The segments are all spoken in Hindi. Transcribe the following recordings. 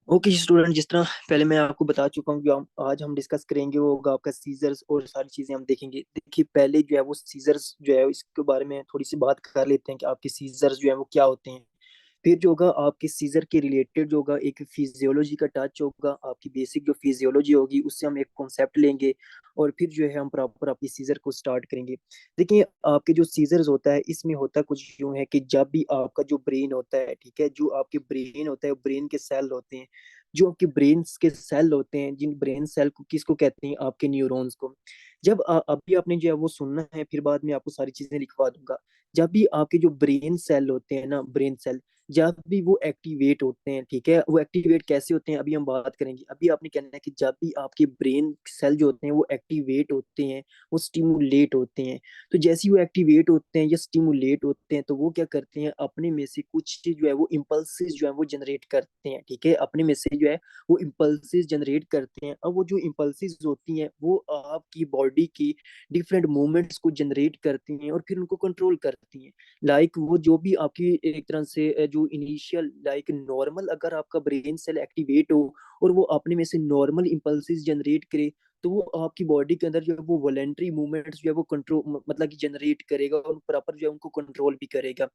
ओके स्टूडेंट, जिस तरह पहले मैं आपको बता चुका हूँ कि आज हम डिस्कस करेंगे वो होगा आपका सीजर्स और सारी चीजें हम देखेंगे। देखिए, पहले जो है वो सीजर्स जो है इसके बारे में थोड़ी सी बात कर लेते हैं कि आपके सीजर्स जो है वो क्या होते हैं। फिर जो होगा आपके सीजर के रिलेटेड जो होगा एक फिजियोलॉजी का टच होगा, आपकी बेसिक जो फिजियोलॉजी होगी उससे हम एक कॉन्सेप्ट लेंगे। और फिर जो है हम प्रॉपर आपकी सीजर को स्टार्ट करेंगे। देखिए, आपके जो सीजर्स होता है इसमें होता कुछ यूं है कि जब भी आपका जो ब्रेन होता है, ठीक है, जो आपके ब्रेन होता है ब्रेन के सेल होते हैं। जो आपके ब्रेन के सेल होते हैं, जिन ब्रेन सेल को किसको कहते हैं, आपके न्यूरॉन्स को। जब अभी आपने जो है वो सुनना है, फिर बाद में आपको सारी चीजें लिखवा दूंगा। जब भी आपके जो ब्रेन सेल होते हैं ना, ब्रेन सेल जब भी वो एक्टिवेट होते हैं, ठीक है, वो एक्टिवेट कैसे होते हैं अभी हम बात करेंगे। अभी आपने कहना है कि जब भी आपके ब्रेन सेल जो होते हैं वो एक्टिवेट होते हैं, वो स्टिमुलेट होते हैं। तो जैसे ही वो एक्टिवेट होते हैं या स्टिमुलेट होते हैं तो वो क्या करते हैं, अपने में से कुछ जो है वो इम्पल्सिस जो है वो जनरेट करते हैं, ठीक है, अपने में से जो है वो इम्पल्सिस जनरेट करते हैं। अब वो जो इम्पल्सिस होती हैं वो आपकी बॉडी की डिफरेंट मूवमेंट्स को जनरेट करती हैं और फिर उनको कंट्रोल करती हैं। वो जो भी आपकी एक तरह से जो इनिशियल नॉर्मल, अगर आपका ब्रेन सेल एक्टिवेट हो और वो अपने में से नॉर्मल इम्पल्सिस जनरेट करे, तो वो आपकी बॉडी के अंदर जो है वो वॉलेंट्री मूवमेंट्स जो है वो कंट्रोल मतलब कि जनरेट करेगा और प्रॉपर जो है उनको कंट्रोल भी करेगा।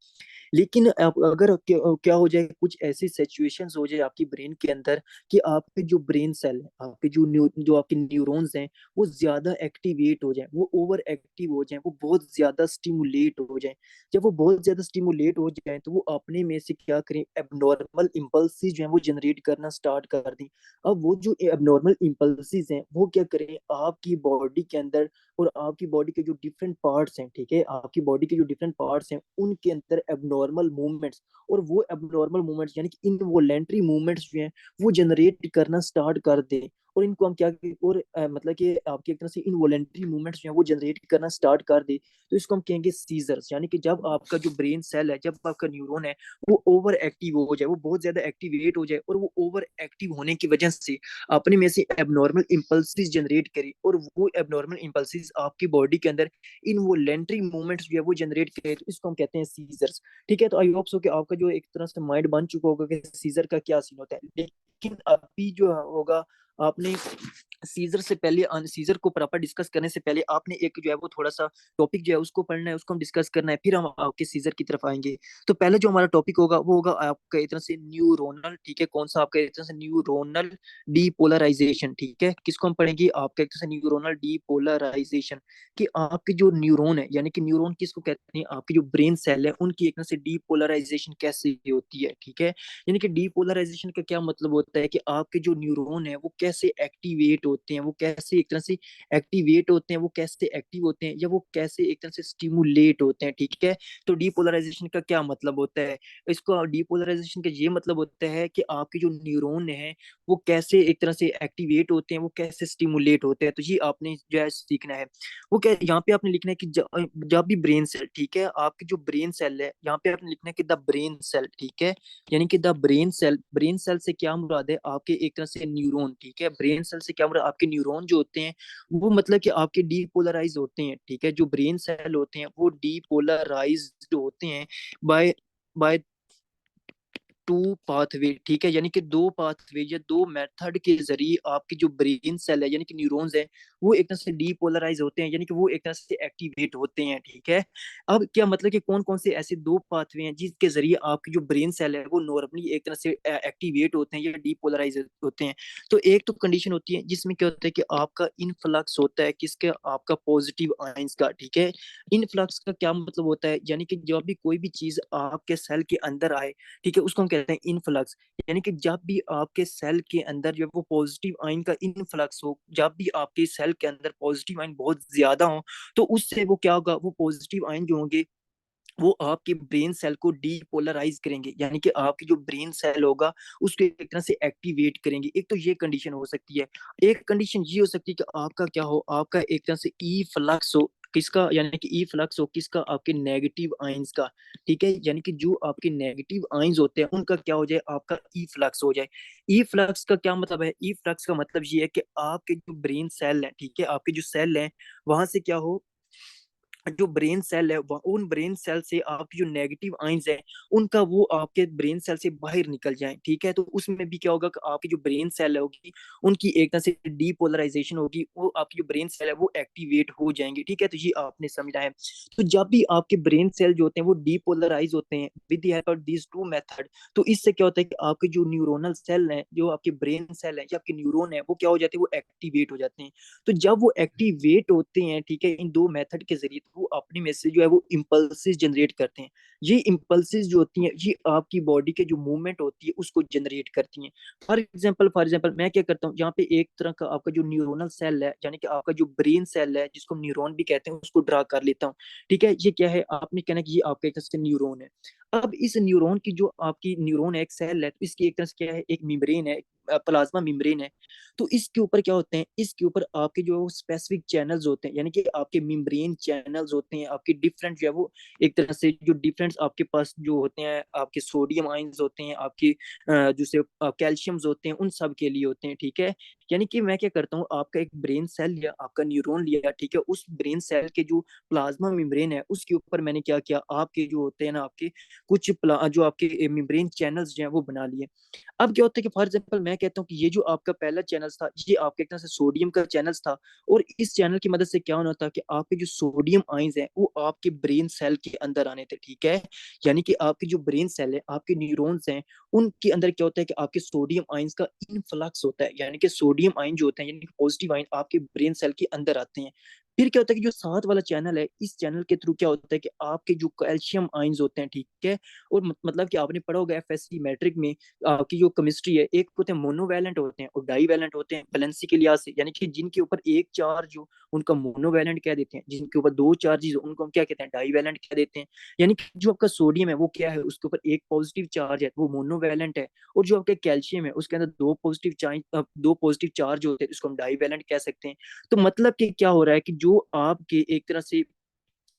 लेकिन आप अगर क्या हो जाए, कुछ ऐसी सिचुएशंस हो जाए आपकी ब्रेन के अंदर कि आपके जो ब्रेन सेल है, आपके जो आपके न्यूरॉन्स हैं वो ज्यादा एक्टिवेट हो जाए, वो ओवर एक्टिव हो जाए, वो बहुत ज्यादा स्टिमुलेट हो जाए। जब वो बहुत ज्यादा स्टिमुलेट हो जाए तो वो अपने में से क्या करें, एबनॉर्मल इम्पल्सिस जो है वो जनरेट करना स्टार्ट कर दें। अब वो जो एबनॉर्मल इम्पल्सिस हैं वो क्या करें आपकी बॉडी के अंदर, और आपकी बॉडी के जो डिफरेंट पार्ट्स हैं, ठीक है, आपकी बॉडी के जो डिफरेंट पार्ट्स हैं उनके अंदर एबनॉर्मल मूवमेंट्स, और वो एबनॉर्मल मूवमेंट्स यानी कि इनवॉलेंट्री मूवमेंट्स जो हैं वो जनरेट करना स्टार्ट कर दें। और इनको हम क्या और मतलब कि आपकी एक तरह से इनवॉलेंट्री मूवमेंट्स जो है वो जनरेट करना स्टार्ट कर दे, तो इसको हम कहेंगे सीजर्स। यानी कि जब आपका जो ब्रेन सेल है, जब आपका न्यूरॉन है वो ओवर एक्टिव हो जाए, वो बहुत ज्यादा एक्टिवेट हो जाए, और वो ओवर एक्टिव होने की वजह से अपने में से एबनॉर्मल इम्पल्सिस जनरेट करे, और वो एबनॉर्मल इम्पल्सिस आपकी बॉडी के अंदर इनवोलेंट्री मूवमेंट्स जो है वो जनरेट करे, तो इसको हम कहते हैं सीजर्स। ठीक है, तो आई होप सो कि आपका जो एक तरह से माइंड बन चुका होगा कि सीजर का क्या सीन होता है। लेकिन अभी जो होगा, आपने सीजर को प्रॉपर डिस्कस करने से पहले आपने एक जो है वो थोड़ा सा टॉपिक जो है उसको पढ़ना है, उसको हम डिस्कस करना है, फिर हम आपके सीजर की तरफ आएंगे। तो पहले जो हमारा टॉपिक होगा वो होगा आपका एक तरह से न्यूरोनल, ठीक है, कौन सा आपका एक तरह से न्यूरोनल डीपोलराइजेशन। ठीक है, किसको हम पढ़ेंगे, आपका एक तरह से न्यूरोनल डीपोलराइजेशन। कि आपके जो न्यूरॉन है, यानी कि न्यूरॉन किसको कहते हैं, आपके जो ब्रेन सेल है उनकी एक तरह से डीपोलराइजेशन कैसे होती है। ठीक है, यानी कि डीपोलराइजेशन का क्या मतलब होता है कि आपके जो न्यूरॉन है वो कैसे एक्टिवेट होते हैं, वो कैसे एक तरह से एक्टिवेट होते हैं, वो कैसे एक्टिव होते हैं, या वो कैसे एक तरह से स्टिमुलेट होते हैं। ठीक है, तो डीपोलराइजेशन का क्या मतलब होता है, इसको डीपोलराइजेशन का ये मतलब होता है कि आपके जो न्यूरॉन है वो कैसे एक तरह से एक्टिवेट होते हैं, वो कैसे स्टिमुलेट होते हैं। तो ये आपने जो है सीखना है। वो क्या यहाँ पे आपने लिखना है कि जब भी ब्रेन सेल, ठीक है, आपके जो ब्रेन सेल है यहाँ पे आपने लिखना है कि द ब्रेन सेल, ठीक है, यानी कि the brain cell. Brain cell से क्या मुराद है, आपके एक तरह से न्यूरॉन। ठीक है, ब्रेन सेल से क्या मुराद, आपके न्यूरॉन जो होते हैं वो मतलब कि आपके डीपोलराइज होते हैं। ठीक है, जो ब्रेन सेल होते हैं वो डीपोलराइज होते हैं बाय बाय टू पाथवे। ठीक है, यानी कि दो पाथवे या दो मेथड के जरिए आपकी जो ब्रेन सेल है यानी कि न्यूरॉन्स है वो एक तरह से डीपोलराइज होते हैं, यानी कि वो एक तरह से एक्टिवेट होते हैं। ठीक है, अब क्या मतलब कि कौन कौन से ऐसे दो पाथवे हैं जिसके जरिए आपकी जो ब्रेन सेल है वो नॉर्मली एक तरह से एक्टिवेट होते हैं या डीपोलराइज होते हैं। तो एक तो कंडीशन होती है जिसमें क्या होता है कि आपका इनफ्लक्स होता है किसके, आपका पॉजिटिव आयंस का। ठीक है, इनफ्लक्स का क्या मतलब होता है, यानी कि जब भी कोई भी चीज आपके सेल के अंदर आए, ठीक है, उसको हम कहते हैं इनफ्लक्स। यानी कि जब भी आपके सेल के अंदर जो है वो पॉजिटिव आयन का इनफ्लक्स हो, जब भी आपके सेल के अंदर पॉजिटिव आयन बहुत ज्यादा हो, तो उससे वो क्या होगा, वो पॉजिटिव आयन जो होंगे वो आपके ब्रेन सेल को डीपोलराइज करेंगे, यानी कि आपकी जो ब्रेन सेल होगा उसको एक तरह से एक्टिवेट करेंगे। एक तो ये कंडीशन हो सकती है। एक कंडीशन ये हो सकती है कि आपका क्या हो, आपका एक तरह से ई फ्लक्स हो किसका, यानी कि ई फ्लक्स हो किसका, आपके नेगेटिव आयंस का। ठीक है, यानी कि जो आपके नेगेटिव आयंस होते हैं उनका क्या हो जाए, आपका ई फ्लक्स हो जाए। ई फ्लक्स का क्या मतलब है, ई फ्लक्स का मतलब ये है कि आपके जो ब्रेन सेल है, ठीक है, आपके जो सेल है वहां से क्या हो, जो ब्रेन सेल है उन ब्रेन सेल से आपकी जो नेगेटिव आइंस है उनका वो आपके ब्रेन सेल से बाहर निकल जाए, ठीक है। तो उसमें भी क्या होगा कि आपकी जो ब्रेन सेल होगी उनकी एक तरह से डीपोलराइजेशन होगी, वो आपकी जो ब्रेन सेल है वो एक्टिवेट हो जाएंगे, ठीक है। तो ये आपने समझा है। तो जब भी आपके ब्रेन सेल जो होते हैं वो डीपोलराइज होते हैं with the help of these two method, तो इससे क्या होता है कि आपके जो न्यूरोनल सेल हैं, जो आपके ब्रेन सेल हैं या आपके न्यूरॉन है, वो क्या हो जाते हैं, वो एक्टिवेट हो जाते हैं। तो जब वो एक्टिवेट होते हैं, ठीक है, इन दो मेथड के जरिए, तो वो अपने में से जो है वो इम्पल्सिस जनरेट करते हैं। ये इम्पल्सिस जो होती हैं ये आपकी बॉडी के जो मूवमेंट होती है उसको जनरेट करती हैं। फॉर एग्जाम्पल मैं क्या करता हूँ, यहाँ पे एक तरह का आपका जो न्यूरोनल सेल है, यानी कि आपका जो ब्रेन सेल है जिसको हम न्यूरॉन भी कहते हैं, उसको ड्रा कर लेता हूँ, ठीक है। ये क्या है, आपने कहना कि ये आपका एक तरह से न्यूरॉन है। अब इस न्यूरॉन की जो आपकी न्यूरॉन है, एक सेल है, तो इसकी एक तरह से क्या है, एक मेम्ब्रेन है, प्लाज्मा मेम्ब्रेन है। तो इसके ऊपर क्या होते हैं, इसके ऊपर आपके जो स्पेसिफिक चैनल्स होते हैं, यानी कि आपके मेम्ब्रेन चैनल्स होते हैं, आपके डिफरेंट जो है वो एक तरह से जो डिफरेंट आपके पास जो होते हैं, आपके सोडियम आयंस होते हैं, आपके जैसे कैल्शियम्स होते हैं, उन सब के लिए होते हैं, ठीक है। यानी कि मैं क्या करता हूँ, आपका एक ब्रेन सेल लिया, आपका न्यूरॉन लिया, ठीक है, उस ब्रेन सेल के जो प्लाज्मा मेम्ब्रेन है उसके ऊपर मैंने क्या किया, आपके जो होते हैं ना, आपके कुछ जो आपके मेम्ब्रेन चैनल्स जो है वो बना लिए। अब क्या होता है कि फॉर एग्जाम्पल मैं कहता हूँ कि ये जो आपका पहला चैनल था, ये आपके एक तरह से सोडियम का चैनल था, और इस चैनल की मदद से क्या होना था कि आपके जो सोडियम आइंस हैं वो आपके ब्रेन सेल के अंदर आने थे, ठीक है। यानी कि आपकी जो ब्रेन सेल है, आपके न्यूरॉन्स हैं, उनके अंदर क्या होता है कि आपके सोडियम आइंस का इनफ्लक्स होता है, यानी कि सोडियम आइन जो होते हैं, यानी कि पॉजिटिव आइन आपके ब्रेन सेल के अंदर आते हैं। फिर क्या होता है कि जो साथ वाला चैनल है, इस चैनल के थ्रू क्या होता है कि आपके जो कैल्शियम आइंस होते हैं, ठीक है, और मतलब कि आपने पढ़ा होगा एफएससी मैट्रिक में, की जो केमिस्ट्री है, एक होते हैं मोनोवैलेंट होते हैं और डाईवैलेंट होते हैं वैलेंसी के लिहाज से, यानी कि जिनके ऊपर एक चार्ज हो उनका मोनोवैलेंट कह देते हैं, जिनके ऊपर दो चार्जेस उनको हम क्या कहते हैं, डाईवैलेंट कह देते हैं। यानी कि जो आपका सोडियम है वो क्या है, उसके ऊपर एक पॉजिटिव चार्ज है, वो मोनोवैलेंट है। और जो आपका कैल्शियम है उसके अंदर दो पॉजिटिव चार्ज होते हैं, इसको हम डाईवैलेंट कह सकते हैं। तो मतलब कि क्या हो रहा है कि जो आपके एक तरह से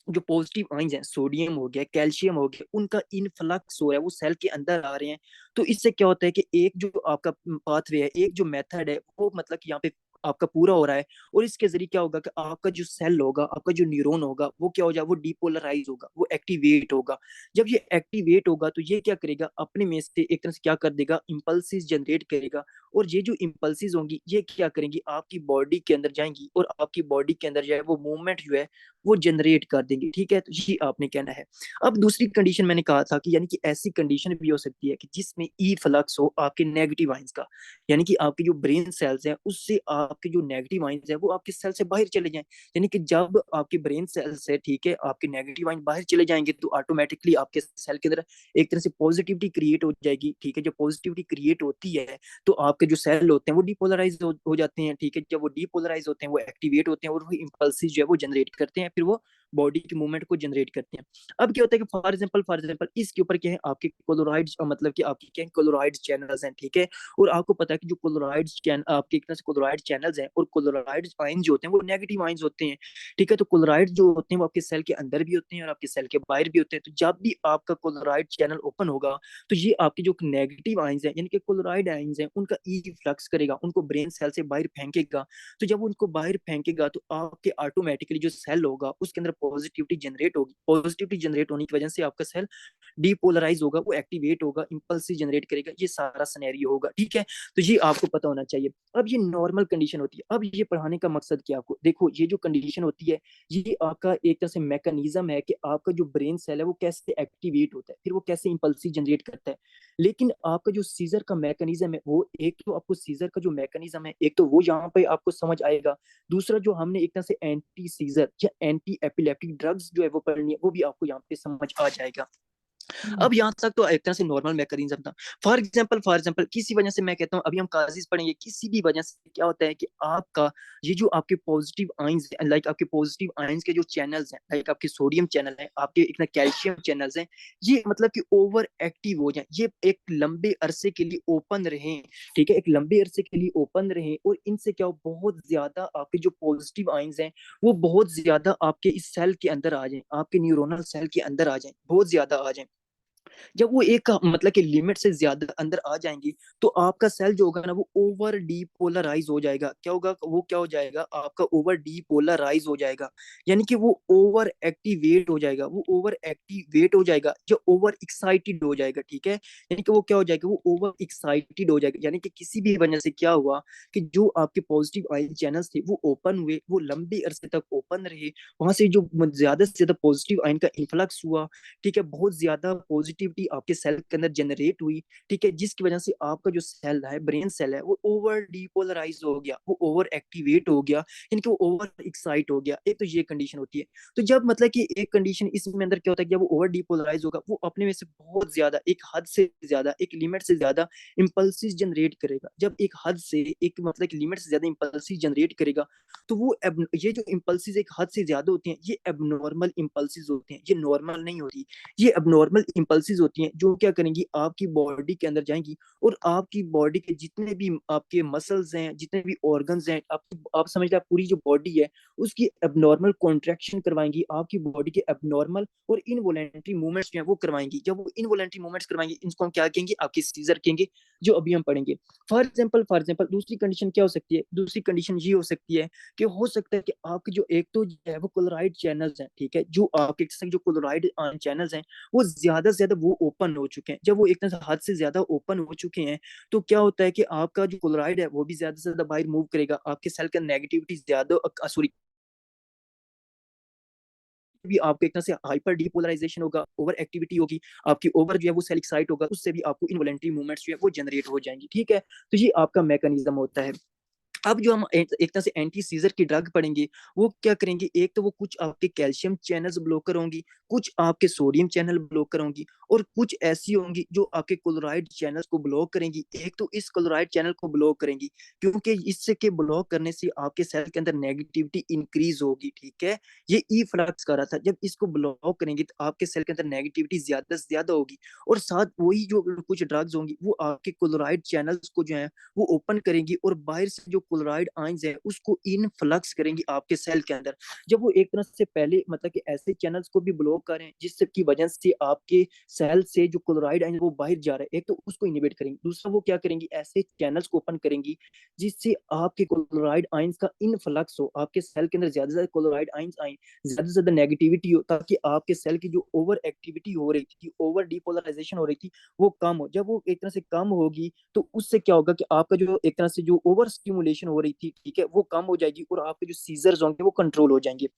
जो पॉजिटिव आइंस हैं, सोडियम हो गया, कैल्शियम हो गया, उनका इनफ्लक्स हो रहा है, वो सेल के अंदर आ रहे हैं। तो इससे क्या होता है कि एक जो आपका पाथवे है, एक जो मेथड है, वो मतलब कि यहाँ पे आपका पूरा हो रहा है। और इसके जरिए क्या होगा कि आपका जो सेल होगा, आपका जो न्यूरॉन होगा, वो क्या हो जाए, वो डिपोलराइज होगा, वो एक्टिवेट होगा। जब ये एक्टिवेट होगा तो ये क्या करेगा, अपने में से एक तरह से क्या कर देगा, इम्पल्सिस जनरेट करेगा। और ये जो इम्पल्सिस होंगी ये क्या करेंगी, आपकी बॉडी के अंदर जाएंगी, और आपकी बॉडी के अंदर जो है वो मूवमेंट जो है वो जनरेट कर देंगे, ठीक है। तो ये आपने कहना है। अब दूसरी कंडीशन मैंने कहा था कि यानी कि ऐसी कंडीशन भी हो सकती है कि जिसमें ई फ्लक्स हो आपके नेगेटिव आइंस का, यानी कि आपके जो ब्रेन सेल्स हैं उससे आपके जो नेगेटिव आइंस है वो आपके सेल से बाहर चले जाएं। यानी कि जब आपके ब्रेन सेल से, ठीक है, आपके नेगेटिव आइंस बाहर चले जाएंगे तो ऑटोमेटिकली आपके सेल के अंदर एक तरह से पॉजिटिविटी क्रिएट हो जाएगी, ठीक है। जब पॉजिटिविटी क्रिएट होती है तो आपके जो सेल होते हैं वो डिपोलराइज हो जाते हैं, ठीक है। जब वो डिपोलराइज होते हैं, वो एक्टिवेट होते हैं, और वो इम्पल्सिस जो है वो जनरेट करते हैं, फिर वो बॉडी के मूवमेंट को जनरेट करते हैं। अब क्या होता है कि फॉर एग्जाम्पल इसके ऊपर क्या है, आपके क्लोराइड, मतलब कि आपके क्या क्लोराइड चैनल्स हैं, ठीक है। और आपको पता है कि जो क्लोराइड आपके एक तरह से क्लोराइड चैनल्स हैं, और क्लोराइड आयन जो होते हैं वो नेगेटिव आयंस होते हैं, ठीक है। तो क्लोराइड जो होते हैं वो आपके सेल के अंदर भी होते हैं और आपके सेल के बाहर भी होते हैं। तो जब भी आपका क्लोराइड चैनल ओपन होगा तो ये आपके जो नेगेटिव आयंस हैं, यानी कि क्लोराइड आयंस हैं, उनका ई फ्लक्स करेगा, उनको ब्रेन सेल से बाहर फेंकेगा। तो जब उनको बाहर फेंकेगा तो आपके ऑटोमेटिकली जो सेल होगा उसके अंदर पॉजिटिविटी जनरेट होगी। पॉजिटिविटी जनरेट होने की वजह से आपका सेल डीपोलराइज होगा, वो एक्टिवेट होगा, इम्पल्स जनरेट करेगा। ये सारा सिनेरियो होगा, ठीक है। तो ये आपको पता होना चाहिए। अब ये नॉर्मल कंडीशन होती है। अब ये पढ़ाने का मकसद क्या, आपको देखो, ये जो कंडीशन होती है ये आपका एक तरह से मैकेनिज्म है कि आपका जो ब्रेन सेल है वो कैसे एक्टिवेट होता है, फिर वो कैसे इम्पल्स जनरेट करता है। लेकिन आपका जो सीजर का मैकेनिज्म है, वो एक तो आपको सीजर का जो मैकेनिज्म है, एक तो वो यहाँ पे आपको समझ आएगा। दूसरा जो हमने एक तरह से एंटी सीजर या एंटी एपिलेप्टिक ड्रग्स जो है वो पढ़नी है, वो भी आपको यहाँ पे समझ आ जाएगा। अब यहाँ तक तो एक तरह से नॉर्मल मैकेनिज्म था। फॉर एग्जाम्पल किसी वजह से मैं कहता हूँ, अभी हम काजिज पढ़ेंगे, किसी भी वजह से क्या होता है कि आपका ये जो आपके पॉजिटिव आइंस, लाइक आपके पॉजिटिव आइंस के जो चैनल्स हैं, लाइक आपके सोडियम चैनल है, आपके एक कैल्शियम चैनल्स हैं, ये मतलब कि ओवर एक्टिव हो जाए, ये एक लंबे अरसे के लिए ओपन रहे, ठीक है, एक लंबे अरसे के लिए ओपन रहे। और इनसे क्या हो, बहुत ज्यादा आपके जो पॉजिटिव आइंस हैं वो बहुत ज्यादा आपके इस सेल के अंदर आ जाए, आपके न्यूरोनल सेल के अंदर आ जाए, बहुत ज्यादा आ जाए। जब वो एक मतलब कि लिमिट से ज्यादा अंदर आ जाएंगी तो आपका सेल जो होगा ना वो ओवर डीपोलराइज हो जाएगा। क्या होगा वो, क्या हो जाएगा आपका ओवर डीपोलराइज हो जाएगा, यानी कि वो ओवर एक्टिवेट हो जाएगा, वो ओवर एक्टिवेट हो जाएगा, जो ओवर एक्साइटेड हो जाएगा। ठीक है, यानी कि वो क्या हो जाएगा, वो ओवर एक्साइटेड हो जाएगा, यानी कि किसी भी वजह से क्या हुआ कि जो आपके पॉजिटिव आयन चैनल्स थे वो ओपन हुए, वो लंबे अरसे तक ओपन रहे, वहां से जो ज्यादा से ज्यादा पॉजिटिव आयन का इन्फ्लक्स हुआ। ठीक है, बहुत ज्यादा पॉजिटिविटी आपके सेल के अंदर जनरेट हुई। ठीक है, जिसकी वजह से आपका जो सेल है, ब्रेन सेल है, वो ओवर डीपोलराइज हो गया, वो ओवर एक्टिवेट हो गया, यानी कि वो ओवर एक्साइट हो गया। एक तो ये कंडीशन होती है। तो जब मतलब कि एक कंडीशन इसमें अंदर क्या होता है कि जब वो ओवर डीपोलराइज होगा, वो अपने में से बहुत ज्यादा, एक हद से ज्यादा, एक लिमिट से ज्यादा इंपल्सिस जनरेट करेगा। जब एक हद से, एक मतलब कि लिमिट से ज्यादा इंपल्सिस जनरेट करेगा, तो वो ये जो इम्पल्सिस एक हद से ज्यादा होती हैं, ये एबनॉर्मल इम्पल्सिस होते हैं, ये नॉर्मल नहीं होती। ये एबनॉर्मल इम्पल्सिस होती हैं जो क्या करेंगी, आपकी बॉडी के अंदर जाएंगी और आपकी बॉडी के जितने भी आपके मसल्स हैं, जितने भी ऑर्गन्स हैं, आप समझ लें पूरी जो बॉडी है उसकी एबनॉर्मल कॉन्ट्रैक्शन करवाएंगी, आपकी बॉडी के एबनॉर्मल और इनवॉलेंटरी मूवमेंट्स जो है वो करवाएंगी। जब वो इनवॉलेंटरी मूवमेंट्स करवाएंगी, इनको हम क्या कहेंगे, आपके सीजर कहेंगे, जो अभी हम पढ़ेंगे। फॉर एग्जाम्पल दूसरी कंडीशन क्या हो सकती है, दूसरी कंडीशन ये हो सकती है कि हो सकता है कि आपके जो एक तो जो है वो क्लोराइड चैनल्स हैं, ठीक है, जो आपके जो क्लोराइड चैनल्स हैं वो ज्यादा से ज्यादा वो ओपन हो चुके हैं। जब वो एक तरह से हद से ज्यादा ओपन हो चुके हैं, तो क्या होता है कि आपका जो क्लोराइड है वो भी ज्यादा से ज्यादा बाहर मूव करेगा, आपके सेल का नेगेटिविटी ज्यादा, सॉरी, भी आपको एक तरह से हाइपर डीपोलराइजेशन होगा, ओवर एक्टिविटी होगी, आपकी ओवर जो है वो सेल एक्साइट होगा, उससे भी आपको इनवॉलेंटरी मूवमेंट्स जो है वो जनरेट हो जाएंगी। ठीक है, तो ये आपका मैकेनिज्म होता है। अब जो हम एक तरह से एंटी सीजर की ड्रग पढ़ेंगे, वो क्या करेंगे, एक तो वो कुछ आपके कैल्शियम चैनल्स ब्लॉकर होंगी, कुछ आपके सोडियम चैनल ब्लॉकर होंगी, और कुछ ऐसी होंगी जो आपके क्लोराइड चैनल्स को ब्लॉक करेंगी। एक तो इस क्लोराइड चैनल को ब्लॉक करेंगी, क्योंकि इससे के ब्लॉक करने से आपके सेल के अंदर नेगेटिविटी इंक्रीज होगी। ठीक है, ये ई फ्लक्स कर रहा था, जब इसको ब्लॉक करेंगे तो आपके सेल के अंदर नेगेटिविटी ज्यादा से ज्यादा होगी, और साथ वही जो कुछ ड्रग्स होंगी वो आपके क्लोराइड चैनल्स को जो है वो ओपन करेंगी, और बाहर से जो क्लोराइड आयंस है उसको इनफ्लक्स करेंगी आपके सेल के अंदर। जब वो एक तरह से पहले मतलब कि ऐसे चैनल्स को भी ब्लॉक करें जिससे की वजह से आपके सेल से जो क्लोराइड आयंस वो बाहर जा रहे हैं, एक तो उसको इनिबिट करेंगी, दूसरा वो क्या करेंगी, ऐसे चैनल्स को ओपन करेंगी जिससे आपके क्लोराइड आयंस का इनफ्लक्स हो, आपके सेल के अंदर ज्यादा से ज्यादा क्लोराइड आयंस आए, ज्यादा से ज्यादा नेगेटिविटी हो, ताकि आपके सेल की जो ओवर एक्टिविटी हो रही थी, ओवर डिपोलराइजेशन हो रही थी, वो कम हो। जब वो एक तरह से कम होगी तो उससे क्या होगा कि आपका जो एक तरह से जो ओवर स्टिमुलेशन हो रही थी, ठीक है, वो कम हो जाएगी, और आपके जो सीजर्स होंगे वो कंट्रोल हो जाएंगे।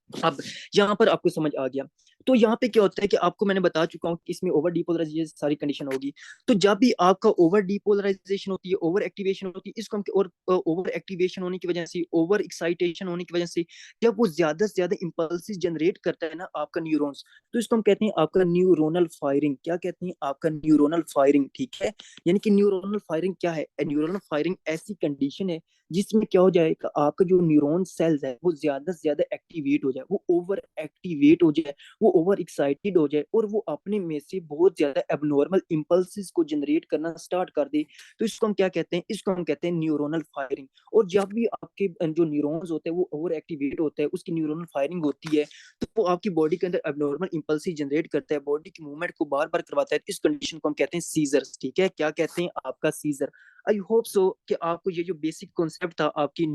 अब यहाँ पर आपको समझ आ गया। तो यहाँ पे क्या होता है कि आपको मैंने बता चुका हूँ कि इसमें ओवर डीपोलराइजेशन सारी कंडीशन होगी। तो जब भी आपका ओवर डीपोलराइजेशन होती है, ओवर एक्टिवेशन होती है, इसको हम, और ओवर एक्टिवेशन होने की वजह से, ओवर एक्साइटेशन होने की वजह से, जब वो ज्यादा से ज्यादा इंपल्सिस जनरेट करता है ना आपका न्यूरॉन्स, तो इसको हम कहते हैं आपका न्यूरोनल फायरिंग। क्या कहते हैं, आपका न्यूरोनल फायरिंग। ठीक है, यानी कि न्यूरोनल फायरिंग क्या है, न्यूरोनल फायरिंग ऐसी कंडीशन है जिसमें क्या हो जाएगा, आपका जो न्यूरॉन सेल्स है वो ज्यादा से ज्यादा एक्टिवेट हो जाए, वो ओवर एक्टिवेट हो जाए, वो ओवर एक्साइटेड हो जाए, और वो अपने में से बहुत ज्यादा एबनॉर्मल इंपल्सिस को जनरेट करना स्टार्ट कर दे। तो इसको हम क्या कहते हैं, इसको हम कहते हैं न्यूरोनल फायरिंग। और जब भी आपके जो न्यूरॉन्स होते हैं वो ओवर एक्टिवेट होते हैं, उसकी न्यूरोनल फायरिंग होती है, तो वो आपकी बॉडी के अंदर एबनॉर्मल इंपल्सिस जनरेट करता है, बॉडी की मूवमेंट को बार बार करवाता है। इस कंडीशन को हम कहते हैं सीजर्स। ठीक है, क्या कहते हैं, आपका सीजर। आई होप सो कि आपको ये जो बेसिक कॉन्सेप्ट था आपकी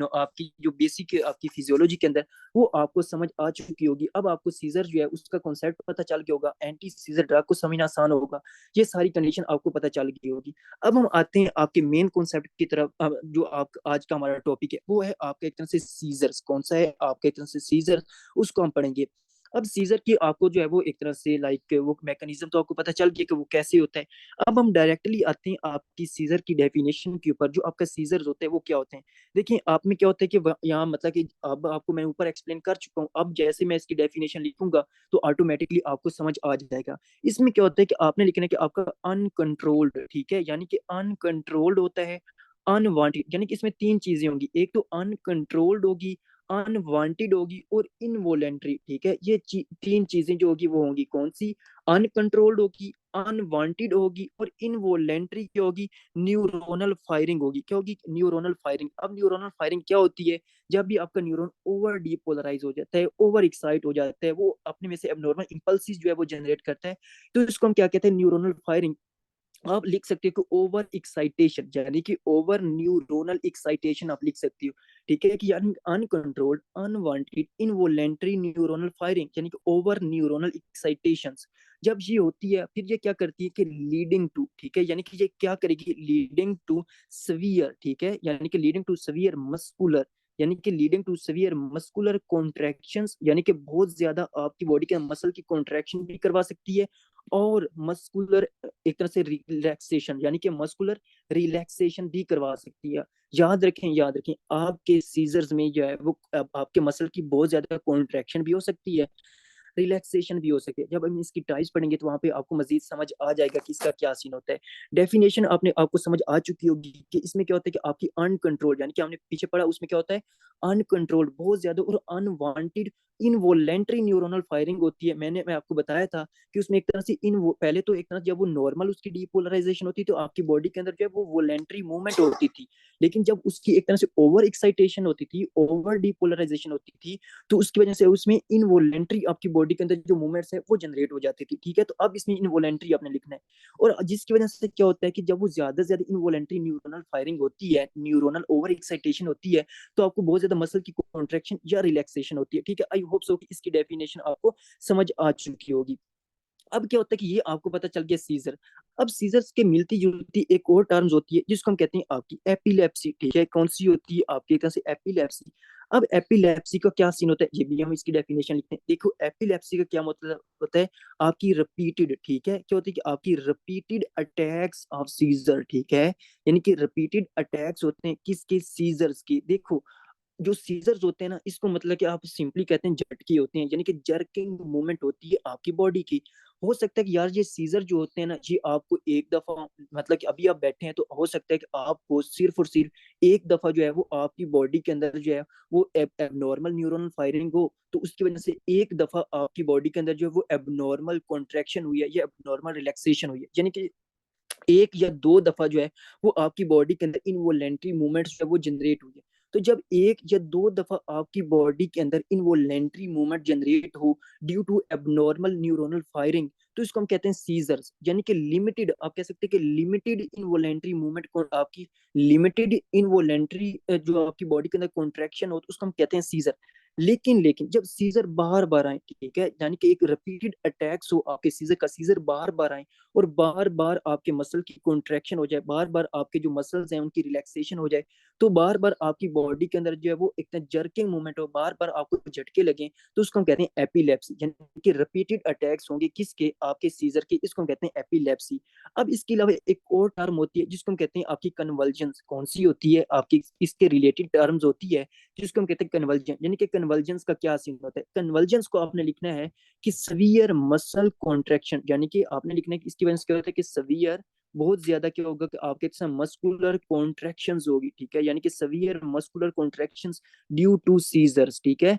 जो बेसिक आपकी फिजियोलॉजी के अंदर, वो आपको समझ आ चुकी होगी। अब आपको सीजर जो है उसका कॉन्सेप्ट पता चल गया होगा, एंटी सीजर ड्रग को समझना आसान होगा, ये सारी कंडीशन आपको पता चल गई होगी। अब हम आते हैं आपके मेन कॉन्सेप्ट की तरफ। जो आप आज का हमारा टॉपिक है वो है आपका एक तरह से सीजर्स। कौन सा है, आपके एक तरह से सीजर, उसको हम पढ़ेंगे। अब सीजर की आपको जो है वो एक तरह से लाइक वो मैकेनिज्म तो आपको पता चल गया कि वो कैसे होता है। अब हम डायरेक्टली आते हैं आपकी सीजर की डेफिनेशन के ऊपर। जो आपका सीजर होते हैं वो क्या होते हैं, देखिए आप में क्या होता है कि यहाँ मतलब कि अब आपको मैं ऊपर एक्सप्लेन कर चुका हूँ, अब जैसे मैं इसकी डेफिनेशन लिखूंगा तो ऑटोमेटिकली आपको समझ आ जाएगा। इसमें क्या होता है कि आपने लिखना है कि आपका अनकंट्रोल्ड, ठीक है, यानी कि अनकंट्रोल्ड होता है, अनवांटेड, यानी कि इसमें तीन चीजें होंगी, एक तो अनकंट्रोल्ड होगी, अनवांटेड होगी, और इनवॉलेंट्री। ठीक है, ये तीन चीजें जो होगी वो होंगी कौन सी, अनकंट्रोल्ड होगी, अनवांटेड होगी, और इनवॉलेंटरी क्या होगी, न्यूरोनल फायरिंग होगी। क्या होगी, न्यूरोनल फायरिंग। अब न्यूरोनल फायरिंग क्या होती है, जब भी आपका न्यूरॉन ओवर डीपोलराइज हो जाता है, ओवर एक्साइट हो जाता है, वो अपने में से एबनॉर्मल इंपल्सिस जो है वो जनरेट करता है, तो इसको हम क्या कहते हैं, न्यूरोनल फायरिंग। आप लिख सकते हो कि ओवर एक्साइटेशन, यानी कि ओवर न्यूरोनल एक्साइटेशन आप लिख सकते हो। ठीक है, कि यानी uncontrolled, unwanted, involuntary neuronal firing, यानी कि ओवर न्यूरोनल एक्साइटेशन जब ये होती है, फिर ये क्या करती है कि लीडिंग टू, ठीक है, यानी कि ये क्या करेगी, लीडिंग टू सवियर, ठीक है, यानी कि लीडिंग टू सवियर मस्कुलर, यानी कि leading to severe muscular contractions, यानी कि बहुत ज्यादा आपकी बॉडी के मसल की कॉन्ट्रैक्शन भी करवा सकती है, और मस्कुलर एक तरह से रिलैक्सेशन, यानी कि मस्कुलर रिलैक्सेशन भी करवा सकती है। याद रखें, याद रखें, आपके सीजर्स में जो है वो आपके मसल की बहुत ज्यादा कॉन्ट्रैक्शन भी हो सकती है, रिलैक्सेशन भी हो सके। जब हम इसकी टाइप्स पढ़ेंगे तो वहां पे आपको मजीद समझ आ जाएगा कि इसका क्या सीन होता है। डेफिनेशन आपने आपको समझ आ चुकी होगी कि इसमें क्या होता है कि आपकी अनकंट्रोल्ड, यानी कि हमने पीछे पढ़ा उसमें क्या होता है, अनकंट्रोल्ड बहुत ज्यादा और अनवांटेड इनवॉलेंटरी न्यूरोनल फायरिंग होती है। मैं आपको बताया था कि उसमें एक तरह से इन पहले तो एक तरह जब वो नॉर्मल उसकी डीपोलराइजेशन होती तो आपकी बॉडी के अंदर जो है वो वोलेंट्री मूवमेंट होती थी, लेकिन जब उसकी एक तरह से ओवर एक्साइटेशन होती थी, ओवर डीपोलराइजेशन होती थी, तो उसकी वजह से उसमें इनवोलेंट्री आपकी बॉडी के अंदर जो मूवमेंट्स है वो जनरेट हो जाती थी। ठीक है, तो अब इसमें इनवोलेंट्री आपने लिखना है, और जिसकी वजह से क्या होता है कि जब वो ज्यादा से ज्यादा इनवोलेंट्री न्यूरोनल फायरिंग होती है, न्यूरोनल ओवर एक्साइटेशन होती है, तो आपको बहुत ज्यादा मसल की कॉन्ट्रेक्शन या रिलैक्सेशन होती है। ठीक है, आई होप सो कि इसकी डेफिनेशन आपको समझ आ चुकी होगी। अब क्या होता है कि ये आपको पता चल गया सीजर। अब सीजर्स के मिलती जुलती एक और टर्म्स होती है जिसको हम कहते हैं आपकी एपिलेप्सी। ठीक है, कौन सी होती है आपकी, एक तरह से एपिलेप्सी। अब एपिलेप्सी का क्या सीन होता है, ये भी हम इसकी डेफिनेशन लिखते हैं। देखो, एपिलेप्सी का क्या मतलब होता है, आपकी रिपीटेड, ठीक है, क्या होती है कि आपकी रिपीटेड अटैक्स ऑफ सीजर। ठीक है, यानी कि रिपीटेड अटैक्स होते हैं किसके, सीजर्स के। देखो, जो सीजर्स होते हैं ना, इसको मतलब कि आप सिंपली कहते हैं झटके होते हैं, यानी कि जर्किंग मूवमेंट होती है आपकी बॉडी की। हो सकता है कि यार ये सीजर जो होते हैं ना, ये आपको एक दफा, मतलब कि अभी आप बैठे हैं तो हो सकता है कि आपको सिर्फ और सिर्फ एक दफा जो है वो आपकी बॉडी के अंदर जो है वो एबनॉर्मल न्यूरल फायरिंग हो, तो उसकी वजह से एक दफा आपकी बॉडी के अंदर जो है वो एबनॉर्मल कॉन्ट्रेक्शन हुई है या एबनॉर्मल रिलैक्सेशन हुई है, यानी कि एक या दो दफा जो है वो आपकी बॉडी के अंदर इनवोलेंट्री मूवमेंट्स जो है वो जनरेट हुई है। तो जब एक या दो दफा आपकी बॉडी के अंदर इनवोलेंट्री मूवमेंट जनरेट हो due to abnormal neuronal firing, तो इसको हम कहते हैं सीजर्स। यानी कि लिमिटेड, आप कह सकते हैं कि लिमिटेड इनवोलेंट्री मूवमेंट को आपकी लिमिटेड इनवोलेंट्री जो आपकी बॉडी के अंदर कॉन्ट्रैक्शन हो, तो उसको हम कहते हैं सीजर। लेकिन जब सीजर बार बार आए, ठीक है, यानी कि एक रिपीटेड अटैक्स हो आपके सीजर का, सीजर बार बार आए और बार बार आपके मसल की कॉन्ट्रैक्शन हो जाए, बार बार आपके जो मसल्स हैं उनकी रिलैक्सेशन हो जाए, तो बार बार आपकी बॉडी के अंदर जो है वो एक जर्किंग मूवमेंट हो, बार बार आपको झटके लगे, तो उसको हम कहते हैं एपिलेप्सी। यानी कि रिपीटेड अटैक्स होंगे किसके, आपके सीजर के, इसको हम कहते हैं एपिलेप्सी। अब इसके अलावा एक और टर्म होती है जिसको हम कहते हैं आपकी कन्वल्जन। कौन सी होती है आपकी, इसके रिलेटेड टर्म्स होती है जिसको हम कहते हैं कन्वल्जन। यानी कि कन्वल्जन का क्या सीन होता है, कन्वल्जन को आपने लिखना है कि सवियर मसल कॉन्ट्रैक्शन, यानी कि आपने लिखना है कि इसकी वजह से क्या होता है कि सवियर बहुत ज्यादा क्या होगा कि आपके मस्कुलर कॉन्ट्रैक्शंस होगी। ठीक है, यानी कि severe muscular contractions due to seizures. ठीक है,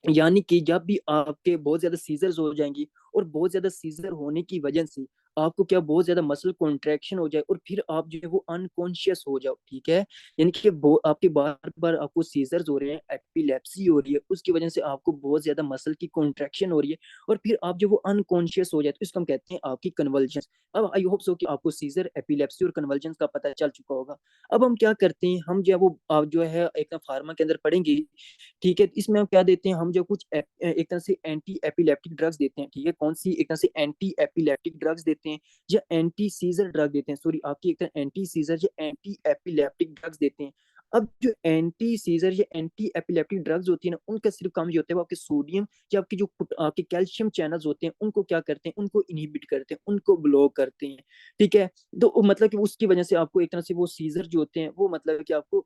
यानी कि जब भी आपके बहुत ज्यादा सीजर्स हो जाएंगी और बहुत ज्यादा सीजर होने की वजह से आपको क्या बहुत ज्यादा मसल कॉन्ट्रैक्शन हो जाए और फिर आप जो है वो अनकॉन्शियस हो जाओ। ठीक है, यानी कि आपके बार बार आपको सीजर्स हो रहे हैं, एपिलेप्सी हो रही है, उसकी वजह से आपको बहुत ज्यादा मसल की कॉन्ट्रैक्शन हो रही है और फिर आप जो वो अनकॉन्शियस हो जाए, तो इसको हम कहते हैं आपकी कन्वर्जन। अब आई होप सो कि आपको सीजर, एपिलेप्सी और कन्वर्जन का पता चल चुका होगा। अब हम क्या करते हैं, हम जो है वो आप जो है एक फार्मा के अंदर पढ़ेंगे। ठीक है, इसमें हम क्या देते हैं, हम जो कुछ एक तरह से एंटी एपिलेप्टिक ड्रग्स देते हैं। ठीक है, कौन सी, एक तरह से एंटी एपिलेप्टिक ड्रग्स देते हैं या एंटी सीजर ड्रग देते हैं, सॉरी आपकी एक तरह एंटी सीजर या एंटी एपिलेप्टिक ड्रग्स देते हैं। अब जो एंटी सीजर या एंटी एपिलेप्टिक ड्रग्स होती है ना, उनका सिर्फ काम ये होता है वो आपके सोडियम या आपके जो आपके कैल्शियम चैनल्स होते हैं उनको क्या करते हैं, उनको इनहिबिट करते हैं, उनको ब्लॉक करते हैं। ठीक है, तो मतलब कि उसकी वजह से आपको एक तरह से वो सीजर जो होते हैं वो मतलब कि आपको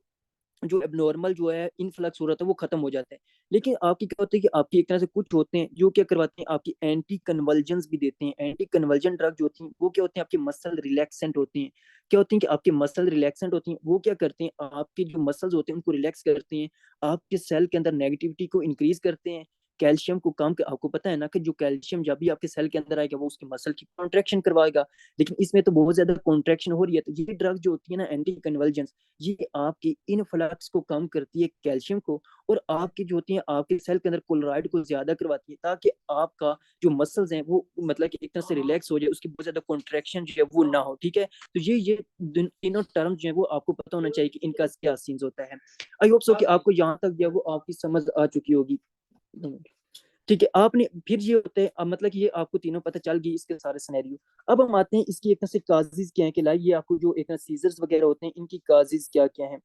जो एबनॉर्मल जो है इनफ्लक्स हो रहा था वो खत्म हो जाता है। लेकिन आपकी क्या होता है कि आपकी एक तरह से कुछ होते हैं जो क्या करवाते हैं, आपकी एंटी कन्वल्जन भी देते हैं। एंटी कन्वल्जन ड्रग जो होती हैं वो क्या होते हैं, आपके मसल रिलैक्सेंट होते हैं। क्या होती हैं कि आपके मसल रिलैक्सेंट होती हैं, वो क्या करते हैं, आपके जो मसल्स होते हैं उनको रिलैक्स करते हैं, आपके सेल के अंदर नेगेटिविटी को इंक्रीज करते हैं। कैल्शियम को कम आपको पता है ना कि जो कैल्शियम जब भी आपके सेल के अंदर आएगा वो उसके मसल की कॉन्ट्रेक्शन करवाएगा, लेकिन इसमें तो बहुत ज्यादा कॉन्ट्रेक्शन हो रही है। तो ये ड्रग जो होती है ना एंटी कन्वल्जेंस, ये आपकी इनफ्लक्स को कम करती है कैल्शियम को, और आपकी जो होती है आपके सेल के अंदर क्लोराइड को ज्यादा करवाती है, ताकि आपका जो मसल्स हैं वो मतलब कि एक तरह से रिलैक्स हो जाए, उसकी बहुत ज्यादा कॉन्ट्रेक्शन जो है वो ना हो। ठीक है, तो ये तीनों टर्म जो है वो आपको पता होना चाहिए कि इनका क्या सीन्स होता है। आई होप सो कि आपको यहाँ तक जो है वो आपकी समझ आ चुकी होगी। ठीक है, आपने फिर ये होते हैं, अब मतलब कि ये आपको तीनों पता चल गई इसके सारे सिनेरियो। अब हम आते हैं इसकी एक तरह से काजिज क्या है, कि लाइक ये आपको जो एक तरह सीजर्स वगैरह होते हैं इनकी काजिज क्या क्या है।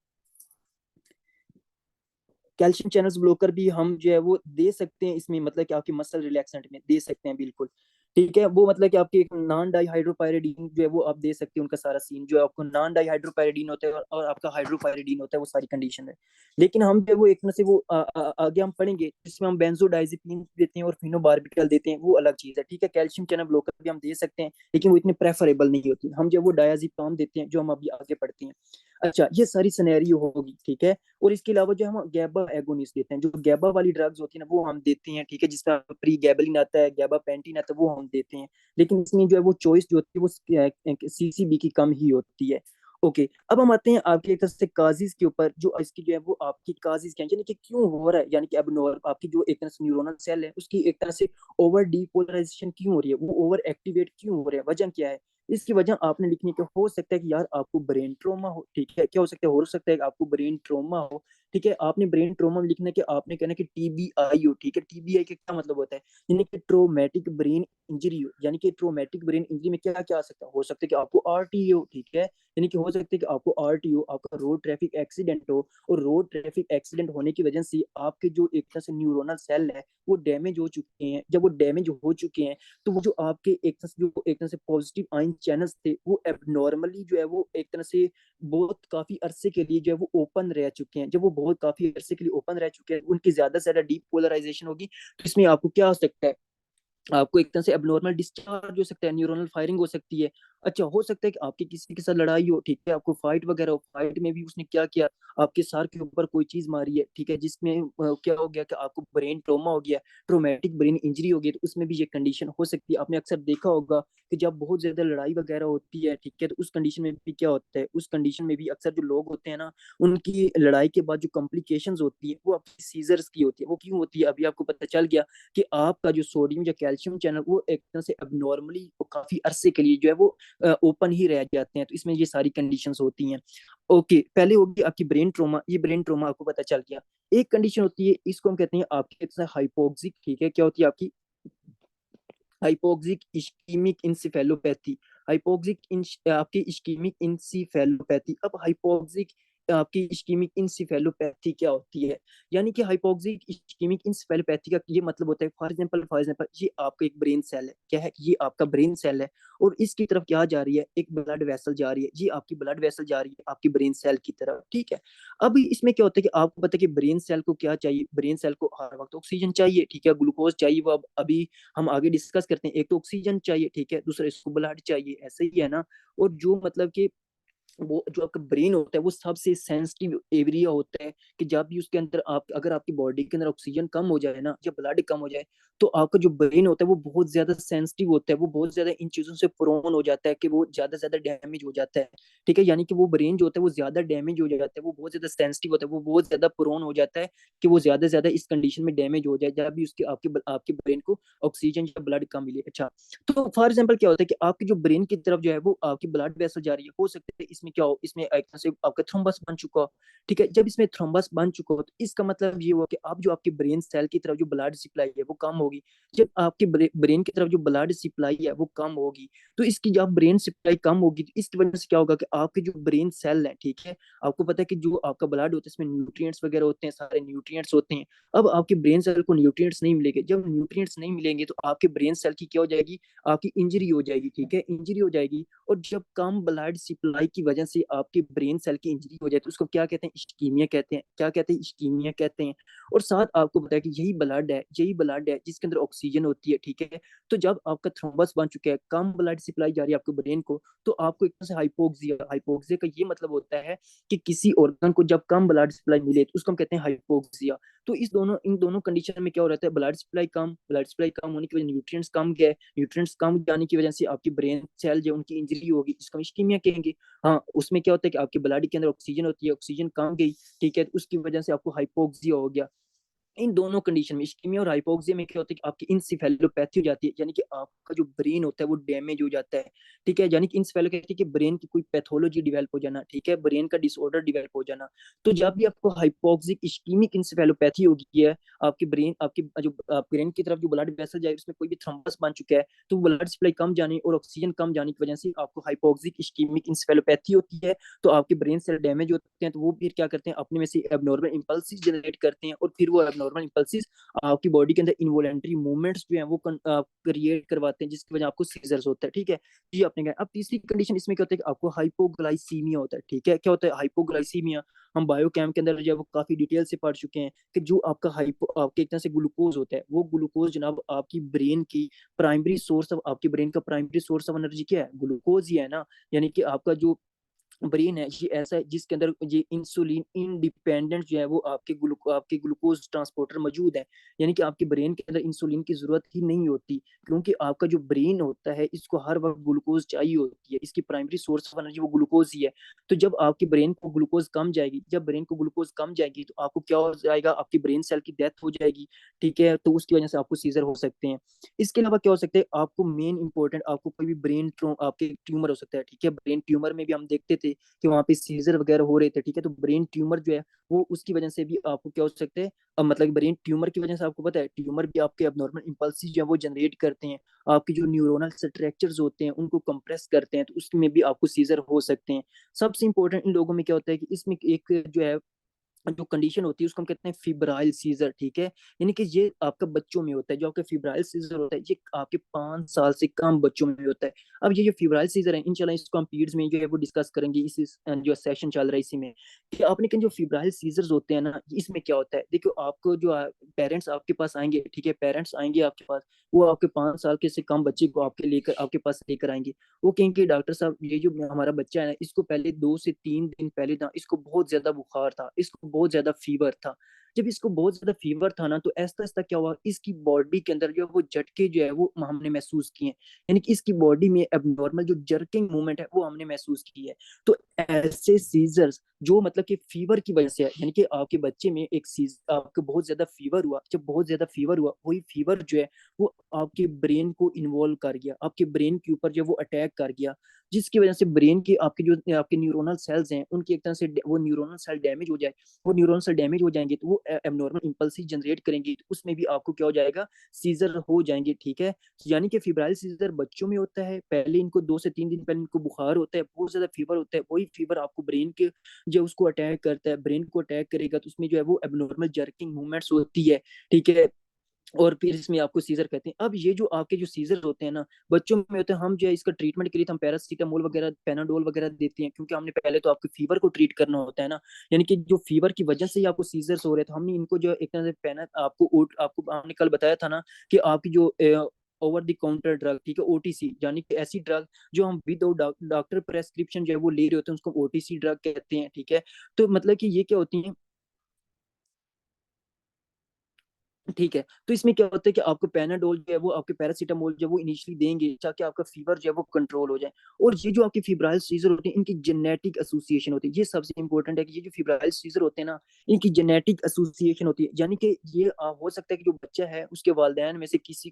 कैल्शियम चैनल्स ब्लॉकर भी हम जो है वो दे सकते हैं इसमें, मतलब कि आपके मसल रिलैक्सेंट में दे सकते हैं बिल्कुल। ठीक है, वो मतलब कि आपके एक नॉन डाईहाइड्रोपायरिडीन जो है वो आप दे सकते हैं, उनका सारा सीन जो है आपको नॉन डाईहाइड्रोपायरिडीन होता है और आपका हाइड्रोपायरिडीन होता है, वो सारी कंडीशन है। लेकिन हम जो है वो एक तरह से वो आगे हम पढ़ेंगे जिसमें हम बेंजोडाइजेपिन देते हैं और फिनोबार्बिटल देते हैं, वो अलग चीज है। ठीक है, कैल्शियम चैनल ब्लॉकर भी हम दे सकते हैं, लेकिन वो इतने प्रेफरेबल नहीं होती। हम जो है वो डायाजिपाम देते हैं, जो हम अभी आगे पढ़ते हैं। अच्छा, ये सारी सिनेरियो होगी। ठीक है, और इसके अलावा जो हम गैबा एगोनिस्ट देते हैं, जो गैबा वाली ड्रग्स होती है ना वो हम देते हैं। ठीक है, जिसका प्री गैबलिन आता है, गैबा पेंटिन आता है, वो हम देते हैं। लेकिन इसमें जो है वो चॉइस जो होती है वो सीसीबी की कम ही होती है। ओके, अब हम आते हैं आपके एक तरह से काजिज के ऊपर, जो इसकी जो है वो आपकी काजिज क्या है, यानी कि क्यों हो रहा है, यानी कि अब आपकी जो एक तरह से न्यूरोनल सेल है उसकी एक तरह से ओवर डीपोलराइजेशन क्यों हो रही है, वो ओवर एक्टिवेट क्यों हो रहा है, वजह क्या है। इसकी वजह आपने लिखनी है कि हो सकता है कि यार आपको ब्रेन ट्रोमा हो। ठीक है, क्या हो सकता है कि आपको ब्रेन ट्रोमा हो। ठीक है, आपने ब्रेन ट्रोमा में लिखना है कि आपने कहना है कि टीबीआई हो। ठीक है, टीबीआई का क्या मतलब होता है, यानी कि ट्रोमेटिक ब्रेन इंजरी हो। यानी कि ट्रोमेटिक ब्रेन इंजरी में क्या क्या आ सकता है, हो सकता है कि आपको आरटी हो। ठीक है, यानी कि हो सकता है कि आपको आरटी हो, आपका रोड ट्रैफिक एक्सीडेंट हो, और रोड ट्रैफिक एक्सीडेंट होने की वजह से आपके जो एक तरह से न्यूरोनल सेल है वो डैमेज हो चुके हैं। जब वो डैमेज हो चुके हैं तो वो जो आपके एक तरह से पॉजिटिव आयन चैनल्स थे वो एबनॉर्मली जो है वो एक तरह से बहुत काफी अरसे के लिए जो है वो ओपन रह चुके हैं। जब वो बहुत काफी अरसे के लिए ओपन रह चुके हैं, उनकी ज्यादा से ज्यादा डीप पोलराइजेशन होगी, तो इसमें आपको क्या हो सकता है, आपको एक तरह से एबनॉर्मल डिस्चार्ज हो सकता है, न्यूरोनल फायरिंग हो सकती है। अच्छा, हो सकता है कि आपकी किसी के साथ लड़ाई हो। ठीक है, आपको फाइट वगैरह हो, फाइट में भी उसने क्या किया, आपके सर के ऊपर कोई चीज मारी है। ठीक है, जिसमें क्या हो गया कि आपको ब्रेन ट्रोमा हो गया, ट्रोमेटिक ब्रेन इंजरी हो गई, तो उसमें भी ये कंडीशन हो सकती है। आपने अक्सर देखा होगा कि जब बहुत ज्यादा लड़ाई वगैरह होती है, ठीक है, तो उस कंडीशन में भी क्या होता है, उस कंडीशन में भी अक्सर जो लोग होते हैं ना, उनकी लड़ाई के बाद जो कॉम्प्लिकेशंस होती है वो आपकी सीजर्स की होती है। वो क्यों होती है, अभी आपको पता चल गया कि आपका जो सोडियम या कैल्शियम चैनल वो एक तरह से अबनॉर्मली काफी अरसे के लिए जो है वो ओपन ही रह जाते हैं, तो इसमें ये सारी कंडीशंस होती हैं। ओके, पहले होगी आपकी ब्रेन ट्रोमा, ये ब्रेन ट्रोमा आपको पता चल गया। एक कंडीशन होती है, इसको हम कहते हैं आपकी हाइपोक्सिक। ठीक है, क्या होती है आपकी हाइपोक्सिक इश्कीमिक इंसेफेलोपैथी। आपकी इश्कीमिक इंसेफेलोपैथी। अब हाइपोक्सिक आपकी इश्कीमिक इंसेफेलोपैथी क्या होती है, यानी कि हाइपोक्सिक इश्कीमिक इंसेफेलोपैथी का ये मतलब होता है, फॉर एग्जांपल ये आपका एक ब्रेन सेल है, क्या है, ये आपका ब्रेन सेल है, और इसकी तरफ क्या जा रही है, एक ब्लड वेसल जा रही है, ये आपकी ब्लड वेसल जा रही है आपकी ब्रेन सेल की तरफ। ठीक है, अब इसमें क्या होता है कि आपको पता है कि ब्रेन सेल को क्या चाहिए, ब्रेन सेल को हर वक्त ऑक्सीजन चाहिए। ठीक है, ग्लूकोज चाहिए, वो अब अभी हम आगे डिस्कस करते हैं। एक तो ऑक्सीजन चाहिए, ठीक है, दूसरा इसको ब्लड चाहिए, ऐसे ही है ना। और जो मतलब कि वो जो आपका ब्रेन होता है वो सबसे सेंसिटिव एरिया होता है, कि जब भी उसके अंदर आप अगर आपकी बॉडी के अंदर ऑक्सीजन कम हो जाए ना, या ब्लड कम हो जाए, तो आपका जो ब्रेन होता है वो बहुत ज्यादा सेंसिटिव होता है, वो बहुत ज्यादा इन चीजों से प्रोन हो जाता है कि वो ज्यादा से ज्यादा डैमेज हो जाता है। ठीक है, यानी कि वो ब्रेन जो होता है वो ज्यादा डैमेज हो जाता है, वो बहुत ज्यादा सेंसिटिव होता है, वो बहुत ज्यादा प्रोन हो जाता है कि वो ज्यादा से ज्यादा इस कंडीशन में डैमेज हो जाए जब भी उसके आपके आपके ब्रेन को ऑक्सीजन या ब्लड कम मिले। अच्छा, तो फॉर एग्जाम्पल क्या होता है कि आपकी जो ब्रेन की तरफ जो है वो आपकी ब्लड वेसल जा रही है, हो सकता है इसमें क्या हो, इसमें एक तरह से आपका थ्रोम्बस बन चुका हो। ठीक है, जब इसमें थ्रोम्बस बन चुका हो तो इसका मतलब ये हुआ कि आप जो आपके ब्रेन सेल की तरफ जो ब्लड सप्लाई है वो कम होगी। जब आपके ब्रेन की तरफ जो ब्लड सप्लाई है वो कम होगी, तो इसकी जब ब्रेन सप्लाई कम होगी तो इसकी वजह से क्या होगा कि आपके जो ब्रेन सेल है, ठीक है, आपको पता है कि जो आपका ब्लड होता है इसमें न्यूट्रिएंट्स वगैरह होते हैं, सारे न्यूट्रिएंट्स होते हैं। अब आपके ब्रेन सेल को न्यूट्रिएंट्स नहीं मिलेंगे, जब न्यूट्रिएंट्स नहीं मिलेंगे तो आपके ब्रेन सेल की क्या हो जाएगी, आपकी इंजरी हो जाएगी। ठीक है, इंजरी हो जाएगी, और जब कम ब्लड सप्लाई की वजह से आपके ब्रेन सेल की इंजरी हो जाए तो उसको क्या कहते हैं, इश्कीमिया कहते हैं। क्या कहते हैं, इश्कीमिया कहते हैं। और साथ आपको पता है कि यही ब्लड है जिसके अंदर ऑक्सीजन होती है। ठीक है, तो जब आपका थ्रोम्बस बन चुका है, कम ब्लड सप्लाई जा रही है आपके ब्रेन को, तो आपको एक तरह से हाइपोक्सिया, हाइपोक्सिया का ये मतलब होता है कि किसी ऑर्गन को जब कम ब्लड सप्लाई मिले तो उसको हम कहते हैं हाइपोक्सिया। तो इन दोनों कंडीशन में क्या हो रहा है, ब्लड सप्लाई कम होने की वजह न्यूट्रिएंट्स कम गए, न्यूट्रिएंट्स कम जाने की वजह से आपकी ब्रेन सेल जो उनकी इंजरी होगी, जिसको हम इस्कीमिया कहेंगे। हाँ, उसमें क्या होता है कि आपके ब्लड के अंदर ऑक्सीजन होती है, ऑक्सीजन कम गई, ठीक है, तो उसकी वजह से आपको हाइपोक्सिया हो गया। इन दोनों कंडीशन में, इस्कीमिया और हाइपोक्सिया में क्या होता है कि आपकी इंसेफेलोपैथी हो जाती है, यानी कि आपका जो ब्रेन होता है वो डैमेज हो जाता है, ठीक है, यानी कि इंसेफेलोपैथी कि ब्रेन की कोई पैथोलॉजी डेवलप हो जाना, ठीक है, ब्रेन का डिसऑर्डर डेवलप हो जाना। तो जब भी आपको हाइपोक्सिक इस्कीमिक इंसेफेलोपैथी होगी है, आपके ब्रेन आपके जो ब्रेन की तरफ जो ब्लड वेसल जाए उसमें कोई भी थ्रम्बस बन चुका है, तो ब्लड सप्लाई कम जाने और ऑक्सीजन कम जाने की वजह से आपको हाइपोक्सिक इस्कीमिक इंसेफेलोपैथी होती है। तो आपके ब्रेन सेल डैमेज होते हैं, तो वो फिर क्या करते हैं, अपने में से एबनॉर्मल इंपल्सिस जनरेट करते हैं, और फिर वो एबनॉर्मल इंपल्सिस आपकी बॉडी के अंदर इनवॉलेंट्री मूवमेंट्स जो है वो क्रिएट करवाते हैं, जिसकी वजह आपको सीजर्स होता है, ठीक है। ये आपने कहा। अब तीसरी कंडीशन इसमें क्या होता है कि आपको हाइपोग्लाइसीमिया होता है, ठीक है। क्या होता है हाइपोग्लाइसीमिया, हम बायोकेम के अंदर जो है वो काफी डिटेल से पढ़ चुके हैं कि जो आपका हाइपो आपके एक तरह से ग्लूकोज होता है, वो ग्लूकोज जनाब आपकी ब्रेन की प्राइमरी सोर्स ऑफ आपकी ब्रेन का प्राइमरी सोर्स ऑफ एनर्जी क्या है, ग्लूकोज ही है ना। यानी कि आपका जो ब्रेन है ये ऐसा है जिसके अंदर ये इंसुलिन इंडिपेंडेंट जो है वो आपके ग्लूकोज ट्रांसपोर्टर मौजूद है, यानी कि आपके ब्रेन के अंदर इंसुलिन की जरूरत ही नहीं होती, क्योंकि आपका जो ब्रेन होता है इसको हर वक्त ग्लूकोज चाहिए होती है, इसकी प्राइमरी सोर्स ऑफ एनर्जी वो ग्लूकोज ही है। तो जब आपके ब्रेन को ग्लूकोज कम जाएगी, जब ब्रेन को ग्लूकोज कम जाएगी तो आपको क्या हो जाएगा, आपकी ब्रेन सेल की डेथ हो जाएगी, ठीक है, तो उसकी वजह से आपको सीजर हो सकते हैं। इसके अलावा क्या हो सकता है, आपको मेन इंपॉर्टेंट आपको कोई भी आपके ट्यूमर हो सकता है, ठीक है, ब्रेन ट्यूमर में भी हम देखते थे कि वहां पे सीजर वगैरह हो रहे थे, ठीक है, तो ब्रेन ट्यूमर जो है वो उसकी वजह से भी आपको क्या हो सकते हैं। अब मतलब ब्रेन ट्यूमर की वजह से आपको पता है ट्यूमर भी आपके अबनॉर्मल इंपल्सिस जो है वो जनरेट करते हैं, आपकी जो न्यूरोनल स्ट्रक्चर्स होते हैं उनको कंप्रेस करते हैं, तो उसमें भी आपको सीजर हो सकते हैं। सबसे इंपॉर्टेंट इन लोगों में क्या होता है कि इसमें एक जो है जो कंडीशन होती है उसको हम कहते हैं फिब्राइल सीजर, ठीक है, यानी कि ये आपका बच्चों में होता है, जो आपका फिब्राइल सीजर होता है ये आपके 5 साल से कम बच्चों में होता है। अब ये जो फिब्राइल सीजर है इंशाल्लाह इसको हम पीरियड्स में जो है वो डिस्कस करेंगे, जो सेशन चल रहा है इसी में, कि आपने कहा जो फिब्राइल सीजर्स होते हैं ना, इसमें क्या होता है, देखो आपको जो पेरेंट्स आपके पास आएंगे, ठीक है, पेरेंट्स आएंगे आपके पास, वो आपके 5 साल के से कम बच्चे को आपके पास लेकर आएंगे। वो कहेंगे डॉक्टर साहब ये जो हमारा बच्चा है ना, इसको पहले 2 से 3 दिन पहले ना इसको बहुत ज्यादा बुखार था, इसको बहुत ज्यादा फीवर था। जब इसको बहुत ज्यादा फीवर था ना, तो ऐसा ऐसा क्या हुआ, इसकी बॉडी के अंदर जो है वो झटके जो है वो हमने महसूस किए, यानी कि इसकी बॉडी में एबनॉर्मल जो जर्किंग मूवमेंट है वो हमने महसूस की है। तो ऐसे सीजर्स जो मतलब कि फीवर की वजह से है, यानी कि आपके बच्चे में एक सीज आपको बहुत ज्यादा फीवर हुआ, जब बहुत ज्यादा फीवर हुआ वही फीवर जो है वो आपके ब्रेन को इन्वॉल्व कर गया, आपके ब्रेन के ऊपर जो वो अटैक कर गया, जिसकी वजह से ब्रेन के आपके जो आपके न्यूरोनल सेल्स हैं उनकी एक तरह से वो न्यूरोनल सेल डैमेज हो जाए, वो न्यूरोनल सेल डैमेज हो जाएंगे तो वो एबनॉर्मल इंपल्सिस जनरेट करेंगे, तो उसमें भी आपको क्या हो जाएगा, सीजर हो जाएंगे, ठीक है। यानी कि फिब्राइल सीजर बच्चों में होता है, पहले इनको 2 से 3 दिन पहले इनको बुखार होता है, बहुत ज्यादा फीवर होता है, वही फीवर आपको ब्रेन के जो उसको अटैक करता है, ब्रेन को अटैक करेगा, तो उसमें जो है वो एबनॉर्मल जर्किंग मूवमेंट्स होती है, ठीक है, और फिर इसमें आपको सीजर कहते हैं। अब ये जो आपके जो सीजर होते हैं ना बच्चों में होते हैं, हम जो है इसका ट्रीटमेंट के लिए तो हम पैरासीटामोल वगैरह पेनाडोल वगैरह देते हैं, क्योंकि हमने पहले तो आपके फीवर को ट्रीट करना होता है ना, यानी कि जो फीवर की वजह से ही आपको सीजर्स हो रहे थे, हमने इनको जो एक तरह से पेना आपको हमने कल बताया था ना कि आपकी जो ओवर द काउंटर ड्रग, ठीक है, ओटीसी, यानी कि ऐसी ड्रग जो हम विद डॉक्टर प्रेस्क्रिप्शन जो है वो ले रहे होते हैं उसको ओटीसी ड्रग कहते हैं, ठीक है। तो मतलब कि ये क्या होती है, ठीक है, तो इसमें क्या होता है कि आपको पेनाडोल जो है वो आपके पैरासीटामोल जो है वो इनिशियली देंगे ताकि आपका फीवर जो है वो कंट्रोल हो जाए। और ये जो आपके फिब्राइल सीजर होते हैं इनकी जेनेटिक एसोसिएशन होती है, ये सबसे इंपॉर्टेंट है कि ये जो फिब्राइल सीजर होते हैं ना इनकी जेनेटिक एसोसिएशन होती है, यानी कि ये हो सकता है कि जो बच्चा है उसके वालिदैन में से किसी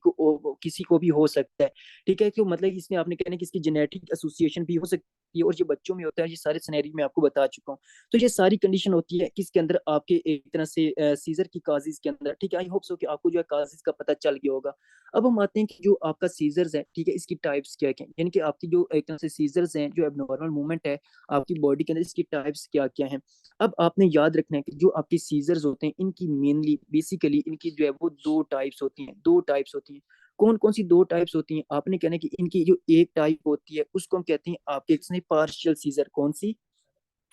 को भी हो सकता है, ठीक है, तो मतलब इसमें आपने कहना है कि इसकी जेनेटिक एसोसिएशन भी हो सकती है, और ये बच्चों में होता है, ये सारे सिनेरियो में आपको बता चुका हूँ। तो ये सारी कंडीशन होती है किसके अंदर, आपके एक तरह से सीजर की काजिज के अंदर, ठीक है। आई होप सो कि आपको जो है काजिज का पता चल गया होगा। अब हम आते हैं कि जो आपका सीजर्स है, ठीक है, इसकी टाइप्स क्या क्या हैं, यानी कि आपकी जो एक तरह से सीजर्स हैं जो एबनॉर्मल मूवमेंट है आपकी बॉडी के अंदर, इसकी टाइप्स क्या क्या हैं। अब आपने याद रखना है कि जो आपकी सीजर्स होते हैं इनकी मेनली बेसिकली इनकी जो है वो दो टाइप्स होती हैं। कौन कौन सी दो टाइप्स होती हैं, आपने कहना है कि इनकी जो एक टाइप होती है उसको हम कहते हैं आपके पार्शियल सीजर, कौन सी,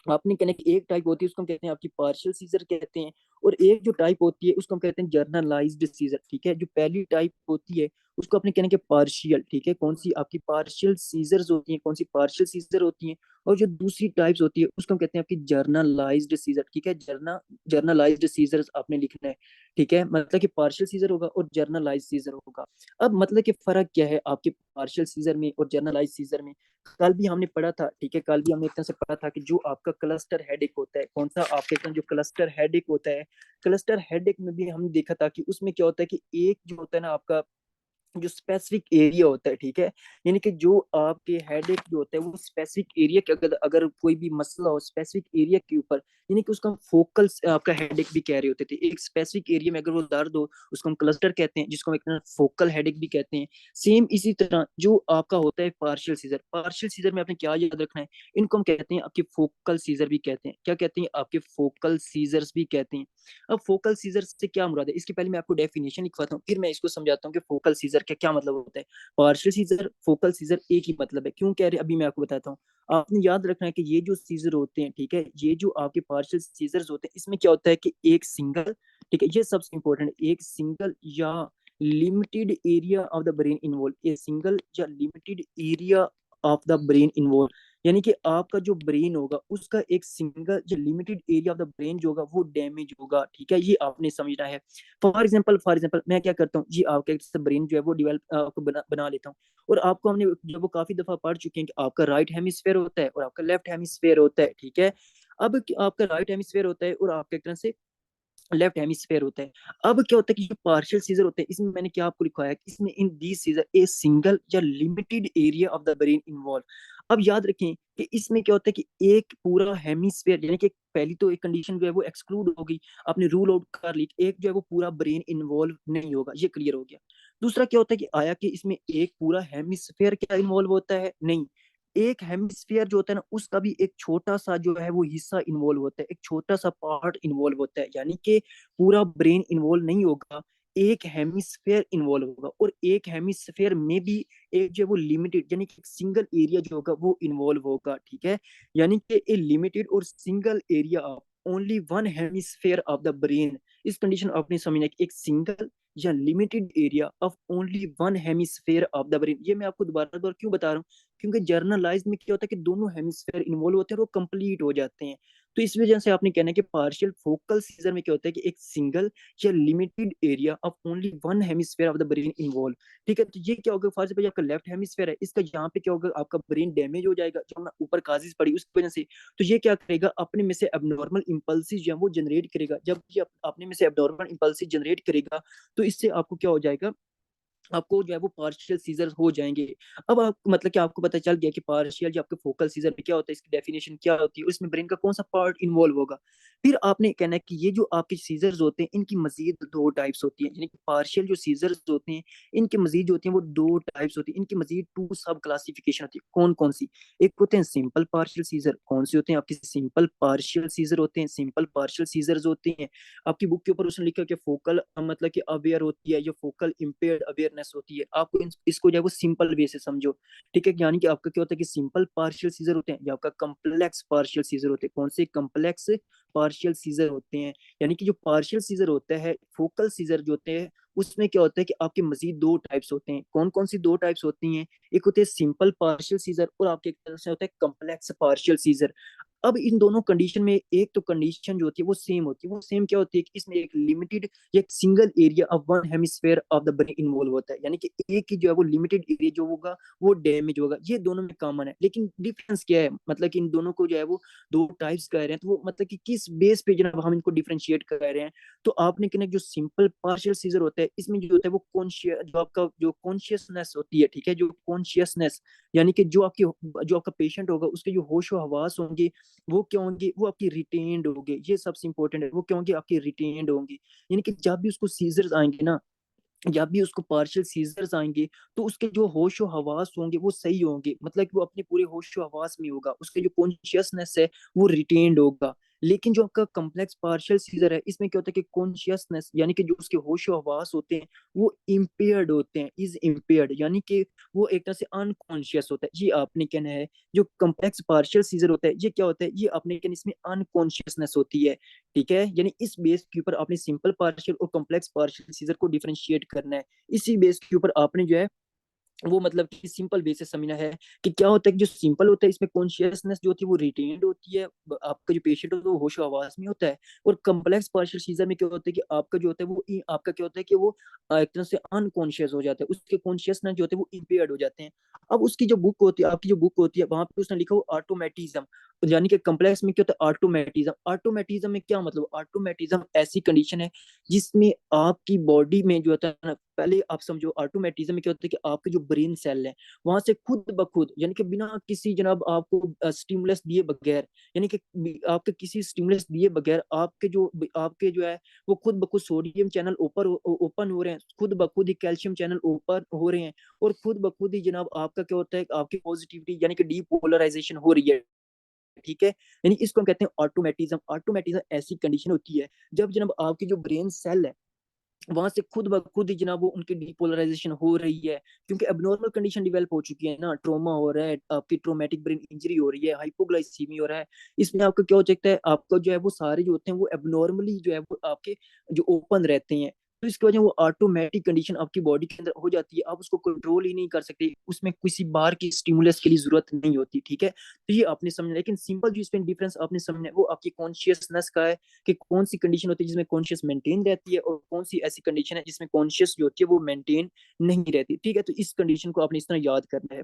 आपने कहना कि एक टाइप होती है उसको हम कहते हैं आपकी पार्शियल सीजर कहते हैं, और एक जो टाइप होती है उसको हम कहते हैं जर्नलाइज्ड सीजर, ठीक है। जो पहली टाइप होती है उसको अपने कहने के पार्शियल, ठीक है, कौन सी आपकी पार्शियल सीजर्स होती हैं, कौन सी पार्शियल सीजर होती हैं। और जो दूसरी टाइप्स होती है उसको हम कहते हैं आपकी जर्नलाइज्ड सीजर, ठीक है, जर्नलाइज्ड सीजर्स आपने लिखना है, ठीक है, मतलब कि पार्शियल सीजर होगा और जर्नलाइज सीजर होगा। अब मतलब कि फर्क क्या है आपके पार्शियल सीजर में और जर्नलाइज सीजर में। कल भी हमने पढ़ा था, ठीक है, कल भी हमने एक तरह से पढ़ा था कि जो आपका क्लस्टर हेडेक होता है, कौन सा आपके तरह जो क्लस्टर हेडेक होता है, क्लस्टर हेडेक में भी हमने देखा था कि उसमें क्या होता है कि एक जो होता है ना आपका जो स्पेसिफिक एरिया होता है, ठीक है, यानी कि जो आपके हेडेक जो होता है वो स्पेसिफिक एरिया के, अगर अगर कोई भी मसला हो स्पेसिफिक एरिया के ऊपर, यानी कि उसका फोकल आपका हेडेक भी कह रहे होते थे। एक स्पेसिफिक एरिया में अगर वो दर्द हो उसको हम क्लस्टर कहते हैं, जिसको हम एक फोकल हेडेक भी कहते हैं। सेम इसी तरह जो आपका होता है पार्शियल सीजर, पार्शियल सीजर में आपने क्या याद रखना है, इनको हम कहते हैं आपके फोकल सीजर भी कहते हैं। क्या कहते हैं आपके फोकल सीजर्स भी कहते हैं। अब फोकल सीजर से क्या मुराद है, इसके पहले मैं आपको डेफिनेशन लिखवाता हूँ, फिर मैं इसको समझाता हूँ कि फोकल सीजर का क्या मतलब होता है। पार्शियल सीजर फोकल सीजर एक ही मतलब है, क्यों कह रहे हैं अभी मैं आपको बताता हूँ। आपने याद रखना है कि ये जो सीजर होते हैं, ठीक है, ये जो आपके पार्शियल सीजर्स होते हैं, इसमें क्या होता है कि एक सिंगल, ठीक है, ये सबसे इंपॉर्टेंट, एक सिंगल या limited area of the brain involve, a single या limited area of the brain involve, यानी कि आपका जो ब्रेन होगा उसका एक सिंगल जो limited area of the brain जो होगा वो डैमेज होगा, ठीक है, ये आपने समझना है। फॉर एग्जांपल मैं क्या करता हूँ जी, आपका ब्रेन जो है वो डेवलप आपको बना लेता हूँ। और आपको हमने जब वो काफी दफा पढ़ चुके हैं कि आपका राइट हेमिस्फेयर होता है और आपका लेफ्ट हेमिस्फेयर होता है, ठीक है। अब आपका राइट हेमिस्फेयर होता है और आपका एक तरह से लेफ्ट हेमिस्फेयर होता है। अब क्या होता है कि जो पार्शियल सीजर होते हैं, इसमें मैंने क्या आपको लिखवाया कि इसमें इन दी सीजर ए सिंगल या limited area of the brain involve. अब याद रखें कि इसमें क्या होता है कि एक पूरा हेमिस्फेयर, यानी कि पहली तो एक कंडीशन जो है वो एक्सक्लूड हो गई, आपने रूल आउट कर ली, एक जो है वो पूरा ब्रेन इन्वॉल्व नहीं होगा, ये क्लियर हो गया। दूसरा क्या होता है कि आया कि इसमें एक पूरा हेमिस्फेयर क्या इन्वॉल्व होता है, नहीं, एक हेमिस्फीयर जो होता है ना उसका भी एक छोटा सा जो है वो हिस्सा इन्वॉल्व होता है, एक छोटा सा पार्ट इन्वॉल्व होता है, यानी कि पूरा ब्रेन इन्वॉल्व नहीं होगा, एक हेमिस्फेयर इन्वॉल्व होगा। और एक हेमिस्फेयर में भी एक जो है वो लिमिटेड, यानी कि एक सिंगल एरिया जो होगा वो इन्वॉल्व होगा, ठीक है, यानी कि ए लिमिटेड और single area of only one hemisphere of the brain. इस कंडीशन आपने समझना है कि एक सिंगल या limited area of only one hemisphere of the brain. ये मैं आपको दोबारा दोबारा क्यों बता रहा हूँ, क्योंकि जर्नलाइज में क्या होता है कि दोनों हेमिस्फेयर इन्वॉल्व होते हैं और वो कंप्लीट हो जाते हैं। तो इस वजह से आपने कहना है कि पार्शियल फोकल सीजर में क्या होता है कि एक सिंगल या limited area of only one hemisphere of the brain involve, ठीक है। तो ये क्या होगा, फॉर एग्जांपल आपका लेफ्ट हेमिस्फेयर है, इसका यहाँ पे क्या होगा, आपका ब्रेन डैमेज हो जाएगा, जो हमने ऊपर काजिज पड़ी उसकी वजह से। तो ये क्या करेगा, अपने में से एबनॉर्मल इंपल्सिस जो है वो जनरेट करेगा। जब ये अपने में से एबनॉर्मल इंपल्सिस जनरेट करेगा तो इससे आपको क्या हो जाएगा, आपको जो है वो पार्शियल सीजर हो जाएंगे। अब आप मतलब कि आपको पता चल गया कि पार्शियल जो आपके फोकल सीजर में क्या होता है, इसकी डेफिनेशन क्या होती है, उसमें ब्रेन का कौन सा पार्ट इन्वॉल्व होगा। फिर आपने कहना है कि ये जो आपके सीजर्स होते हैं इनकी मजीद दो टाइप्स होती हैं, यानी कि पार्शियल जो सीजर्स होते हैं इनके मजीद जो होती हैं वो दो टाइप्स होती हैं, इनकी मजीद टू सब क्लासिफिकेशन होती है। कौन कौन सी, एक होते हैं सिंपल पार्शियल सीजर, कौन से होते हैं आपके सिंपल पार्शियल सीजर होते हैं, सिंपल पार्शियल सीजर्स होते हैं। आपकी बुक के ऊपर उसने लिखा कि फोकल मतलब कि अवेयर होती है, या फोकल इम्पेयर्ड अवेयरनेस होती है। आपको इसको जो है वो सिंपल वे से समझो, ठीक है, यानी कि आपका क्या होता है कि सिंपल पार्शियल सीजर होते हैं या आपका कम्प्लेक्स पार्शियल सीजर होते हैं। कौन से कम्प्लेक्स पार्शियल सीजर होते हैं, यानी कि जो पार्शियल सीजर होता है फोकल सीजर जो होते हैं उसमें क्या होता है कि आपके मजीद दो टाइप्स होते हैं। कौन कौन सी दो टाइप्स होती हैं, एक होते हैं सिंपल पार्शियल सीजर और आपके एक तरफ से होता है कम्प्लेक्स पार्शियल सीजर। अब इन दोनों कंडीशन में एक तो कंडीशन जो होती है वो सेम होती है, वो सेम क्या होती है कि इसमें एक लिमिटेड या एक single area of one hemisphere of the brain involve होता है, यानी कि एक ही जो है वो लिमिटेड एरिया जो होगा वो डैमेज होगा। ये दोनों में कॉमन है, लेकिन डिफरेंस क्या है, मतलब कि इन दोनों को जो है वो दो टाइप्स कह रहे हैं, तो वो मतलब कि किस बेस पे जनाब हम इनको डिफरेंशिएट कर रहे हैं। तो आपने कहना जो सिंपल पार्शियल सीजर होता है इसमें जो होता है वो कॉन्शियस जो आपका जो कॉन्शियसनेस होती है, ठीक है, जो कॉन्शियसनेस, यानी कि जो आपका पेशेंट होगा उसके जो होशो हवास होंगे वो क्या होंगे, वो आपकी रिटेन्ड होंगे। ये सबसे इंपॉर्टेंट है, वो क्या होंगे, आपके रिटेन्ड होंगे। यानी कि जब भी उसको सीजर्स आएंगे ना, जब भी उसको पार्शियल सीजर्स आएंगे तो उसके जो होशो हवास होंगे वो सही होंगे, मतलब कि वो अपने पूरे होशो हवास में होगा, उसके जो कॉन्शियसनेस है वो रिटेन्ड होगा। लेकिन जो आपका कम्प्लेक्स पार्शियल सीजर है, इसमें क्या होता है कि कॉन्शियसनेस यानी कि जो उसके होश हवास होते हैं वो इम्पेयर्ड होते हैं, इज इम्पेयर्ड, यानी कि वो एक तरह से अनकॉन्शियस होता है। ये आपने कहना है जो कम्प्लेक्स पार्शियल सीजर होता है ये क्या होता है, ये आपने कहना इसमें अनकॉन्शियसनेस होती है। ठीक है, यानी इस बेस के ऊपर आपने सिंपल पार्शियल और कम्प्लेक्स पार्शियल सीजर को डिफरेंशिएट करना है। इसी बेस के ऊपर आपने जो है वो मतलब कि सिंपल बेसिस समझना है कि क्या होता है कि जो सिंपल होता है इसमें कॉन्शियसनेस जो होती है वो रिटेन्ड होती है, आपका जो पेशेंट होता है वो होश आवाज में होता है। और कम्प्लेक्स पार्शियल सीजर में क्या होता है कि आपका जो होता है वो आपका क्या होता है कि वो एक तरह से अनकॉन्शियस हो जाता है, उसके कॉन्शियसनेस जो होते हैं वो इम्पेयर्ड हो जाते हैं। अब उसकी जो बुक होती है, आपकी जो बुक होती है वहां पे उसने लिखा हो ऑटोमेटिज्म, यानी कि कम्प्लेक्स में क्या होता है ऑटोमेटिज्म। ऑटोमेटिज्म में क्या मतलब, ऑटोमेटिज्म ऐसी कंडीशन है जिसमें आपकी बॉडी में जो होता है ना, पहले आप समझो ऑटोमेटिज्म में क्या होता है कि आपके जो ब्रेन सेल है वहां से खुद ब खुद, यानी कि बिना किसी जनाब आपको स्टिमुलस दिए बगैर, यानी कि आपके किसी स्टिमुलस दिए बगैर आपके जो है वो खुद ब खुद सोडियम चैनल ओपन हो रहे हैं, खुद ब खुद ही कैल्शियम चैनल ओपन हो रहे हैं, और खुद ब खुद ही जनाब आपका क्या होता है आपकी पॉजिटिविटी यानी कि डीपोलराइजेशन हो रही है। ठीक है, यानी इसको हम कहते हैं ऑटोमेटिज्म। ऑटोमेटिज्म ऐसी कंडीशन होती है जब जनाब आपकी जो ब्रेन सेल है वहां से खुद ब खुद ही जनाब वो उनकी डीपोलराइजेशन हो रही है, क्योंकि एबनॉर्मल कंडीशन डेवलप हो चुकी है ना, ट्रोमा हो रहा है, आपकी ट्रोमेटिक ब्रेन इंजरी हो रही है, हाइपोग्लाइसीमी हो रहा है। इसमें आपका क्या हो सकता है, आपका जो है वो सारे जो होते हैं वो एबनॉर्मली जो है वो आपके जो ओपन रहते हैं, तो इसकी वजह वो ऑटोमेटिक कंडीशन आपकी बॉडी के अंदर हो जाती है, आप उसको कंट्रोल ही नहीं कर सकते, उसमें किसी बाहर की स्टिमुलस के लिए जरूरत नहीं होती। ठीक है, तो ये आपने समझना, लेकिन सिंपल जो इसमें डिफरेंस आपने समझना है वो आपकी कॉन्शियसनेस का है, कि कौन सी कंडीशन होती है जिसमें कॉन्शियस मेंटेन रहती है और कौन सी ऐसी कंडीशन है जिसमें कॉन्शियस जो होती है वो मेंटेन नहीं रहती। ठीक है, तो इस कंडीशन को आपने इस तरह याद करना है।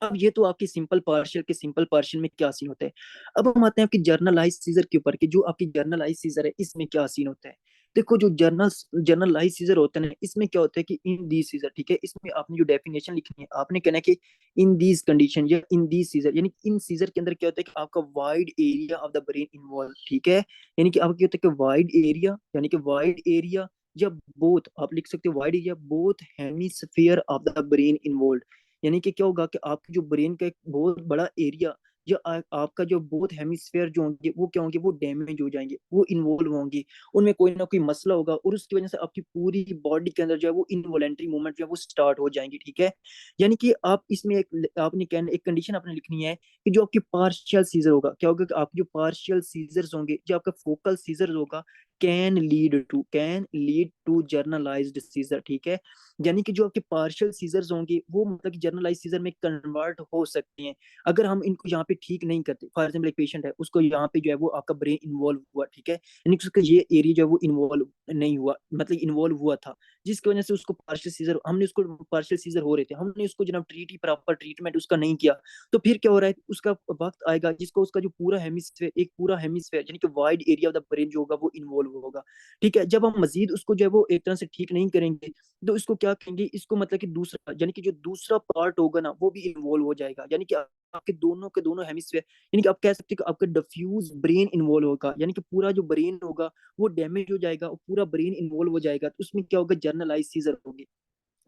अब ये तो आपकी सिंपल पार्शियल के सिंपल पार्शियल में क्या सीन होता है। अब हम आते हैं आपकी जर्नलाइज सीजर के ऊपर कि जो आपकी जर्नलाइज सीजर है इसमें क्या सीन होता है। देखो जो जर्नलाइज सीजर होता है ना, इसमें क्या होता है कि इन दी सीजर, ठीक है, इसमें आपने जो डेफिनेशन लिखनी है आपने कहना है कि इन दीज कंडीशन या इन दी सीजर, यानी इन सीजर के अंदर क्या होता है कि आपका wide area of the brain involve. ठीक है, यानी कि आपका क्या होता है कि वाइड एरिया, यानी कि वाइड एरिया या बोथ आप लिख सकते हो, wide area both hemisphere of the brain involve. यानी कि क्या होगा कि आपके जो ब्रेन का एक बहुत बड़ा एरिया या आपका जो बोथ हेमिस्फेयर जो होंगे वो क्या होंगे, वो डैमेज हो जाएंगे, वो इन्वॉल्व होंगे, उनमें कोई ना कोई मसला होगा, और उसकी वजह से आपकी पूरी बॉडी के अंदर जो है वो इनवॉलेंट्री मूवमेंट जो है वो स्टार्ट हो जाएंगी। ठीक है, यानी कि आप इसमें एक आपने कहना एक कंडीशन आपने लिखनी है कि जो आपकी पार्शियल सीजर होगा, क्या होगा कि आपके जो पार्शियल सीजर्स होंगे, जो आपका फोकल सीजर होगा, can lead to generalised scissor. ठीक है, यानी कि जो आपके पार्शियल सीजर्स होंगे वो मतलब कि जर्नलाइज सीजर में कन्वर्ट हो सकते हैं अगर हम इनको यहाँ पे ठीक नहीं करते। फॉर एग्जाम्पल एक पेशेंट है, उसको यहाँ पे जो है वो आपका ब्रेन इन्वॉल्व हुआ, ठीक है, यानी कि उसका ये एरिया जो है वो इन्वॉल्व नहीं हुआ, मतलब इन्वॉल्व हुआ था, जिसकी वजह से उसको पार्शियल सीजर, हमने उसको पार्शियल सीजर हो रहे थे, हमने उसको जनाब ट्रीट ही प्रॉपर ट्रीटमेंट उसका नहीं किया, तो फिर क्या हो रहा है, उसका वक्त आएगा जिसको उसका जो पूरा हेमिस्फेयर, एक पूरा हेमिस्फेयर यानी कि wide area of the brain जो होगा वो इन्वॉल्व होगा। ठीक है, जब हम मजीद उसको जो है वो एक तरह से ठीक नहीं करेंगे तो इसको क्या कहेंगे, इसको मतलब कि दूसरा, यानी कि जो दूसरा पार्ट होगा ना वो भी इन्वॉल्व हो जाएगा, यानी कि आपके दोनों के दोनों हेमिस्फेयर, यानी कि आप कह सकते हैं कि आपका डिफ्यूज ब्रेन इन्वॉल्व होगा, यानी कि पूरा जो ब्रेन होगा वो डैमेज हो जाएगा और पूरा ब्रेन इन्वॉल्व हो जाएगा, तो उसमें क्या होगा, जर्नलाइज सीजर होगी।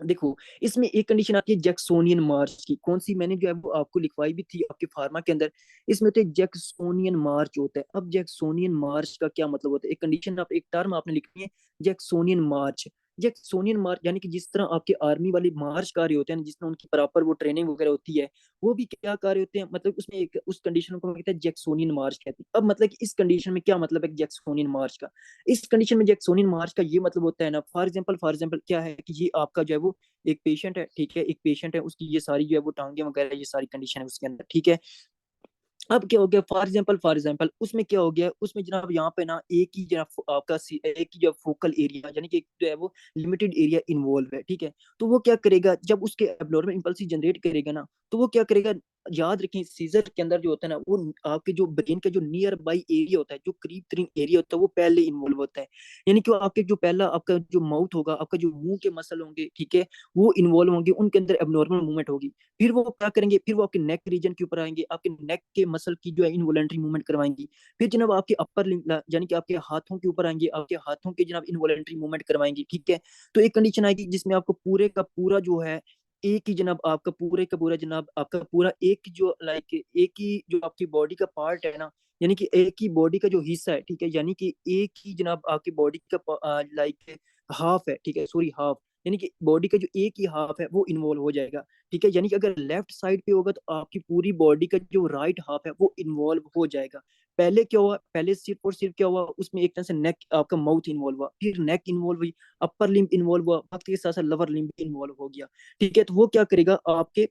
देखो इसमें एक कंडीशन आती है जैक्सोनियन मार्च की, कौन सी मैंने जो है वो आपको लिखवाई भी थी आपके फार्मा के अंदर, इसमें होता है जैक्सोनियन मार्च होता है। अब जैक्सोनियन मार्च का क्या मतलब होता है, एक कंडीशन आप एक टर्म आपने लिखनी है, जैक्सोनियन मार्च। जैक्सोनियन मार्च यानी कि जिस तरह आपके आर्मी वाले मार्च कार्य होते हैं, जिस तरह उनकी प्रॉपर वो ट्रेनिंग वगैरह होती है, वो भी क्या कार्य होते हैं, मतलब उसमें एक उस कंडीशन को कहते हैं जैक्सोनियन मार्च कहते हैं। अब मतलब कि इस कंडीशन में क्या मतलब है जैक्सोनियन मार्च का, इस कंडीशन में जैक्सोनियन मार्च का ये मतलब होता है ना, फॉर एग्जाम्पल क्या है कि ये आपका जो है वो एक पेशेंट है, ठीक है, एक पेशेंट है, उसकी ये सारी जो है वो टांगे वगैरह ये सारी कंडीशन है उसके अंदर। ठीक है, अब क्या हो गया, फॉर एग्जाम्पल उसमें क्या हो गया, उसमें जनाब यहाँ पे ना एक ही जनाब आपका एक ही जो फोकल एरिया यानी कि एक जो है वो लिमिटेड एरिया इन्वॉल्व है। ठीक है, तो वो क्या करेगा, जब उसके एब्नॉर्मल इम्पल्स जनरेट करेगा ना, तो वो क्या करेगा, याद रखें सीजर के अंदर जो होता है ना वो आपके जो ब्रेन का जो नियर बाई एरिया होता है, जो करीब तरीन एरिया होता है वो पहले इन्वॉल्व होता है, यानी कि आपके जो पहला आपका जो माउथ होगा, आपका जो मुंह के मसल होंगे, ठीक है, वो इन्वॉल्व होंगे, उनके अंदर एबनॉर्मल मूवमेंट होगी, फिर वो क्या करेंगे, फिर वो आपके नेक रीजन के ऊपर आएंगे, आपके नेक के मसल की जो है इनवॉलेंट्री मूवमेंट करवाएंगी, फिर जनाब आपके अपर लिंब यानी कि आपके हाथों के ऊपर आएंगे, आपके हाथों के जनाब इनवॉलेंट्री मूवमेंट करवाएंगी। ठीक है, तो एक कंडीशन आएगी जिसमें आपको पूरे का पूरा जो है एक ही जनाब आपका पूरे का पूरा जनाब आपका पूरा एक जो लाइक एक ही जो आपकी बॉडी का पार्ट है ना, यानी कि एक ही बॉडी का जो हिस्सा है, ठीक है, यानी कि एक ही जनाब आपकी बॉडी का लाइक हाफ है, ठीक है, सॉरी हाफ, यानी कि बॉडी का जो एक ही हाफ है वो इन्वॉल्व हो जाएगा, ठीक है। यानी कि अगर लेफ्ट साइड पे होगा तो आपकी पूरी बॉडी का जो राइट हाफ है वो इन्वॉल्व हो जाएगा। पहले क्या हुआ, पहले सिर्फ और सिर्फ क्या हुआ, उसमें एक तरह से नेक, आपका माउथ इन्वॉल्व हुआ, फिर नेक इन्वॉल्व हुई, अपर लिम्ब इन्वॉल्व हुआ, वक्त के साथ साथ लोअर लिम्ब भी इन्वॉल्व हो गया, ठीक है। तो वो क्या करेगा, आपके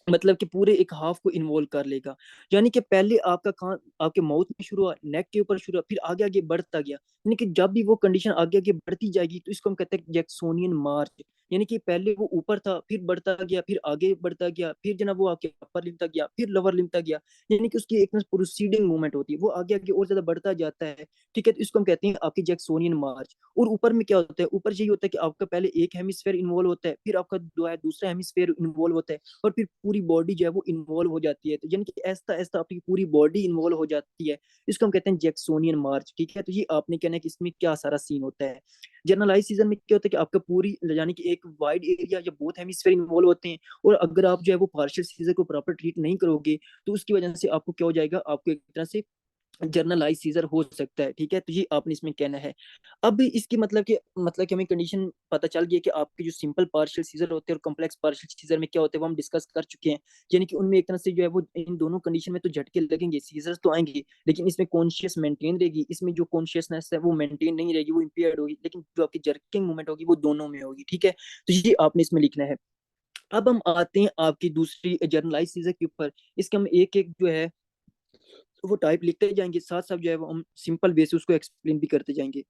मतलब कि पूरे एक हाफ को इन्वॉल्व कर लेगा। यानी कि पहले आपका कान आपके माउथ में शुरू हुआ, नेक के ऊपर शुरू हुआ, फिर आगे आगे बढ़ता गया। यानी कि जब भी वो कंडीशन आगे आगे बढ़ती जाएगी तो इसको हम कहते हैं जैक्सोनियन मार्च। यानी कि पहले वो ऊपर था, फिर बढ़ता गया, फिर आगे बढ़ता गया, फिर जनाब वो आपके अपर लिम्ब तक गया, फिर लोअर लिम्ब तक गया। यानी कि उसकी एक प्रोसीडिंग मूवमेंट होती है, वो आगे आगे और ज्यादा बढ़ता जाता है, ठीक है। तो इसको हम कहते हैं आपकी जैक्सोनियन मार्च। और ऊपर में क्या होता है, ऊपर यही होता है कि आपका पहले एक हेमिस्फेयर इन्वॉल्व होता है, फिर आपका जो है दूसरा हेमिस्फेयर इन्वॉल्व होता है, और फिर पूरी बॉडी जो है वो इन्वॉल्व हो जाती है। तो यानी कि ऐसा ऐसा आपकी पूरी बॉडी इन्वॉल्व हो जाती है। इसको हम कहते हैं जैक्सोनियन मार्च, ठीक है। तो ये आपने कहना है कि इसमें क्या सारा सीन होता है। जनरलाइज सीजन में क्या होता है कि आपका पूरी यानी कि एक वाइड एरिया या बोथ हेमिस्फेयर इन्वॉल्व होते हैं, और अगर आप जो है वो पार्शियल सीजर को प्रॉपर ट्रीट नहीं करोगे तो उसकी वजह से आपको क्या हो जाएगा, आपको एक तरह से जर्नलाइज सीजर हो सकता है, ठीक है। तो ये आपने इसमें कहना है। अब इसकी मतलब कि हमें कंडीशन पता चल गई है कि आपके जो सिंपल पार्शियल सीजर होते हैं और कॉम्प्लेक्स पार्शियल सीजर में क्या होते हैं वो हम डिस्कस कर चुके हैं। यानी कि उनमें एक तरह से जो है वो इन दोनों कंडीशन में तो झटके लगेंगे, सीजर्स तो आएंगे, लेकिन इसमें कॉन्शियस मेंटेन रहेगी, इसमें जो कॉन्शियसनेस है वो मेंटेन नहीं रहेगी, वो इम्पेयर्ड होगी, लेकिन जो आपकी जर्किंग मूवमेंट होगी वो दोनों में होगी, ठीक है। तो ये आपने इसमें लिखना है। अब हम आते हैं आपकी दूसरी जर्नलाइज सीजर के ऊपर। इसके हम एक एक जो है वो टाइप लिखते जाएंगे, साथ साथ जो है वो हम सिंपल वे से उसको एक्सप्लेन भी करते जाएंगे।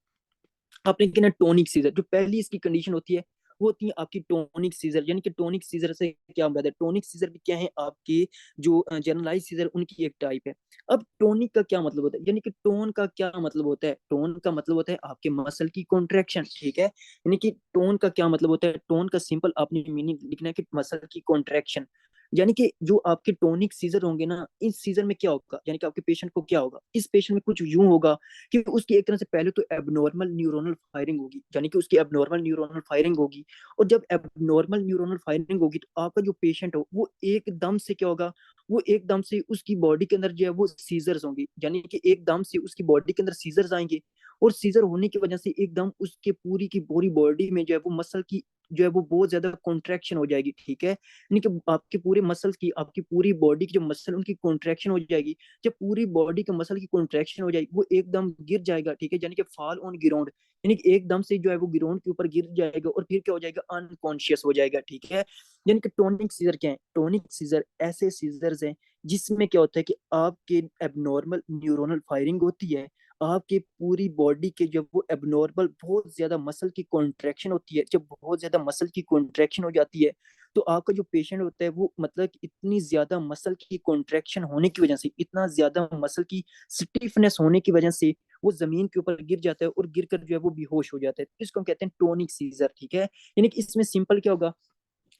आपने कहना टोनिक सीजर, जो पहली इसकी कंडीशन होती है वो होती है आपकी टोनिक सीजर। यानी कि टोनिक सीजर से क्या मुराद है, टोनिक सीजर भी क्या है, आपके जो जनरलाइज सीजर उनकी एक टाइप है। अब टोनिक का क्या मतलब होता है, यानी कि टोन का क्या मतलब होता है, टोन का मतलब होता है आपके मसल की कॉन्ट्रैक्शन, ठीक है। यानी कि टोन का क्या मतलब होता है, टोन का सिंपल आपने मीनिंग लिखना है कि मसल की कॉन्ट्रैक्शन। यानी कि जो आपके टोनिक सीजर होंगे ना, इस सीजर में क्या होगा, यानी कि आपके पेशेंट को क्या होगा, इस पेशेंट में कुछ यूं होगा कि उसकी एक तरह से पहले तो एबनॉर्मल न्यूरोनल फायरिंग होगी, यानी कि उसकी एबनॉर्मल न्यूरोनल फायरिंग होगी। और जब एबनॉर्मल न्यूरोनल फायरिंग होगी तो आपका जो पेशेंट हो वो एकदम से क्या होगा, वो एकदम से उसकी बॉडी के अंदर जो है वो सीजर्स होंगी, यानी कि एकदम से उसकी बॉडी के अंदर सीजर्स आएंगे। और सीजर होने की वजह से एकदम उसके पूरी की पूरी बॉडी में जो है वो मसल की जो है वो बहुत ज्यादा कॉन्ट्रैक्शन हो जाएगी, ठीक है। यानी कि आपके पूरे मसल की, आपकी पूरी बॉडी की जो मसल उनकी कॉन्ट्रैक्शन हो जाएगी। जब पूरी बॉडी के मसल की कॉन्ट्रैक्शन हो जाएगी वो एकदम गिर जाएगा, ठीक है, यानी कि फॉल ऑन ग्राउंड, यानी कि एकदम से जो है वो ग्राउंड के ऊपर गिर जाएगा और फिर क्या हो जाएगा, अनकॉन्शियस हो जाएगा, ठीक है। यानी कि टोनिक सीजर क्या है, टोनिक सीजर ऐसे सीजर्स हैं जिसमें क्या होता है कि आपके एबनॉर्मल न्यूरोनल फायरिंग होती है, आपके पूरी बॉडी के जब वो एबनॉर्मल बहुत ज्यादा मसल की कॉन्ट्रैक्शन होती है, जब बहुत ज्यादा मसल की कॉन्ट्रैक्शन हो जाती है तो आपका जो पेशेंट होता है वो मतलब कि इतनी ज्यादा मसल की कॉन्ट्रैक्शन होने की वजह से, इतना ज्यादा मसल की स्टिफनेस होने की वजह से वो जमीन के ऊपर गिर जाता है और गिर कर जो है वो बेहोश हो जाता है। तो इसको हम कहते हैं टोनिक सीजर, ठीक है। यानी कि इसमें सिंपल क्या होगा,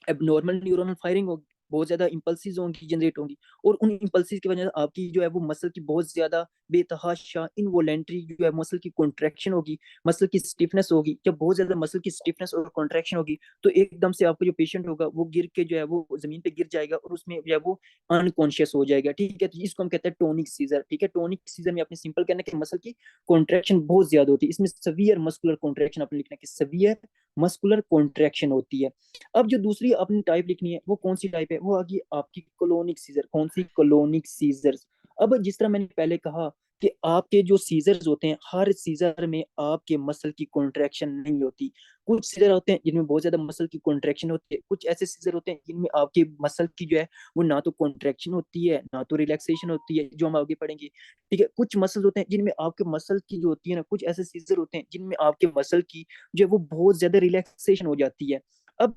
एबनॉर्मल न्यूरोनल फायरिंग होगी, बहुत ज्यादा इंपल्सिस होंगी, जनरेट होंगी, और उन इंपल्सिस की वजह से आपकी जो है वो मसल की बहुत ज्यादा बेतहाशा इनवोलेंट्री जो है मसल की कॉन्ट्रैक्शन होगी, मसल की स्टिफनेस होगी। जब बहुत ज्यादा मसल की स्टिफनेस और कॉन्ट्रैक्शन होगी तो एकदम से आपका जो पेशेंट होगा वो गिर के जो है वो जमीन पे गिर जाएगा और उसमें जो है वो अनकॉन्शियस हो जाएगा, ठीक है। तो इसको हम कहते हैं टोनिक सीजर, ठीक है। टोनिक सीजर में आपने सिंपल कहना है कि मसल की कॉन्ट्रैक्शन बहुत ज्यादा होती है, इसमें सवियर मस्कुलर कॉन्ट्रैक्शन आपने लिखना है कि सवियर मस्कुलर कॉन्ट्रैक्शन होती है। अब जो दूसरी अपनी टाइप लिखनी है वो कौन सी टाइप है, वो आ गई आपकी कोलोनिक सीजर। कौन सी, कोलोनिक सीजर्स। अब जिस तरह मैंने पहले कहा कि आपके जो सीजर्स होते हैं हर सीजर में आपके मसल की कॉन्ट्रैक्शन नहीं होती। कुछ सीजर होते हैं जिनमें बहुत ज्यादा मसल की कॉन्ट्रैक्शन होती है, कुछ ऐसे सीजर होते हैं जिनमें आपके मसल की जो है वो ना तो कॉन्ट्रैक्शन होती है ना तो रिलैक्सेशन होती है, जो हम आगे पढ़ेंगे, ठीक है। कुछ मसल होते हैं जिनमें आपके मसल की जो होती है ना, कुछ ऐसे सीजर होते हैं जिनमें आपके मसल की जो है वो बहुत ज्यादा रिलैक्सेशन हो जाती है। अब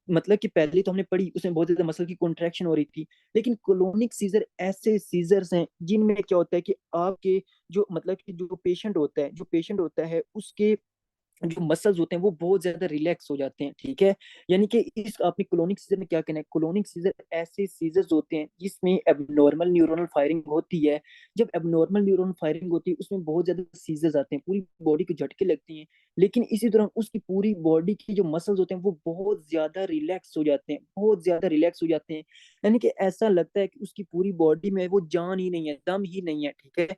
मतलब कि पहले तो हमने पढ़ी उसमें बहुत ज्यादा मसल की कॉन्ट्रैक्शन हो रही थी, लेकिन कोलोनिक सीजर ऐसे सीजर्स हैं जिनमें क्या होता है कि आपके जो मतलब कि जो पेशेंट होता है उसके जो मसल्स होते हैं वो बहुत ज्यादा रिलैक्स हो जाते हैं, ठीक है। यानी कि इस आपने क्लोनिक सीजर में क्या कहना है, क्लोनिक सीजर ऐसे सीजर्स होते हैं जिसमें एबनॉर्मल न्यूरोनल फायरिंग होती है। जब एबनॉर्मल न्यूरोनल फायरिंग होती है उसमें बहुत ज्यादा सीजर्स आते हैं, पूरी बॉडी को झटके लगते हैं। लेकिन इसी दौरान उसकी पूरी बॉडी की जो मसल्स होते हैं वो बहुत ज्यादा रिलैक्स हो जाते हैं, बहुत ज्यादा रिलैक्स हो जाते हैं। यानी कि ऐसा लगता है कि उसकी पूरी बॉडी में वो जान ही नहीं है, दम ही नहीं है, ठीक है।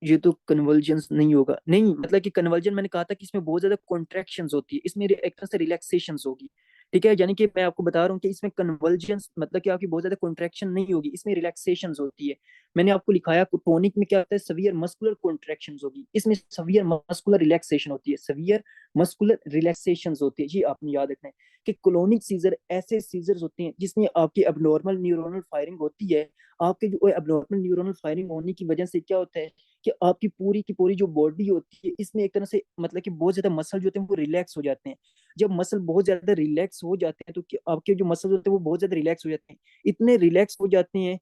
ये तो कन्वर्जेंस नहीं होगा, नहीं मतलब कि कन्वर्जन मैंने कहा था कि इसमें बहुत ज्यादा कॉन्ट्रैक्शंस होती है, इसमें एक तरह से रिलैक्सेशंस होगी, ठीक है। यानी कि मैं आपको बता रहा हूँ कि इसमें कन्वर्जेंस मतलब कि आपकी बहुत ज्यादा कॉन्ट्रैक्शन नहीं होगी, इसमें रिलैक्सेशंस होती है। मैंने आपको लिखाया टोनिक में क्या होता है, सवियर मस्कुलर कॉन्ट्रैक्शंस होगी, इसमें सवियर मस्कुलर रिलैक्सेशन होती है, सवियर मस्कुलर रिलैक्सेशंस होती है, जी आपने याद रखना है। कि क्लोनिक सीजर ऐसे सीजर्स होते हैं जिसमें आपकी अबनॉर्मल न्यूरोनल फायरिंग होती है। आपके जो अबनॉर्मल न्यूरोनल फायरिंग होने की वजह से क्या होता है कि आपकी पूरी की पूरी जो बॉडी होती है इसमें एक तरह से मतलब कि बहुत ज्यादा मसल जो होते हैं वो रिलैक्स हो जाते हैं। जब मसल बहुत ज्यादा रिलैक्स हो जाते हैं तो आपके जो मसल होते हैं वो बहुत ज्यादा रिलैक्स हो जाते हैं, इतने रिलैक्स हो जाते हैं,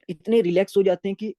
इतने रिलैक्स हो जाते हैं कि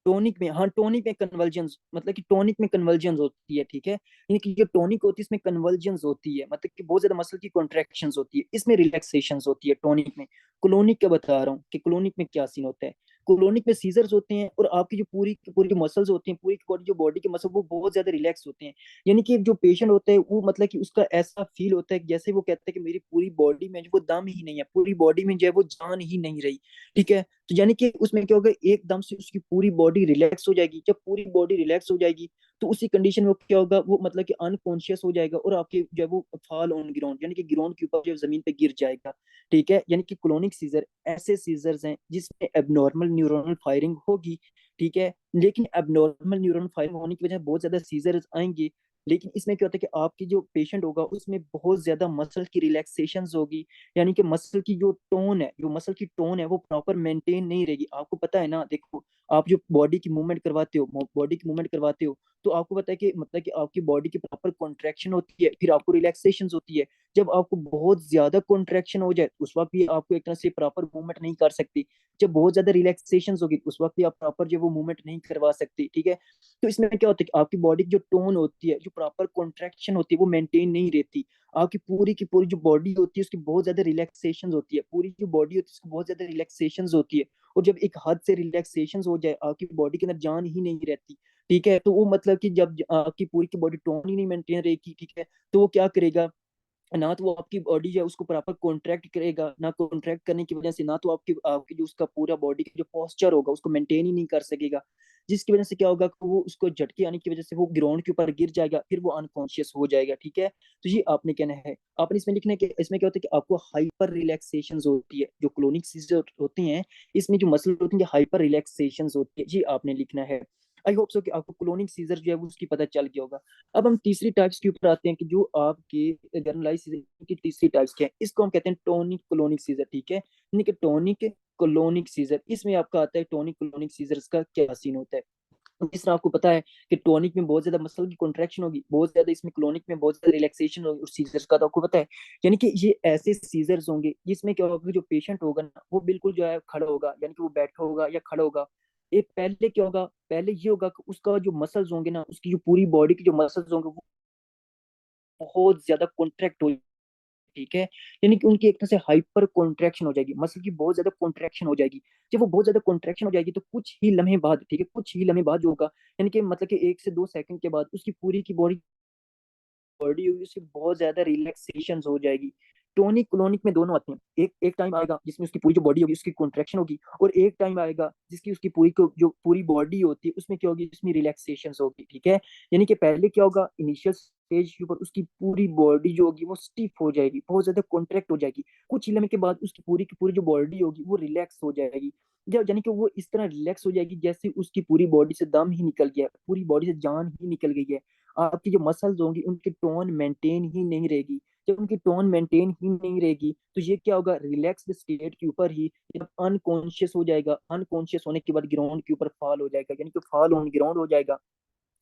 टोनिक में, हाँ टोनिक में कन्वर्जेंस मतलब कि टोनिक में कन्वर्जेंस होती है, ठीक है। यानी कि जो टोनिक होती है इसमें कन्वर्जेंस होती है, मतलब कि बहुत ज्यादा मसल की कॉन्ट्रैक्शंस होती है, इसमें रिलैक्सेशंस होती है टोनिक में। क्लोनिक का बता रहा हूँ कि क्लोनिक में क्या सीन होता है। क्लोनिक में सीजर्स होते हैं और आपकी जो पूरी पूरी जो मसल्स होती हैं, पूरी बॉडी जो बॉडी के मसल वो बहुत ज्यादा रिलैक्स होते हैं। यानी कि जो पेशेंट होता है वो मतलब कि उसका ऐसा फील होता है कि जैसे वो कहता है कि मेरी पूरी बॉडी में जो वो दम ही नहीं है, पूरी बॉडी में जो है वो जान ही नहीं रही, ठीक है। तो यानी कि उसमें क्या होगा, एकदम से उसकी पूरी बॉडी रिलैक्स हो जाएगी। जब पूरी बॉडी रिलैक्स हो जाएगी तो उसी कंडीशन में क्या होगा, वो मतलब कि अनकॉन्शियस हो जाएगा और आपके जो है वो फॉल ऑन ग्राउंड यानी कि ग्राउंड के ऊपर जो जमीन पे गिर जाएगा, ठीक है। यानी कि क्लोनिक सीजर ऐसे सीजर्स हैं जिसमें एबनॉर्मल न्यूरोनल फायरिंग होगी, ठीक है। लेकिन एबनॉर्मल न्यूरोनल फायरिंग होने की वजह से बहुत ज्यादा सीजर्स आएंगे। लेकिन इसमें क्या होता है कि आपकी जो पेशेंट होगा उसमें बहुत ज्यादा मसल की रिलैक्सेशन होगी। यानी कि मसल की जो टोन है, जो मसल की टोन है वो प्रॉपर मेंटेन नहीं रहेगी। आपको पता है ना, देखो आप जो बॉडी की मूवमेंट करवाते हो, बॉडी की मूवमेंट करवाते हो तो आपको पता है कि मतलब कि आपकी बॉडी की प्रॉपर कॉन्ट्रैक्शन होती है, फिर आपको रिलैक्सेशन होती है। जब आपको बहुत ज्यादा कॉन्ट्रैक्शन हो जाए उस वक्त भी आपको एक तरह से प्रॉपर मूवमेंट नहीं कर सकती। जब बहुत ज्यादा रिलैक्सेशन होगी उस वक्त भी आप प्रॉपर जो वो मूवमेंट नहीं करवा सकती, ठीक है। तो इसमें क्या होता है कि आपकी बॉडी की जो टोन होती है, जो प्रॉपर कॉन्ट्रैक्शन होती है वो मेंटेन नहीं रहती। आपकी पूरी की पूरी जो बॉडी होती है उसकी बहुत ज्यादा रिलैक्सेशन होती है, पूरी जो बॉडी होती है उसकी बहुत ज्यादा रिलैक्सेशन होती है। और जब एक हद से रिलैक्सेशन हो जाए आपकी बॉडी के अंदर जान ही नहीं रहती, ठीक है। तो वो मतलब कि जब आपकी पूरी की बॉडी टोन ही नहीं मेंटेन रहेगी, ठीक है, तो वो क्या करेगा, ना तो वो आपकी बॉडी जो है उसको प्रॉपर कॉन्ट्रैक्ट करेगा, ना कॉन्ट्रैक्ट करने की वजह से ना तो आपकी आपकी जो उसका पूरा बॉडी का जो पोस्चर होगा उसको मेंटेन ही नहीं कर सकेगा। जिसकी वजह से क्या होगा कि वो उसको झटके आने की वजह से वो ग्राउंड के ऊपर गिर जाएगा, फिर वो अनकॉन्शियस हो जाएगा, ठीक है। तो ये आपने कहना है। आपने इसमें लिखना है कि इसमें क्या होता है कि आपको हाइपर रिलैक्सेशन होती है, जो क्लोनिक सीजर होती हैं इसमें जो मसल होती है हाइपर रिलैक्सेशन होती है, ये आपने लिखना है। आई होप सो कि आपको क्लोनिक सीजर जो है वो उसकी पता चल गया होगा। अब हम तीसरी टाइप्स के ऊपर आते हैं कि जो आपके जनरलाइज सीजर की तीसरी टाइप्स क्या है, इसको हम कहते हैं टोनिक क्लोनिक सीजर, ठीक है। यानी कि टोनिक क्लोनिक सीजर, इसमें आपका आता है टोनिक क्लोनिक सीजर्स का क्या सीन होता है। जिस तरह आपको पता है कि टोनिक में बहुत ज्यादा मसल की कॉन्ट्रैक्शन होगी, बहुत ज्यादा इसमें क्लोनिक में बहुत ज्यादा रिलैक्सेशन होगी, और सीजर्स का तो आपको पता है। यानी कि ये ऐसे सीजर्स होंगे जिसमें क्या होगा, जो पेशेंट होगा ना वो बिल्कुल जो है खड़ा होगा, यानी कि वो बैठा होगा या खड़ा होगा। ये पहले क्या होगा, पहले ये होगा कि उसका जो मसल्स होंगे ना, उसकी जो पूरी बॉडी के जो मसल्स होंगे वो बहुत ज्यादा कॉन्ट्रैक्ट हो, ठीक है। यानी कि उनकी एक तरह से हाइपर कॉन्ट्रैक्शन हो जाएगी, मसल की बहुत ज्यादा कॉन्ट्रैक्शन हो जाएगी। जब वो बहुत ज्यादा कॉन्ट्रैक्शन हो जाएगी तो कुछ ही लम्हे बाद, ठीक है, कुछ ही लम्हे बाद जो होगा, यानी कि मतलब कि 1 से 2 सेकंड के बाद उसकी पूरी की बॉडी बॉडी होगी उसकी बहुत ज्यादा रिलैक्सेशन हो जाएगी। टोनिक क्लोनिक में दोनों आते हैं, एक एक टाइम आएगा जिसमें उसकी पूरी जो बॉडी होगी उसकी कॉन्ट्रैक्शन होगी, और एक टाइम आएगा जिसकी उसकी पूरी जो पूरी बॉडी होती है उसमें क्या होगी, उसमें रिलैक्सेशन होगी, ठीक है। यानी कि पहले क्या होगा, इनिशियल स्टेज के ऊपर उसकी पूरी बॉडी जो होगी वो स्टिफ हो जाएगी, बहुत ज्यादा कॉन्ट्रैक्ट हो जाएगी। कुछ ही लम्हे के बाद उसकी पूरी की पूरी जो बॉडी होगी वो रिलैक्स हो जाएगी। जब यानी कि वो इस तरह रिलैक्स हो जाएगी जैसे उसकी पूरी बॉडी से दम ही निकल गया, पूरी बॉडी से जान ही निकल गई है। आपकी जो मसल्स होंगी उनकी टोन मेंटेन ही नहीं रहेगी। जब उनकी टोन मेंटेन ही नहीं रहेगी तो ये क्या होगा, रिलैक्स्ड स्टेट के ऊपर ही जब अनकॉन्शियस हो जाएगा, अनकॉन्शियस होने के बाद ग्राउंड के ऊपर फॉल हो जाएगा, यानी कि फॉल ऑन ग्राउंड हो जाएगा।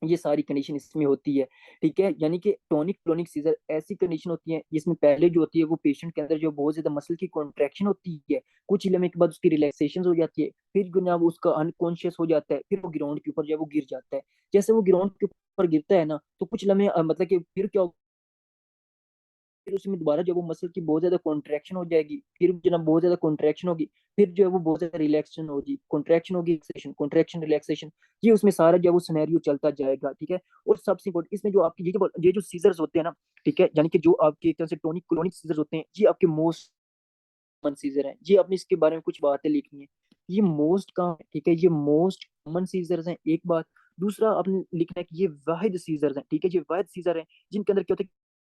ये सारी कंडीशन इसमें होती है, ठीक है। यानी कि टोनिक क्लोनिक सीजर ऐसी कंडीशन होती है जिसमें पहले जो होती है वो पेशेंट के अंदर जो बहुत ज्यादा मसल की कॉन्ट्रैक्शन होती है, कुछ लम्हे के बाद उसकी रिलैक्सेशन हो जाती है, फिर जनाब उसका अनकॉन्शियस हो जाता है, फिर वो ग्राउंड के ऊपर जो है वो गिर जाता है। जैसे वो ग्राउंड के ऊपर गिरता है ना, तो कुछ लम्हे मतलब कि फिर क्या, फिर उसमें दोबारा जब वो मसल की बहुत ज्यादा कॉन्ट्रैक्शन हो जाएगी, फिर जनाब बहुत ज्यादा कॉन्ट्रैक्शन होगी, फिर जो है वो बहुत ज्यादा रिलैक्सेशन होगी, कॉन्ट्रैक्शन होगी, रिलैक्सेशन, कॉन्ट्रैक्शन, रिलैक्सेशन, ये उसमें सारा जो है वो सिनेरियो चलता जाएगा, ठीक है। और सबसे इम्पोर्टेंट इसमें जो आपकी ये जो सीजर्स होते हैं ना, ठीक है, यानी कि जो आपके एक तरह से टोनिक क्लोनिक सीजर्स होते हैं, ये आपके मोस्ट कॉमन सीजर हैं। ये आपने इसके बारे में कुछ बातें लिखनी है, ये मोस्ट का, ठीक है, ये मोस्ट कॉमन सीजर्स हैं, एक बात। दूसरा आपने लिखना है कि ये वाहिद सीजर्स हैं, ठीक है, ये वाहिद सीजर हैं जिनके अंदर क्या होता है,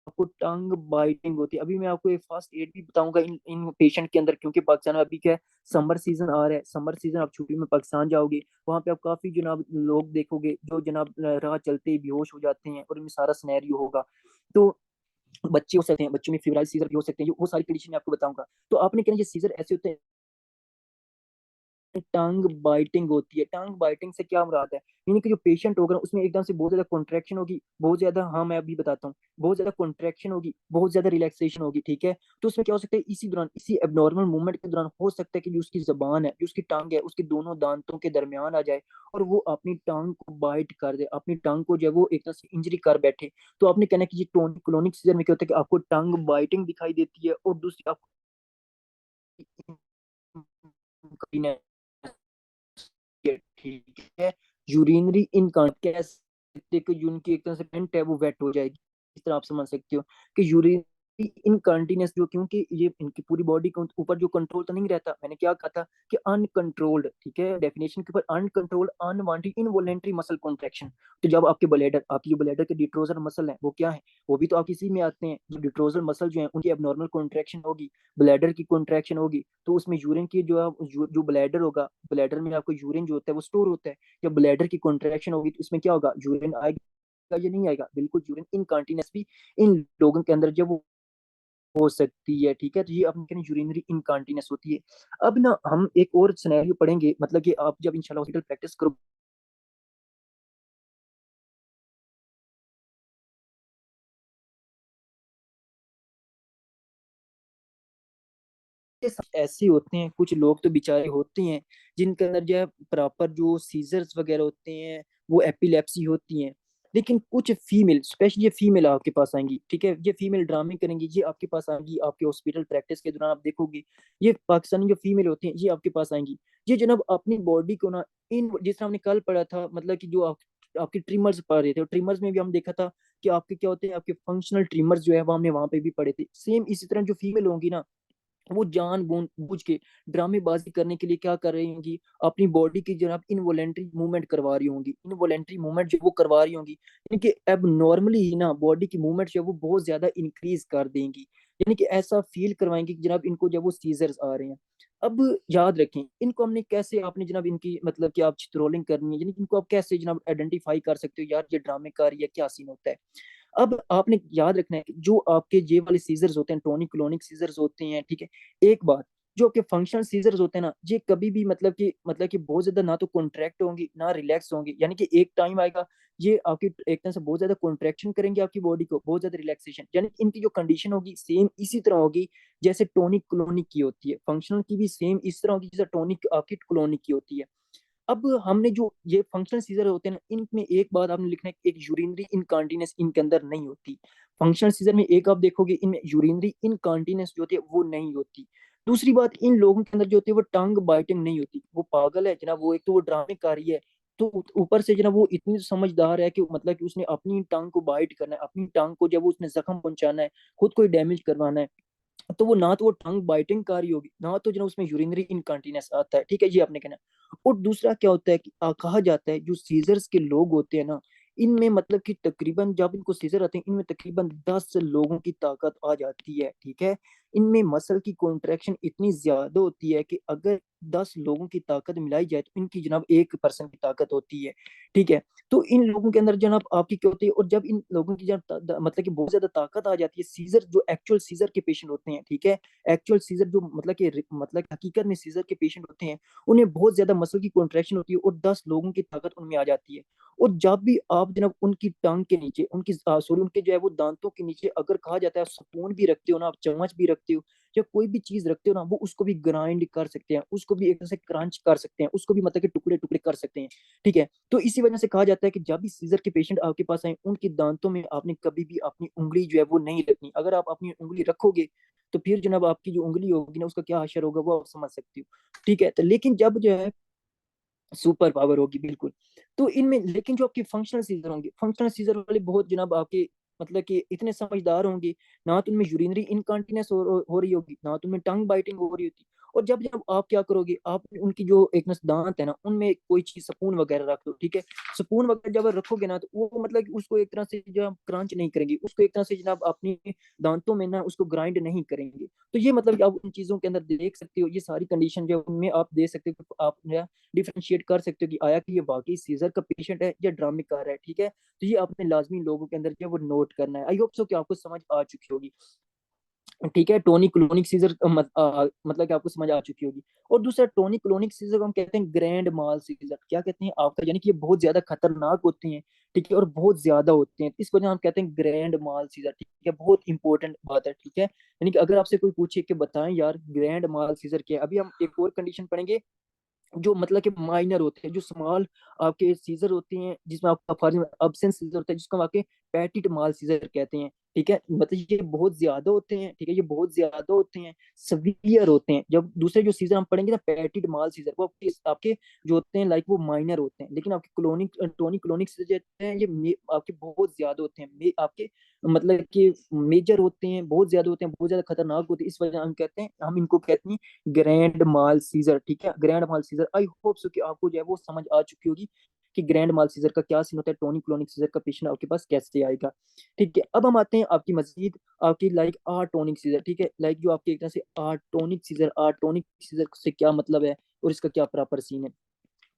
आपको टंग बाइटिंग होती है। अभी मैं आपको एक फर्स्ट एड भी बताऊंगा इन इन पेशेंट के अंदर, क्योंकि पाकिस्तान में अभी क्या है, समर सीजन आ रहा है। समर सीजन आप छुट्टी में पाकिस्तान जाओगे, वहां पे आप काफी जनाब लोग देखोगे जो जनाब राह चलते ही बेहोश हो जाते हैं, और इनमें सारा सिनेरियो होगा। तो बच्चे हो सकते हैं, बच्चों में फीवराइल सीजर भी हो सकते हैं, वो सारी कंडीशन मैं आपको बताऊंगा। तो आपने कहना ये सीजर ऐसे होते हैं, टंग बाइटिंग होती है। टंग बाइटिंग से क्या मुराद है, यानी कि जो पेशेंट होगा उसमें एकदम से बहुत ज्यादा कॉन्ट्रैक्शन होगी, बहुत ज्यादा, हाँ मैं अभी बताता हूँ, बहुत ज्यादा कॉन्ट्रैक्शन होगी, बहुत ज्यादा रिलैक्सेशन होगी, ठीक है। तो उसमें क्या हो सकता है, इसी दौरान, इसी एबनॉर्मल मूवमेंट के दौरान हो सकता है कि जो उसकी जबान है, जो उसकी टंग है, उसके दोनों दांतों के दरमियान आ जाए, और वो अपनी टंग को बाइट कर दे, अपनी टंग को जो है वो एक तरह से इंजरी कर बैठे। तो आपने कहना है कि ये टोनिक क्लोनिक सीजर में क्या होता है कि आपको टंग बाइटिंग दिखाई देती है, और दूसरी आपको ठीक है, यूरिनरी इनकॉन्टिनेंस, उनकी एक तरह से पेंट है वो वेट हो जाएगी। इस तरह आप समझ सकते हो कि यूरिनरी इनकॉन्टिनेंस जो, क्योंकि ये इनकी पूरी बॉडी के ऊपर जो कंट्रोल तो नहीं रहता, मैंने क्या कहा था कि अनकंट्रोल्ड, ठीक है, डेफिनेशन के ऊपर uncontrolled unwanted involuntary muscle contraction. तो जब आपके ब्लैडर, आपकी जो ब्लैडर के डिट्रोजर मसल है वो क्या है, वो भी तो आप इसी में आते हैं। जो डिट्रोजर मसल जो है उनकी एबनॉर्मल कॉन्ट्रैक्शन होगी, ब्लैडर की कॉन्ट्रैक्शन होगी, तो उसमें यूरिन की जो जो ब्लैडर होगा, ब्लैडर में आपको यूरिन जो होता है वो स्टोर होता है। जब ब्लैडर की कॉन्ट्रैक्शन होगी तो उसमें क्या होगा, यूरिन आएगा या नहीं आएगा, बिल्कुल यूरिन इनकॉन्टिनेंस भी इन लोगों के अंदर जब वो हो सकती है, ठीक है। तो ये अपने यूरिनरी इनकॉन्टिनेंस होती है। अब ना हम एक और सिनेरियो पढ़ेंगे, मतलब कि आप जब इंशाल्लाह हॉस्पिटल प्रैक्टिस करोगे, ऐसे होते हैं कुछ लोग तो बेचारे होते हैं जिनके अंदर जो है प्रॉपर जो सीजर्स वगैरह होते हैं, वो एपिलेप्सी होती हैं। लेकिन कुछ फीमेल, स्पेशली ये फीमेल आपके पास आएंगी, ठीक है, ये फीमेल ड्रामे करेंगी, ये आपके पास आएंगी, आपके हॉस्पिटल प्रैक्टिस के दौरान आप देखोगे, ये पाकिस्तानी जो फीमेल होती हैं ये आपके पास आएंगी। ये जनाब अपनी बॉडी को ना, इन जिस तरह हमने कल पढ़ा था, मतलब कि जो आपके ट्रिमर्स पढ़ रहे थे, ट्रिमर्स में भी हम देखा था कि आपके क्या होते हैं, आपके फंक्शनल ट्रिमर्स जो है वो हमने वहां पे भी पढ़े थे। सेम इसी तरह जो फीमेल होंगी ना, वो जान बूझ के ड्रामेबाजी करने के लिए क्या कर रही होंगी, अपनी बॉडी की जनाब इनवॉलेंट्री मूवमेंट करवा रही होंगी, इनवॉलेंट्री मूवमेंट जो वो करवा रही होंगी, यानी कि अब नॉर्मली ही ना बॉडी की मूवमेंट जो है वो बहुत ज्यादा इंक्रीज कर देंगी, यानी कि ऐसा फील करवाएंगे कि जनाब इनको जब वो सीजर्स आ रहे हैं। अब याद रखें, इनको हमने कैसे, आपने जनाब इनकी मतलब कि आप चित्रोलिंग करनी है, यानी कि इनको आप कैसे जनाब आइडेंटिफाई कर सकते हो, यार ये ड्रामे का रही है, क्या सीन होता है। अब आपने याद रखना है कि जो आपके ये वाले सीजर्स होते हैं, टोनिक क्लोनिक सीजर्स होते हैं, ठीक है, एक बात, जो आपके फंक्शनल सीजर्स होते हैं ना, ये कभी भी मतलब कि बहुत ज्यादा ना तो कॉन्ट्रैक्ट होंगी ना रिलैक्स होंगी, यानी कि एक टाइम आएगा ये आपकी एक तरह से बहुत ज्यादा कॉन्ट्रैक्शन करेंगे आपकी बॉडी को, बहुत ज्यादा रिलैक्सेशन, यानी कि इनकी जो कंडीशन होगी सेम इसी तरह होगी जैसे टोनिक क्लोनिक की होती है, फंक्शनल की भी सेम इस तरह होगी जैसे टोनिक आपकी क्लोनिक की होती है। अब हमने जो ये फंक्शनल सीजर होते हैं ना, इनमें एक बात आपने लिखना है कि एक यूरिनरी इनकॉन्टिनेंस इनके अंदर नहीं होती। फंक्शनल सीजर में एक आप देखोगे इनमें यूरिनरी इनकॉन्टिनेंस जो होती है वो नहीं होती। दूसरी बात, इन लोगों के अंदर जो होती है वो टंग बाइटिंग नहीं होती। वो पागल है जनाब, वो एक तो वो ड्रामेकारी है, तो ऊपर से जनाब वो इतनी समझदार है कि मतलब कि उसने अपनी टंग को बाइट करना है, अपनी टंग को जब वो उसने जख्म पहुंचाना है, खुद कोई डैमेज करवाना है, तो वो ना तो वो टंग बाइटिंग कर रही होगी, ना तो जो उसमें यूरिनरी इनकॉन्टिनेंस आता है, ठीक है, ये आपने कहना है। और दूसरा क्या होता है कि कहा जाता है जो सीजर्स के लोग होते हैं ना, इनमें मतलब कि तकरीबन जब इनको सीजर आते हैं इनमें तकरीबन 10 लोगों की ताकत आ जाती है, ठीक है। इनमें मसल की कॉन्ट्रैक्शन इतनी ज्यादा होती है कि अगर 10 लोगों की ताकत मिलाई जाए तो इनकी जनाब 1% की ताकत होती है, ठीक है। तो इन लोगों के अंदर जनाब आपकी क्या होती है, और जब इन लोगों की जब मतलब कि बहुत ज्यादा ताकत आ जाती है, सीजर जो एक्चुअल सीजर के पेशेंट होते हैं, ठीक है, एक्चुअल सीजर जो मतलब कि हकीकत में सीजर के पेशेंट होते हैं, उन्हें बहुत ज्यादा मसल की कॉन्ट्रैक्शन होती है और 10 लोगों की ताकत उनमें आ जाती है। और जब भी आप जनाब उनकी टांग के नीचे, उनकी सॉरी उनके जो है वो दांतों के नीचे अगर कहा जाता है स्पून भी रखते हो ना, आप चम्मच भी रखते हो, या कोई भी चीज रखते हो ना, वो उसको भी ग्राइंड कर सकते हैं, उसको भी एक तरह से क्रंच कर सकते हैं, उसको भी मतलब कि टुकड़े टुकड़े कर सकते हैं। ठीक है, तो इसी वजह से कहा जाता है कि जब भी सीजर के पेशेंट आपके पास आए, उनके दांतों में आपने कभी भी अपनी उंगली जो है वो नहीं रखनी। अगर आप अपनी उंगली रखोगे तो फिर जनाब आपकी जो उंगली होगी ना, उसका क्या असर होगा वो आप समझ सकते हो। ठीक है, तो लेकिन जब जो है सुपर पावर होगी बिल्कुल, तो इनमें लेकिन जो आपके फंक्शनल सीजर होंगे, फंक्शनल सीजर वाले बहुत जनाब आपके मतलब कि इतने समझदार होंगे, ना तो उनमें यूरिनरी इनकॉन्टिनेंस हो रही होगी, ना तो उनमें टंग बाइटिंग हो रही होती। और जब जब आप क्या करोगे, आप उनकी जो एक नस दांत है ना, उनमें कोई चीज स्पून वगैरह रख दो। ठीक है, स्पून वगैरह जब आप रखोगे ना, तो वो मतलब कि उसको एक तरह से जब क्रंच नहीं करेंगे, उसको एक तरह से जनाब अपनी दांतों में ना उसको ग्राइंड नहीं करेंगे। तो ये मतलब कि आप उन चीजों के अंदर देख सकते हो, ये सारी कंडीशन जो है, उनमें आप देख सकते हो कि आप डिफरेंशिएट कर सकते हो कि आया कि ये वाकई सीजर का पेशेंट है या ड्रामे कर रहा है। ठीक है, तो ये आपने लाजमी लोगों के अंदर जो है वो नोट करना है। आई होप सो कि आपको समझ आ चुकी होगी। ठीक है, टोनी क्लोनिक सीजर मतलब कि आपको समझ आ चुकी होगी। और दूसरा टोनी क्लोनिक सीजर को हम कहते हैं ग्रैंड माल सीजर। क्या कहते हैं आपका, यानी कि ये बहुत ज्यादा खतरनाक होते हैं। ठीक है, और बहुत ज्यादा होते हैं, इस वजह हम कहते हैं ग्रैंड माल सीजर। ठीक है, बहुत इंपॉर्टेंट बात है। ठीक है, यानी कि अगर आपसे कोई पूछे कि बताएं यार ग्रैंड माल सीजर क्या है, अभी हम एक और कंडीशन पढ़ेंगे जो मतलब कि माइनर होते हैं, जो स्मॉल आपके सीजर होते हैं, जिसमें आपका फॉर अब्सेंस सीजर होता है, जिसको हम आपके पैटिट माल सीजर कहते हैं। ठीक है, मतलब ये बहुत ज्यादा होते हैं। ठीक है, ये बहुत ज्यादा होते हैं, सवियर होते हैं। जब दूसरे जो सीजर हम पढ़ेंगे ना पैटिट माल सीजर, वो आपके जो होते हैं लाइक वो माइनर होते हैं, लेकिन आपके क्लोनिक टोनिक क्लोनिक सीजर जो हैं ये आपके बहुत ज्यादा होते हैं, आपके मतलब कि मेजर होते हैं, बहुत ज्यादा होते हैं, बहुत ज्यादा खतरनाक होते हैं। इस वजह हम कहते हैं, हम इनको कहते हैं ग्रैंड माल सीजर। ठीक है, grand mal seizure. I hope so कि आपको जो है वो समझ आ चुकी होगी कि ग्रैंड माल सीजर का क्या सीन होता है, टोनी क्लोनिक सीजर का पेशेंट आपके पास कैसे आएगा। ठीक है, अब हम आते हैं आपकी मजीद आपकी लाइक आर्टोनिक सीजर। ठीक है, लाइक जो आपके एक तरह से आर्टोनिक सीजर से क्या मतलब है और इसका क्या प्रॉपर सीन है।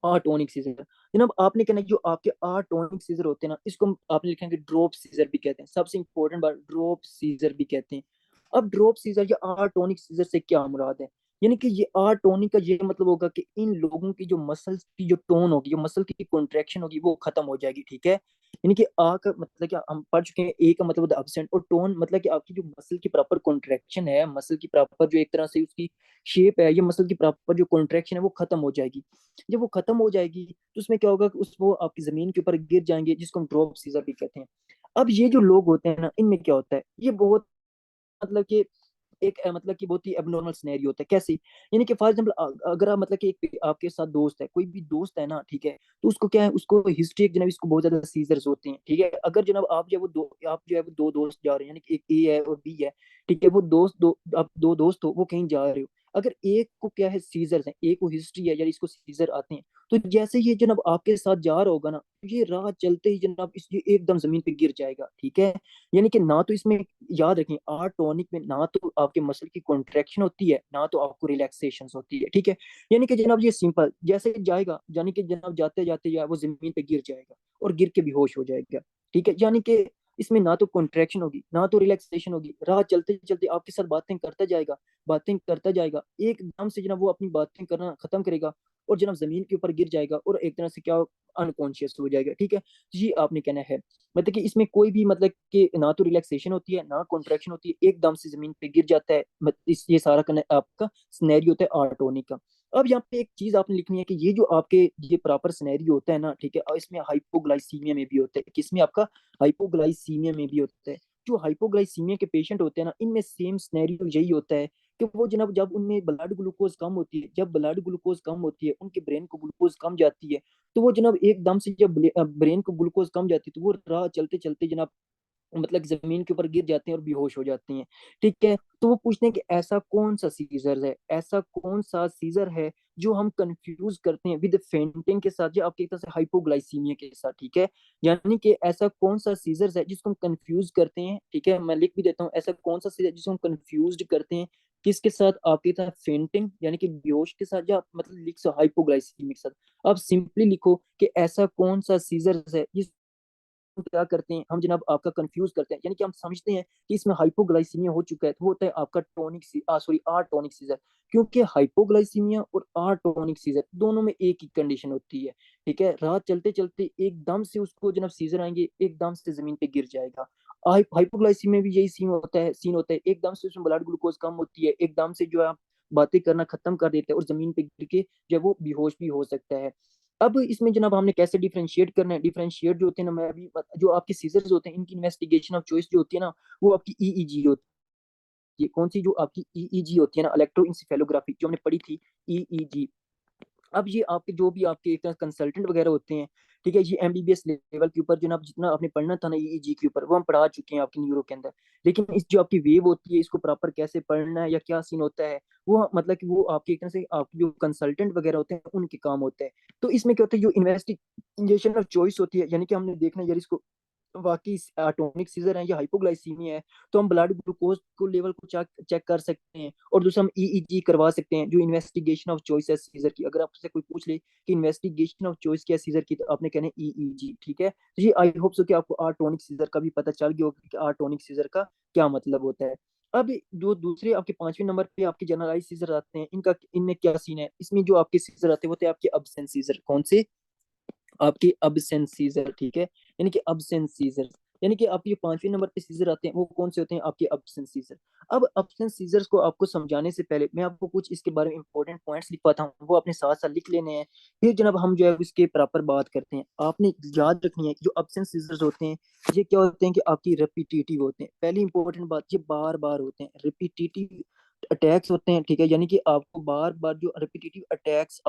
आर्टोनिक सीजर जनाब, आपने कहना है जो आपके आर्टोनिक सीजर होते हैं ना, इसको आपने लिखेंगे ड्रॉप सीजर भी कहते हैं। सबसे इंपॉर्टेंट बात, ड्रॉप सीजर भी कहते हैं। अब ड्रॉप सीजर या आर्टोनिक सीजर से क्या मुराद है, यानी कि ये आर्टोनिक का ये मतलब होगा कि इन लोगों की जो मसल्स की जो टोन होगी, जो मसल की कॉन्ट्रेक्शन होगी, वो खत्म हो जाएगी। ठीक है, यानी कि आ का मतलब कि हम पढ़ चुके हैं, ए का मतलब एब्सेंट, और टोन मतलब कि आपकी जो मसल की प्रॉपर कॉन्ट्रेक्शन है, मसल की प्रॉपर जो एक तरह से उसकी शेप है, ये मसल की प्रॉपर जो कॉन्ट्रेक्शन है वो खत्म हो जाएगी। जब वो खत्म हो जाएगी तो उसमें क्या होगा कि उस वो आपकी जमीन के ऊपर गिर जाएंगे, जिसको हम ड्रॉप सीजर भी कहते हैं। अब ये जो लोग होते हैं ना, इनमें क्या होता है, ये बहुत मतलब कि एक मतलब कि बहुत ही एबनॉर्मल सिनेरियो होता है। कैसे, यानी कि फॉर एग्जांपल अगर आप मतलब कि एक आपके साथ दोस्त है, कोई भी दोस्त है ना, ठीक है, तो उसको क्या है, उसको हिस्ट्री एक जनाब, इसको बहुत ज्यादा सीजर्स होते हैं। ठीक है, अगर जनाब आप जो है वो दो दोस्त जा रहे हैं, यानी कि एक ए है और बी है। ठीक है, वो आप दो दोस्त हो, वो कहीं जा रहे हो, अगर एक को क्या है सीजर्स है, एक को हिस्ट्री है, यानी इसको सीजर आते हैं, तो जैसे ये जनाब आपके साथ जा रहा होगा ना, ये राह चलते ही जनाब ये एकदम जमीन पे गिर जाएगा। ठीक है, यानी कि ना तो इसमें, याद रखें, आर टॉनिक में ना तो आपके मसल की कॉन्ट्रेक्शन होती है, ना तो आपको रिलैक्सेशन होती है। ठीक है, यानी कि जनाब ये सिंपल जैसे जाएगा, यानी कि जनाब जाते जाते या वो जमीन पे गिर जाएगा और गिर के बेहोश हो जाएगा। ठीक है, यानी कि इसमें ना तो कॉन्ट्रेक्शन होगी, ना तो रिलैक्सेशन होगी, राह चलते चलते आपके साथ बातें करता जाएगा, एकदम से जनाब वो अपनी बातें करना खत्म करेगा और जनाब जमीन के ऊपर गिर जाएगा और एक तरह से क्या, अनकॉन्शियस हो जाएगा। ठीक है, तो ये आपने कहना है, मतलब कि इसमें कोई भी मतलब कि ना तो रिलैक्सेशन होती है, ना कॉन्ट्रैक्शन होती है, एकदम से जमीन पे गिर जाता है। इस ये सारा आपका सिनेरियो होता है आर्टोनिक का। अब यहाँ पे एक चीज आपने लिखनी है कि ये जो आपके ये प्रॉपर सिनेरियो होता है ना, ठीक है, और इसमें हाइपोग्लाइसीमिया में भी होता है, किसमें आपका हाइपोग्लाइसीमिया में भी होता है। जो हाइपोग्लाइसीमिया के पेशेंट होते हैं ना, इनमें सेम सिनेरियो यही होता है कि वो जनाब जब उनमें ब्लड ग्लूकोज कम होती है, जब ब्लड ग्लूकोज कम होती है, उनके ब्रेन को ग्लूकोज कम जाती है, तो वो जनाब एकदम से जब ब्रेन को ग्लूकोज कम जाती है, तो वो राह चलते चलते जनाब मतलब कि जमीन के ऊपर गिर जाते हैं और बेहोश हो जाते हैं। ठीक है, तो वो पूछते हैं कि ऐसा कौन सा सीजर है, ऐसा कौन सा सीजर है जो हम कंफ्यूज करते हैं विद फेंटिंग के साथ, जो आपकी तरह से हाइपोग्लाइसीमिया के साथ। ठीक है, यानी कि ऐसा कौन सा सीजर है जिसको हम कंफ्यूज करते हैं। ठीक है, मैं लिख भी देता हूँ, ऐसा कौन सा सीजर जिसको हम कंफ्यूज करते हैं किसके साथ, आपके साथ फेंटिंग यानी कि बेहोश के साथ, या मतलब लिख सो हाइपोग्लाइसीमिया के साथ। अब सिंपली लिखो कि ऐसा कौन सा सीजर है जिस क्या करते हैं हम जनाब, आपका कंफ्यूज करते हैं, यानी कि हम समझते हैं कि इसमें हाइपोग्लाइसीमिया हो चुका है, तो वो होता है आपका आर्टोनिक सीजर। क्योंकि हाइपोग्लाइसीमिया और आर्टोनिक सीजर दोनों में एक ही कंडीशन होती है। ठीक है, रात चलते चलते एकदम से उसको जनाब सीजर आएंगे, एकदम से जमीन पे गिर जाएगा। हाइपोग्लाइसीमिया में भी यही सीन होता है, एकदम से उसमें ब्लड ग्लूकोज कम होती है, एकदम से जो है आप बातें करना खत्म कर देते हैं और जमीन पे गिर के जो है वो बेहोश भी हो सकता है। अब इसमें जनाब हमने कैसे डिफरेंशिएट करना है, डिफरेंशिएट जो होते हैं ना, मैं अभी जो आपके सीजर्स होते हैं इनकी इन्वेस्टिगेशन ऑफ चॉइस जो होती है ना, वो आपकी ईईजी होती है। कौन सी? जो आपकी ईईजी होती है ना, इलेक्ट्रोइंसेफेलोग्राफी, जो हमने पढ़ी थी, ईईजी। अब ये आपके जो भी आपके एक कंसल्टेंट वगैरह होते हैं, ठीक है, ये एमबीबीएस लेवल के ऊपर जनाब जितना आपने पढ़ना था ना ईईजी के ऊपर, वो हम पढ़ा चुके हैं आपकी न्यूरो के अंदर। लेकिन इस जो आपकी वेव होती है, इसको प्रॉपर कैसे पढ़ना है या क्या सीन होता है, वो मतलब कि वो आपके एक तरह से आपके जो कंसल्टेंट वगैरह होते हैं उनके काम होते हैं। तो इसमें क्या होता है, जो इन्वेस्टिगेशन ऑफ चॉइस होती है, यानी कि हमने देखना है यार इसको वाकई टॉनिक सीजर है या हाइपोग्लाइसीमिया है, तो हम ब्लड ग्लूकोज को लेवल को चेक चेक कर सकते हैं। और दूसरा हम ईईजी करवा सकते हैं, जो इन्वेस्टिगेशन ऑफ चॉइस है सीजर की। अगर आपसे कोई पूछ ले कि इन्वेस्टिगेशन ऑफ चॉइस क्या है सीजर की, तो आपने कहना है ईईजी, ठीक है। तो ये आई होप सो कि आपको आर्टोनिक सीजर का भी पता चल गया होगा कि आर्टोनिक सीजर का क्या मतलब होता है। अब जो दूसरे आपके पांचवें नंबर पे आपके जनरलाइज सीजर आते हैं, इनका इनमें क्या सीन है, इसमें जो आपके सीजर आते हैं वो होते हैं आपके अब्सेंट सीजर। कौन से? आपकी अब्सेंट सीजर, ठीक है, यानी कि अब्सेंट सीजर, यानी कि आपके पांचवें नंबर पे सीजर आते हैं, वो कौन से होते हैं? आपके अब्सेंट सीजर। अब अब्सेंट सीजर्स को आपको समझाने से पहले मैं आपको कुछ इसके बारे में इंपॉर्टेंट पॉइंट्स लिखवाता हूँ, वो अपने साथ साथ लिख लेने हैं। फिर जनाब हम जो है इसके प्रॉपर बात करते हैं। आपने याद रखनी है कि जो अब्सेंट सीजर्स होते हैं, ये क्या होते हैं कि आपकी रिपीटेटिव होते हैं। पहली इंपॉर्टेंट बात, ये बार बार होते हैं, रिपीटेटिव अटैक्स होते हैं, ठीक है, यानी कि आपको बार बार जो रिपीटेटिव अटैक्स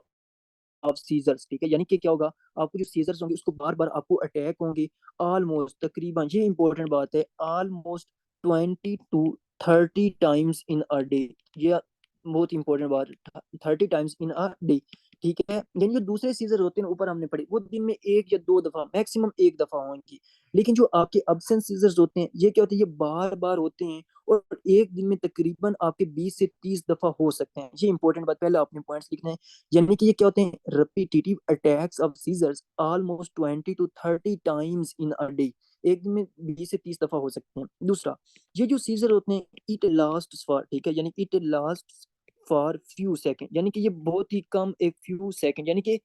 ऑफ सीजर्स, ठीक है, यानी कि क्या होगा, आपको जो सीजर्स होंगे उसको बार बार आपको अटैक होंगे, ऑलमोस्ट तकरीबन, ये इंपॉर्टेंट बात है, almost 20 to 30 times in a day. ये बहुत इंपॉर्टेंट बात है, 30 टाइम्स इन अ डे, ठीक है। यानी जो दूसरे सीजर होते हैं ऊपर हमने पढ़े, वो दिन में एक या दो दफा, मैक्सिमम एक दफा होंगी। लेकिन जो आपके अब्सेंट सीजर्स होते हैं, ये क्या होते हैं, ये बार बार होते हैं, और एक दिन में तकरीबन आपके 20 से 30 दफा हो सकते हैं। ये इंपॉर्टेंट बात, पहले आपने पॉइंट्स लिखने हैं। यानी कि ये क्या होते हैं, repetitive attacks of seizures almost 20 to 30 times in a day. एक दिन में 20 से 30 दफा हो सकते हैं। दूसरा, ये जो सीजर होते हैं, इट लास्ट फॉर, ठीक है, यानी it last for few second, यानी कि ये बहुत ही कम, एक फ्यू सेकंड, यानी कि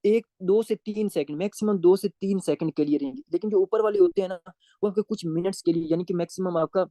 1 2 से 3 सेकंड, मैक्सिमम 2 से 3 सेकंड के लिए रहेंगे। लेकिन जो ऊपर वाले होते हैं ना, वो आपके कुछ मिनट्स के लिए, यानी कि मैक्सिमम आपका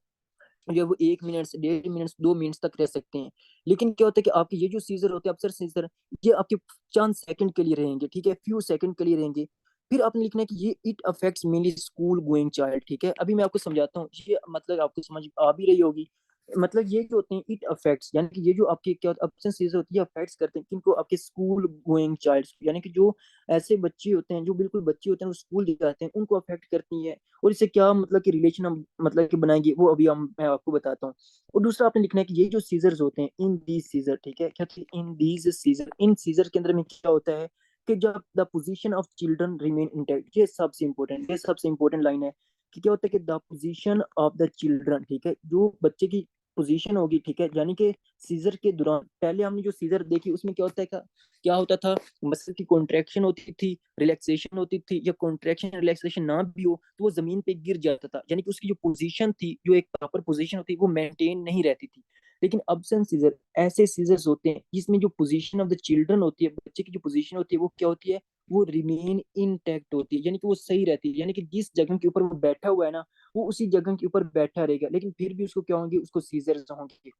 जो है वो 1 मिनट से 1.5 मिनट 2 मिनट तक रह सकते हैं। लेकिन क्या होता है कि आपके ये जो सीजर होते हैं, अक्सर सीजर, ये आपके चंद सेकंड के लिए रहेंगे, ठीक है, फ्यू सेकंड के लिए रहेंगे। फिर आपने लिखना है कि ये it affects mainly school going child, ठीक है। अभी मैं आपको समझाता हूँ, ये मतलब आपको समझ आ भी रही होगी। मतलब ये जो होते हैं इट अफेक्ट्स, यानी कि ये जो आपके क्या अब्सेंट सीजर होती है, अफेक्ट्स करते हैं किनको? आपके स्कूल गोइंग चाइल्ड, यानी कि जो ऐसे बच्चे होते हैं, जो बिल्कुल बच्चे होते हैं, वो स्कूल जाते हैं, उनको अफेक्ट करती है। और इससे क्या मतलब कि रिलेशन हम मतलब कि बनाएंगे, वो अभी हम मैं आपको बताता हूँ। और दूसरा आपने लिखना है कि ये जो सीजर्स होते हैं, इन दीज सीजर, ठीक है, क्या in these seizure, in seizure के अंदर में क्या होता है कि जब the position of children remain intact, ये सबसे इंपॉर्टेंट, ये सबसे इंपॉर्टेंट लाइन है कि क्या होता है कि the position of the children, ठीक है, जो बच्चे की पोजीशन होगी, ठीक है, यानी कि सीजर के दौरान, पहले हमने जो सीजर देखी उसमें क्या होता है, क्या होता था, मसल की कॉन्ट्रैक्शन होती थी, रिलैक्सेशन होती थी, या कॉन्ट्रैक्शन रिलैक्सेशन ना भी हो तो वो जमीन पे गिर जाता था, यानी कि उसकी जो पोजीशन थी, जो एक प्रॉपर पोजीशन होती वो मेंटेन नहीं रहती थी। लेकिन अब्सेंट सीजर ऐसे सीजर्स होते हैं जिसमें जो पोजीशन ऑफ द चिल्ड्रन होती है, बच्चे की जो पोजीशन होती है, वो क्या होती है, वो रिमेन इंटैक्ट होती है, यानी कि वो सही रहती है, यानी कि जिस जगह के ऊपर वो बैठा हुआ है ना, वो उसी जगह के ऊपर बैठा रहेगा, लेकिन फिर भी उसको क्या होंगे, उसको सीजर्स होंगे।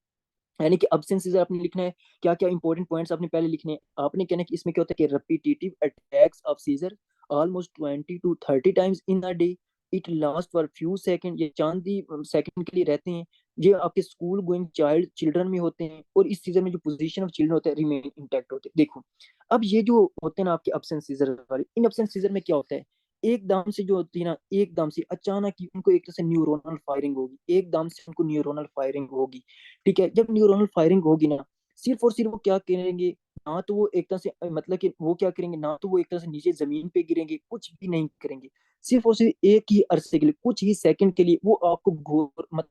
यानी कि अब्सेंट सीजर आपने लिखना है। क्या क्या इंपॉर्टेंट पॉइंट्स आपने पहले लिखने हैं, आपने कहना है कि इसमें क्या होता है कि repetitive attacks of seizure almost 20 to 30 times in a day, it last for few second, ये चांद ही सेकंड के लिए रहते हैं। ये आपके स्कूल गोइंग चाइल्ड चिल्ड्रन में होते हैं, और इस सीजन में जो पोजीशन ऑफ चिल्ड्रन होते हैं रिमेन इंटैक्ट होते हैं। देखो, अब ये जो होते हैं ना आपके अब्सेंट सीजर वाले, इन अब्सेंट सीजर में क्या होता है, एकदम से जो होती है ना, एकदम से अचानक ही उनको एक तरह से न्यूरोनल फायरिंग होगी, एकदम से उनको न्यूरोनल फायरिंग होगी, ठीक है। जब न्यूरोनल फायरिंग होगी ना, सिर्फ और सिर्फ वो क्या करेंगे, ना तो वो एक तरह से मतलब कि वो क्या करेंगे, ना तो वो एक तरह से नीचे जमीन पे गिरेंगे, कुछ भी नहीं करेंगे। सिर्फ और सिर्फ एक ही अरसे के लिए, कुछ ही सेकंड के लिए वो आपको घूर मतलब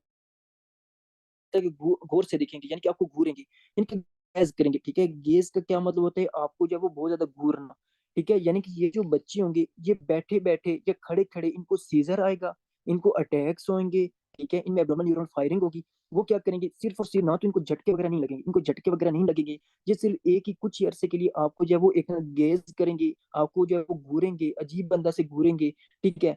कि गौर से देखेंगे, यानी कि आपको घूरेंगे, इनके गैस करेंगे, ठीक है। गेज का क्या मतलब होता है, आपको जो है वो बहुत ज्यादा घूरना, ठीक है। यानी कि ये जो बच्चे होंगे, ये बैठे बैठे या खड़े खड़े इनको सीजर आएगा, इनको अटैक्स होंगे, ठीक है, इनमें एब्डोमिनल न्यूरॉन फायरिंग होगी। वो क्या करेंगे, सिर्फ और सिर्फ, ना तो इनको झटके वगैरह नहीं लगेंगे, इनको झटके वगैरह नहीं लगेंगे, ये सिर्फ एक ही कुछ ही अरसे के लिए आपको जो है वो एक गेज करेंगे, आपको जो है वो घूरेंगे, अजीब बंदा से घूरेंगे, ठीक है।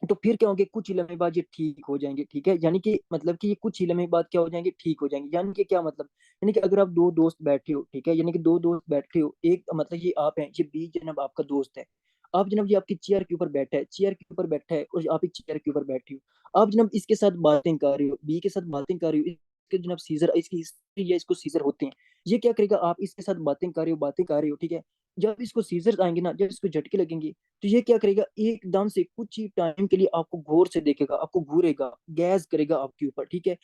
तो फिर क्या होंगे, कुछ ही लम्हे बाद ये ठीक हो जाएंगे, ठीक है। यानी कि मतलब कि ये कुछ ही लम्हे बाद क्या हो जाएंगे, ठीक हो जाएंगे। यानी कि क्या मतलब, यानी कि अगर आप दो दोस्त बैठे हो, ठीक है, यानी कि दो दोस्त बैठे हो, एक मतलब ये आप हैं, ये बी जनाब आपका दोस्त है। आप जनाब, ये आपकी चेयर के ऊपर बैठा है, चेयर के ऊपर बैठा है, और आप एक चेयर के ऊपर बैठे हो। आप जनाब इसके साथ बातें कर रहे हो, बी के साथ बातें कर रहे हो, इसके जनाब सीजर, इसकी हिस्ट्री है, इसको सीजर होते हैं। ये क्या करेगा, आप इसके साथ बातें कर रहे हो, बातें कर रहे हो, ठीक है। जब इसको सीजर आएंगे ना, जब इसको झटके लगेंगे, तो ये क्या करेगा, एकदम से कुछ ही टाइम के लिए आपको गौर से देखेगा, आपको घूरेगा, गैस करेगा आपके ऊपर, ठीक है।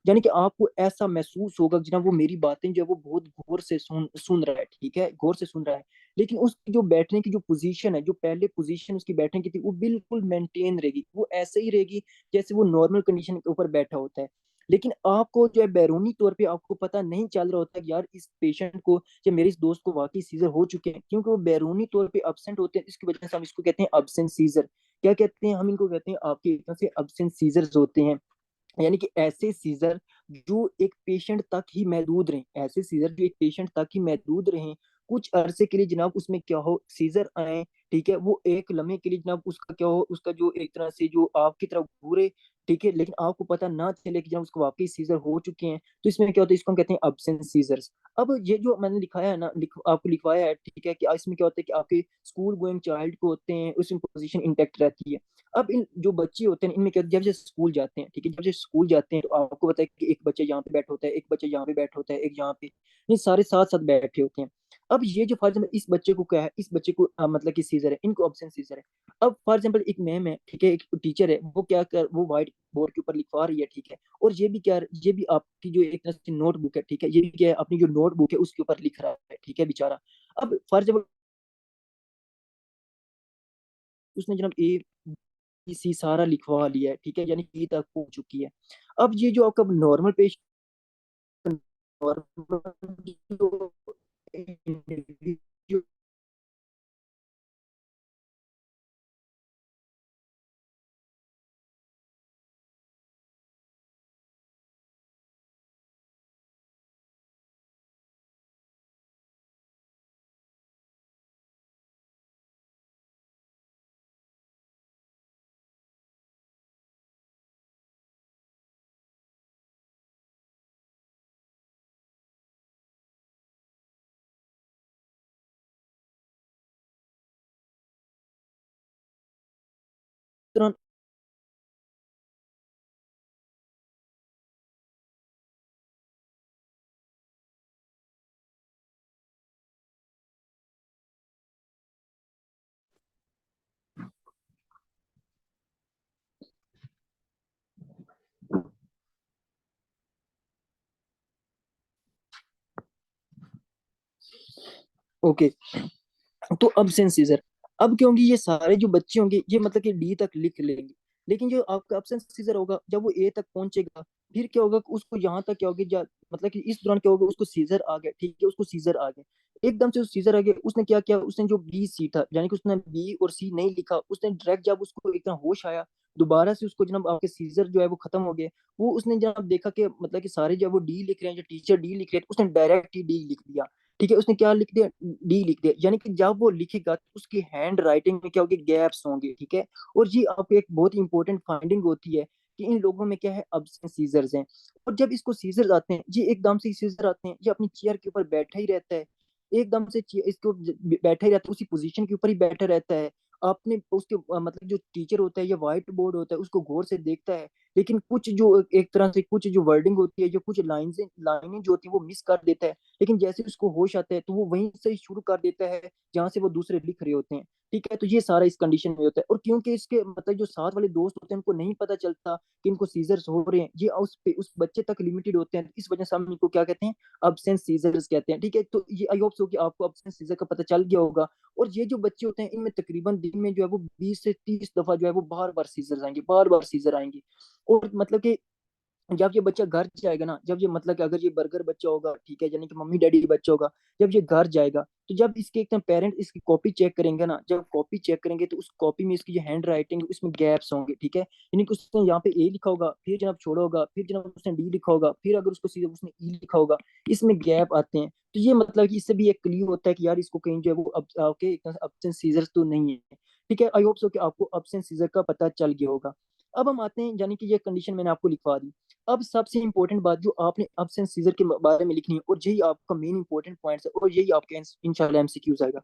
यानी कि आपको ऐसा महसूस होगा कि जनाब वो मेरी बातें जो है वो बहुत गौर से सुन सुन रहा है, ठीक है, गौर से सुन रहा है। लेकिन उसकी जो बैठने की जो पोजीशन है, जो पहले पोजीशन उसकी बैठने की थी, वो बिल्कुल मेंटेन रहेगी, वो ऐसे ही रहेगी जैसे वो नॉर्मल कंडीशन के ऊपर बैठा होता है। लेकिन आपको जो है बैरूनी तौर पे आपको पता नहीं चल रहा होता कि यार इस पेशेंट को या मेरे इस दोस्त को वाकई सीजर हो चुके हैं, क्योंकि वो बैरूनी तौर पे अब्सेंट होते हैं। इसकी वजह से हम इसको कहते हैं अब्सेंट सीजर। क्या कहते हैं हम इनको, कहते हैं आपके एक तरह से अब्सेंट सीजर्स होते हैं। यानी कि ऐसे सीजर जो एक पेशेंट तक ही महदूद रहे, ऐसे सीजर जो एक पेशेंट तक ही महदूद रहे, कुछ अरसे के लिए जनाब उसमें क्या हो, सीजर आए, ठीक है, वो एक लम्हे के लिए जनाब उसका क्या हो, उसका जो एक तरह से जो आपकी तरफ घूरे, ठीक है, लेकिन आपको पता ना चले कि जनाब उसको वाकई सीजर हो चुके हैं। तो इसमें क्या होता है, इसको हम कहते हैं अब्सेंट सीजर्स। अब ये जो मैंने लिखाया है ना, आपको लिखवाया है, ठीक है, कि इसमें क्या होता है कि आपके स्कूल गोइंग चाइल्ड को होते हैं, उसमें पोजीशन इंटेक्ट रहती है। अब इन जो बच्चे होते हैं इनमें क्या, जब से स्कूल जाते हैं, ठीक है, जब से स्कूल जाते हैं, तो आपको पता है कि एक बच्चा यहाँ पे बैठा होता है, एक बच्चा यहाँ पे बैठा होता है, एक यहाँ पे, ये सारे साथ साथ बैठे होते हैं। अब ये जो फॉर एग्जाम्पल इस बच्चे को क्या है, इस बच्चे को मतलब कि सीजर है, इनको ऑप्शन सीजर है। अब फॉर एग्जाम्पल एक मैम है, ठीक है, एक टीचर है, वो क्या कर, वो व्हाइट बोर्ड के ऊपर लिखवा रही है, ठीक है, और ये भी क्या, ये भी आपकी जो एक तरह से नोटबुक है, ठीक है, ये भी क्या है, अपनी जो नोटबुक है उसके ऊपर लिख रहा है, ठीक है, बेचारा। अब फॉर एग्जाम्पल उसने जनाब ए सी सारा लिखवा लिया है, ठीक है, यानी ई तक पहुंच चुकी है। अब ये जो आपका नॉर्मल पेशेंट, नॉर्मल ओके। तो अब सेंसीजर, अब क्या होंगे, ये सारे जो बच्चे होंगे ये मतलब कि डी तक लिख लेंगे। लेकिन जो आपका अब सेंसीजर होगा, जब वो ए तक पहुंचेगा, फिर क्या होगा कि उसको यहाँ तक क्या होगा, मतलब कि इस दौरान क्या होगा, उसको सीजर आ गया, ठीक है, उसको सीजर आ गया, एकदम से उस सीजर आ गया, उसने क्या किया, उसने जो बी सी था, यानी कि उसने बी और सी नहीं लिखा, उसने डायरेक्ट जब उसको एकदम होश आया, दोबारा से उसको जनाब आपके सीजर जो है वो खत्म हो गए, वो उसने जनाब देखा कि मतलब कि सारे जो है वो डी लिख रहे हैं, जो टीचर डी लिख रहे हैं, उसने डायरेक्ट ही डी लिख दिया, ठीक है, उसने क्या लिख दिया, डी लिख दिया। यानी कि जब वो लिखेगा तो उसकी हैंड राइटिंग में क्या होगी, गैप्स होंगे, ठीक है। और ये आपको एक बहुत इंपॉर्टेंट फाइंडिंग होती है कि इन लोगों में क्या है, अब्सेंट सीजर्स हैं। और जब इसको सीजर्स आते हैं, ये एकदम से सीजर आते हैं, ये अपनी चेयर के ऊपर बैठा ही रहता है, एकदम से इसको बैठा ही रहता है, उसी पोजीशन के ऊपर ही बैठा रहता है। आपने उसके मतलब जो टीचर होता है या व्हाइट बोर्ड होता है उसको गौर से देखता है, लेकिन कुछ जो एक तरह से कुछ जो वर्डिंग होती है, जो कुछ लाइनें जो होती है वो मिस कर देता है। लेकिन जैसे उसको होश आता है तो वो वहीं से शुरू कर देता है जहां से वो दूसरे लिख रहे होते हैं, ठीक है। तो ये सारा इस कंडीशन में होता है। और क्योंकि इसके मतलब जो साथ वाले दोस्त होते हैं उनको नहीं पता चलता कि इनको सीजर्स हो रहे हैं, ये उस बच्चे तक लिमिटेड होते हैं, इस वजह से हम इनको क्या कहते हैं, अब्सेंट सीजर्स कहते हैं, ठीक है। तो ये आई होप सो कि आपको अब्सेंट सीजर का पता चल गया होगा। और ये जो बच्चे होते हैं इनमें तकरीबन दिन में जो है वो 20 से 30 दफा जो है वो बार बार सीजर आएंगे, बार बार सीजर आएंगे। और मतलब कि जब ये बच्चा घर जाएगा ना, जब ये मतलब कि अगर ये बर्गर बच्चा होगा, ठीक है, यानी कि मम्मी डैडी बच्चा होगा, जब ये घर जाएगा, तो जब इसके एकदम पेरेंट इसकी कॉपी चेक करेंगे ना, जब कॉपी चेक करेंगे तो उस कॉपी में इसकी जो हैंड राइटिंग है उसमें गैप्स होंगे, ठीक है। यानी कि उसने यहाँ पे ए लिखा होगा, फिर जनाब छोड़ा होगा, फिर जनाब उसने डी लिखा होगा, फिर अगर उसको सीधे उसने ई लिखा होगा, इसमें गैप आते हैं। तो ये मतलब कि इससे भी एक क्लियर होता है कि यार इसको कहीं जो है वो अब आपके अब्सेंट सीजर्स तो नहीं है। ठीक है, आई होप सो कि आपको अब्स एंड सीजर का पता चल गया होगा। अब हम आते हैं, यानी कि ये कंडीशन मैंने आपको लिखवा दी। अब सबसे इंपॉर्टेंट बात जो आपने अब्स एंड सीजर के बारे में लिखनी है, और यही आपका मेन इंपॉर्टेंट पॉइंट है, और यही आपके इंशाल्लाह एमसीक्यूज आएगा।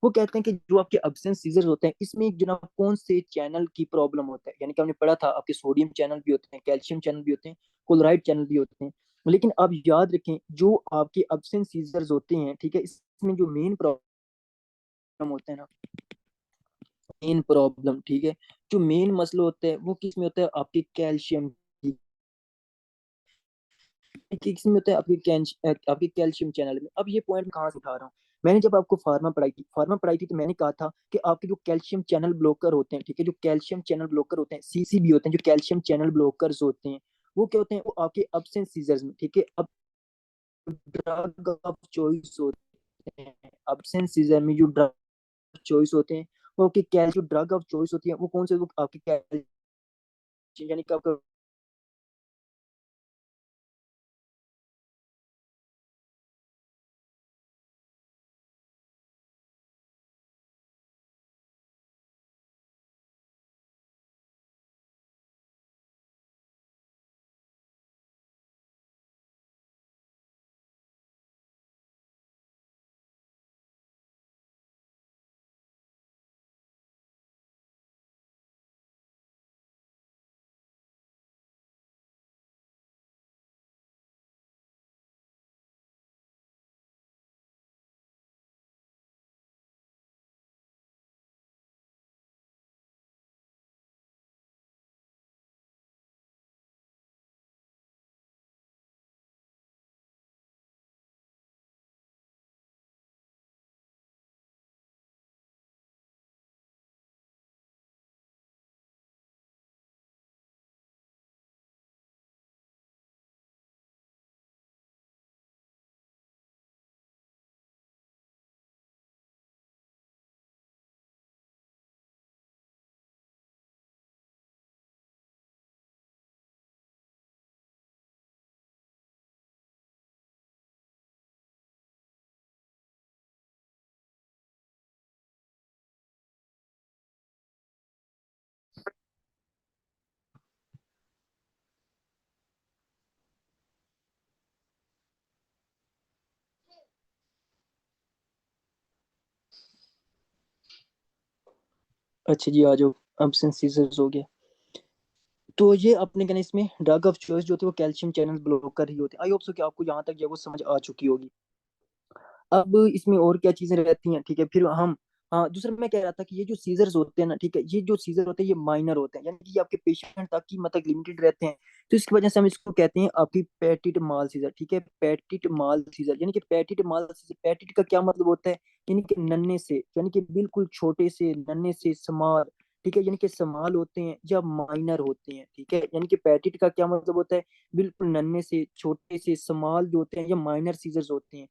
वो कहते हैं कि जो आपके अब्स एंड सीजर होते हैं, इसमें जनाब कौन से चैनल की प्रॉब्लम होता है। यानी कि हमने पढ़ा था आपके सोडियम चैनल भी होते हैं, कैल्शियम चैनल भी होते हैं, क्लोराइड चैनल भी होते हैं। लेकिन अब याद रखें, जो आपके अब्स एंड सीजर्स होते हैं, ठीक है, इसमें जो मेन प्रॉब्लम होते हैं ना, मेन प्रॉब्लम, ठीक है, जो मेन मसला होते हैं वो किस में होता है, आपके कैल्शियम की, किस में होता है, आपके कैल्शियम चैनल में। अब ये पॉइंट कहाँ से उठा रहा हूँ, मैंने जब आपको फार्मा पढ़ाई थी तो मैंने कहा था कि आपके जो कैल्शियम चैनल ब्लॉकर होते हैं, ठीक है, जो कैल्शियम चैनल ब्लॉकर होते हैं, सीसीबी होते हैं, जो कैल्शियम चैनल ब्लॉकर्स होते हैं, वो क्या होते हैं, वो आपके अब्स एंड सीजर्स में, ठीक है, अब ड्रग ऑफ चॉइस होते हैं, अब्स एंड सीजर में जो ड्रग चॉइस होते हैं, वो आपके जो ड्रग ऑफ चॉइस होती है वो कौन से, वो आपके कैल्शियम, यानी कि आपका। अच्छा जी, आ जाओ। अब सेंसिसर्स हो गया, तो ये अपने कहने इसमें ड्रग ऑफ चॉइस जो होती है वो कैल्शियम चैनल ब्लॉकर ही होते हैं। आई होप सो कि आपको यहाँ तक जो है वो समझ आ चुकी होगी। अब इसमें और क्या चीजें रहती हैं, ठीक है, फिर हम, हाँ, दूसरा मैं कह रहा था कि ये जो सीजर्स होते हैं ना, ठीक है, ये जो सीजर होते हैं ये माइनर होते हैं, यानी कि ये आपके पेशेंट तक की मतलब लिमिटेड रहते हैं। तो इसकी वजह से हम इसको कहते हैं आपकी पैटिट माल सीजर, ठीक है, पैटिट माल सीजर, यानी कि पैटिट माल सीजर, पैटिट का क्या मतलब होता है, यानी कि नन्हे से, यानी कि बिल्कुल छोटे से, नन्हे से स्मॉल, ठीक है, यानी कि स्मॉल होते हैं या माइनर होते हैं, ठीक है, यानी कि पैटिट का क्या मतलब होता है, बिल्कुल नन्हे से, छोटे से, स्मॉल जो होते हैं या माइनर सीजर्स होते हैं।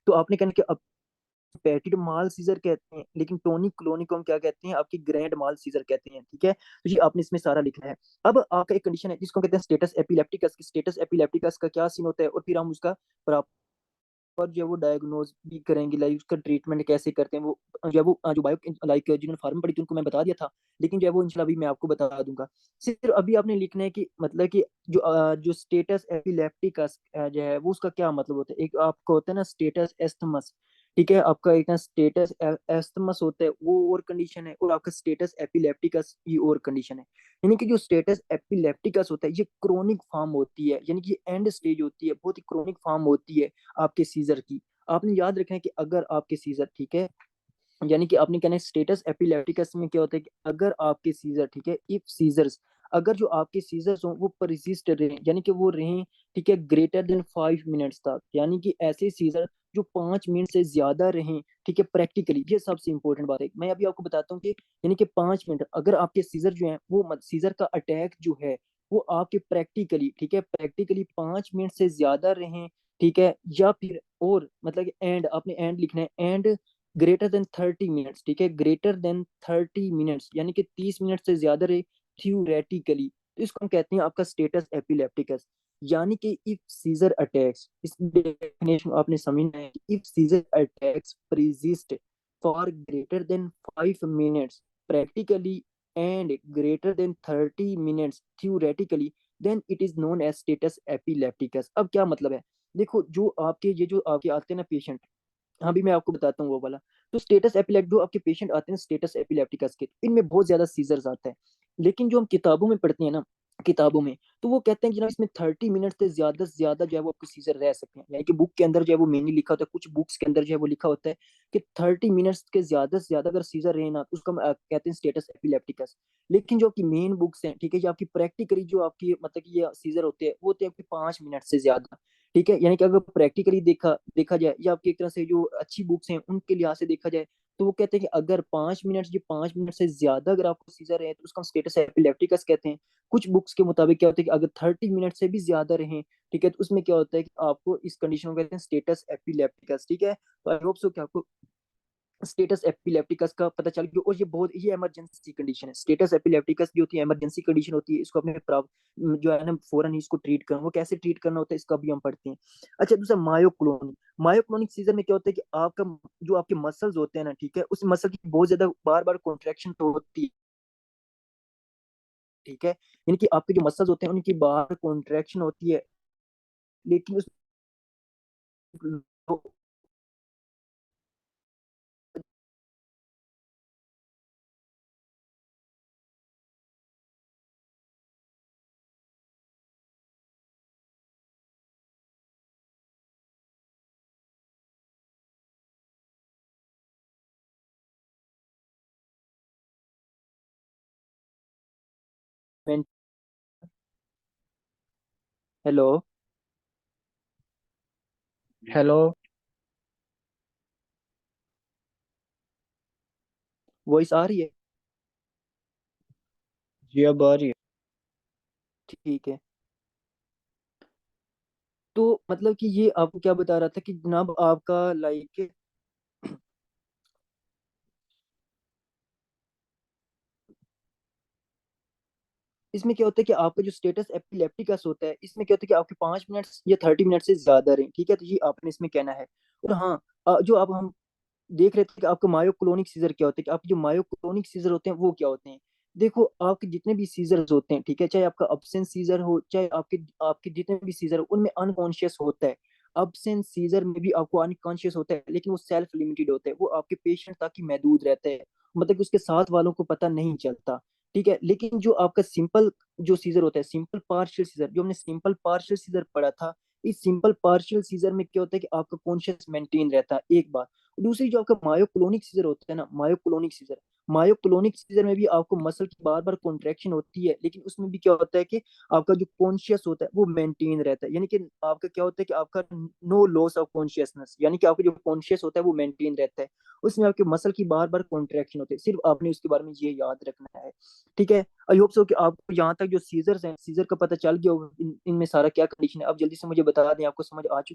तो आपने कहना कि अब पैकेट माल सीजर कहते हैं, लेकिन टोनी क्लोनी को हम क्या कहते हैं, आपकी ग्रैंड माल सीजर कहते हैं, ठीक है। तो ये आपने इसमें सारा लिखना है। अब आपका एक कंडीशन है जिसको कहते हैं स्टेटस एपिलेप्टिकस। स्टेटस एपिलेप्टिकस का क्या सीन होता है, और फिर हम उसका प्रॉपर जो है वो डायग्नोज भी करेंगे, लाइक उसका ट्रीटमेंट कैसे करते हैं, वो जो है वो जो बायो लाइक जिन्होंने फार्म पढ़ी थी उनको मैं बता दिया था, लेकिन जो है वो इंशाल्लाह अभी मैं आपको बता दूंगा। सिर्फ अभी आपने लिखना है कि मतलब कि जो स्टेटस एपिलेप्टिकस जो है वो उसका क्या मतलब होता है। एक आपका होता है ना स्टेटस एस्थमस, ठीक है, आपका एक ना स्टेटस एस्थमस होता है वो और कंडीशन है, और आपका स्टेटस एपिलेप्टिकस ये और कंडीशन है। यानी कि जो स्टेटस एपिलेप्टिकस होता है ये क्रोनिक फॉर्म होती है, यानी कि एंड स्टेज होती है, बहुत ही क्रोनिक फॉर्म होती है आपके सीजर की। आपने याद रखना है कि अगर आपके सीजर, ठीक है, यानी कि आपने कहना है स्टेटस एपिलेप्टिकस में क्या होता है कि अगर आपके सीजर, ठीक है, इफ सीजर्स, अगर जो आपके सीजर्स हो वो परसिस्ट रहे, यानी कि वो रहें, ठीक है, ग्रेटर देन 5 मिनट्स तक, यानी कि ऐसे सीजर जो 5 मिनट से ज्यादा रहें, ठीक है, प्रैक्टिकली ये सबसे इंपॉर्टेंट बात है। मैं अभी आपको बताता हूँ कि यानी कि 5 मिनट अगर आपके सीजर जो है वो सीजर का अटैक जो है वो आपके प्रैक्टिकली, ठीक है, प्रैक्टिकली 5 मिनट से ज्यादा रहें, ठीक है, या फिर और मतलब एंड, आपने एंड लिखना है, एंड ग्रेटर देन 30 मिनट्स, ठीक है, ग्रेटर देन 30 मिनट्स, यानी कि 30 मिनट से ज्यादा रहे थ्योरेटिकली, तो इसको हम कहते हैं आपका स्टेटस एपिलेप्टिकस। यानी कि इफ सीजर अटैक्स, इस डेफिनेशन आपने समझना है, if seizure attacks persist for greater than 5 minutes practically and greater than 30 minutes theoretically, then it is known as status epilepticus। अब क्या मतलब है? देखो, जो आपके ये जो आपके आते हैं ना पेशेंट, हाँ भी मैं आपको बताता हूँ वो वाला। तो स्टेटस एपिलेप्ट जो आपके पेशेंट आते हैं स्टेटस एपिलेप्टिकस के, इनमें बहुत ज्यादा सीजर्स आता है। लेकिन जो हम किताबों में पढ़ते हैं ना, किताबों में तो वो कहते हैं कि ना इसमें 30 मिनट से ज्यादा जो है वो आपके सीजर रह सकते हैं। यानी कि बुक के अंदर जो है वो मेनली लिखा होता है, कुछ बुक्स के अंदर जो है वो लिखा होता है कि 30 मिनट्स के ज्यादा से ज्यादा अगर सीजर रहे ना तो उसको हम कहते हैं स्टेटस एपिलेप्टिकस। लेकिन जो आपकी मेन बुक्स हैं, ठीक है, जो आपकी प्रैक्टिकली जो आपकी मतलब कि ये सीजर होते हैं वो होते हैं आपके 5 मिनट से ज्यादा। ठीक है, यानी कि अगर प्रैक्टिकली देखा देखा जाए या आपकी एक तरह से जो अच्छी बुक्स हैं उनके लिहाज से देखा जाए, तो वो कहते हैं कि अगर 5 मिनट, जो 5 मिनट से ज्यादा अगर आपको सीजर है तो उसका हम स्टेटस एपिलेप्टिकस कहते हैं। कुछ बुक्स के मुताबिक क्या होता है कि अगर 30 मिनट से भी ज्यादा रहे, ठीक है, तो उसमें क्या होता है कि आपको इस कंडीशन को कहते हैं स्टेटस एपिलेप्टिकस। ठीक है, तो आई होप सो कि आपको स्टेटस एपिलेप्टिकस का पता चल गया। और ये इमरजेंसी कंडीशन है। स्टेटस एपिलेप्टिकस जो होती है इमरजेंसी कंडीशन होती है, इसको अपने जो है ना फौरन ही इसको ट्रीट करना, वो कैसे ट्रीट करना होता है इसका भी हम पढ़ते हैं। अच्छा, दूसरा मायोक्लोनिक। मायोक्लोनिक सीजर में क्या होता है कि आपका जो आपके मसल्स होते हैं ना, ठीक है, उस मसल की बहुत ज्यादा बार बार कॉन्ट्रेक्शन तो होती है। ठीक है, यानी कि आपके जो मसल्स होते हैं उनकी बार कॉन्ट्रेक्शन होती है, लेकिन उस हेलो, हेलो। वॉइस आ रही है? जी अब आ रही है। ठीक है, तो मतलब कि ये आपको क्या बता रहा था कि जनाब आपका लाइक इसमें क्या होता है कि आपका जो स्टेटस एपिलेप्टिकस होता है इसमें क्या होता है कि आपके 5 मिनट या 30 मिनट से ज्यादा रहे। ठीक है, तो ये आपने इसमें कहना है। और हाँ, जो अब हम देख रहे थे कि आपका मायोक्लोनिक सीजर क्या होता है, कि आपके जो मायोक्लोनिक सीजर होते हैं वो क्या होते हैं। देखो, आपके जितने भी सीजर्स होते हैं, ठीक है, चाहे आपका अब्सेंट सीजर हो, चाहे आपके आपके जितने भी सीजर हो, उनमें अनकॉन्शियस होता है। अब्सेंट सीजर में भी आपको अनकॉन्शियस होता है, लेकिन वो सेल्फ लिमिटेड होता है, वो आपके पेशेंट तक ही महदूद रहता है, मतलब कि उसके साथ वालों को पता नहीं चलता। ठीक है, लेकिन जो आपका सिंपल जो सीजर होता है, सिंपल पार्शियल सीजर, जो हमने सिंपल पार्शियल सीजर पढ़ा था, इस सिंपल पार्शियल सीजर में क्या होता है कि आपका कॉन्शियस मेंटेन रहता है, एक बात। दूसरी, जो आपका मायोक्लोनिक सीजर होता है ना, मायोक्लोनिक सीजर में भी आपको मसल की बार बार कॉन्ट्रेक्शन होती है, लेकिन उसमें भी क्या होता है कि आपका जो कॉन्शियस होता है वो मेंटेन रहता है। यानी कि आपका क्या होता है कि आपका नो लॉस ऑफ कॉन्शियसनेस, यानी कि आपका जो कॉन्शियस होता है वो मेंटेन रहता है। उसमें आपके मसल की बार बार कॉन्ट्रेक्शन होती है, सिर्फ आपने उसके बारे में ये याद रखना है। ठीक है, आई होप सो कि आपको यहाँ तक जो सीजर्स हैं, सीजर का पता चल गया होगा, इनमें सारा क्या कंडीशन है। अब जल्दी से मुझे बता दें, आपको समझ आ चुकी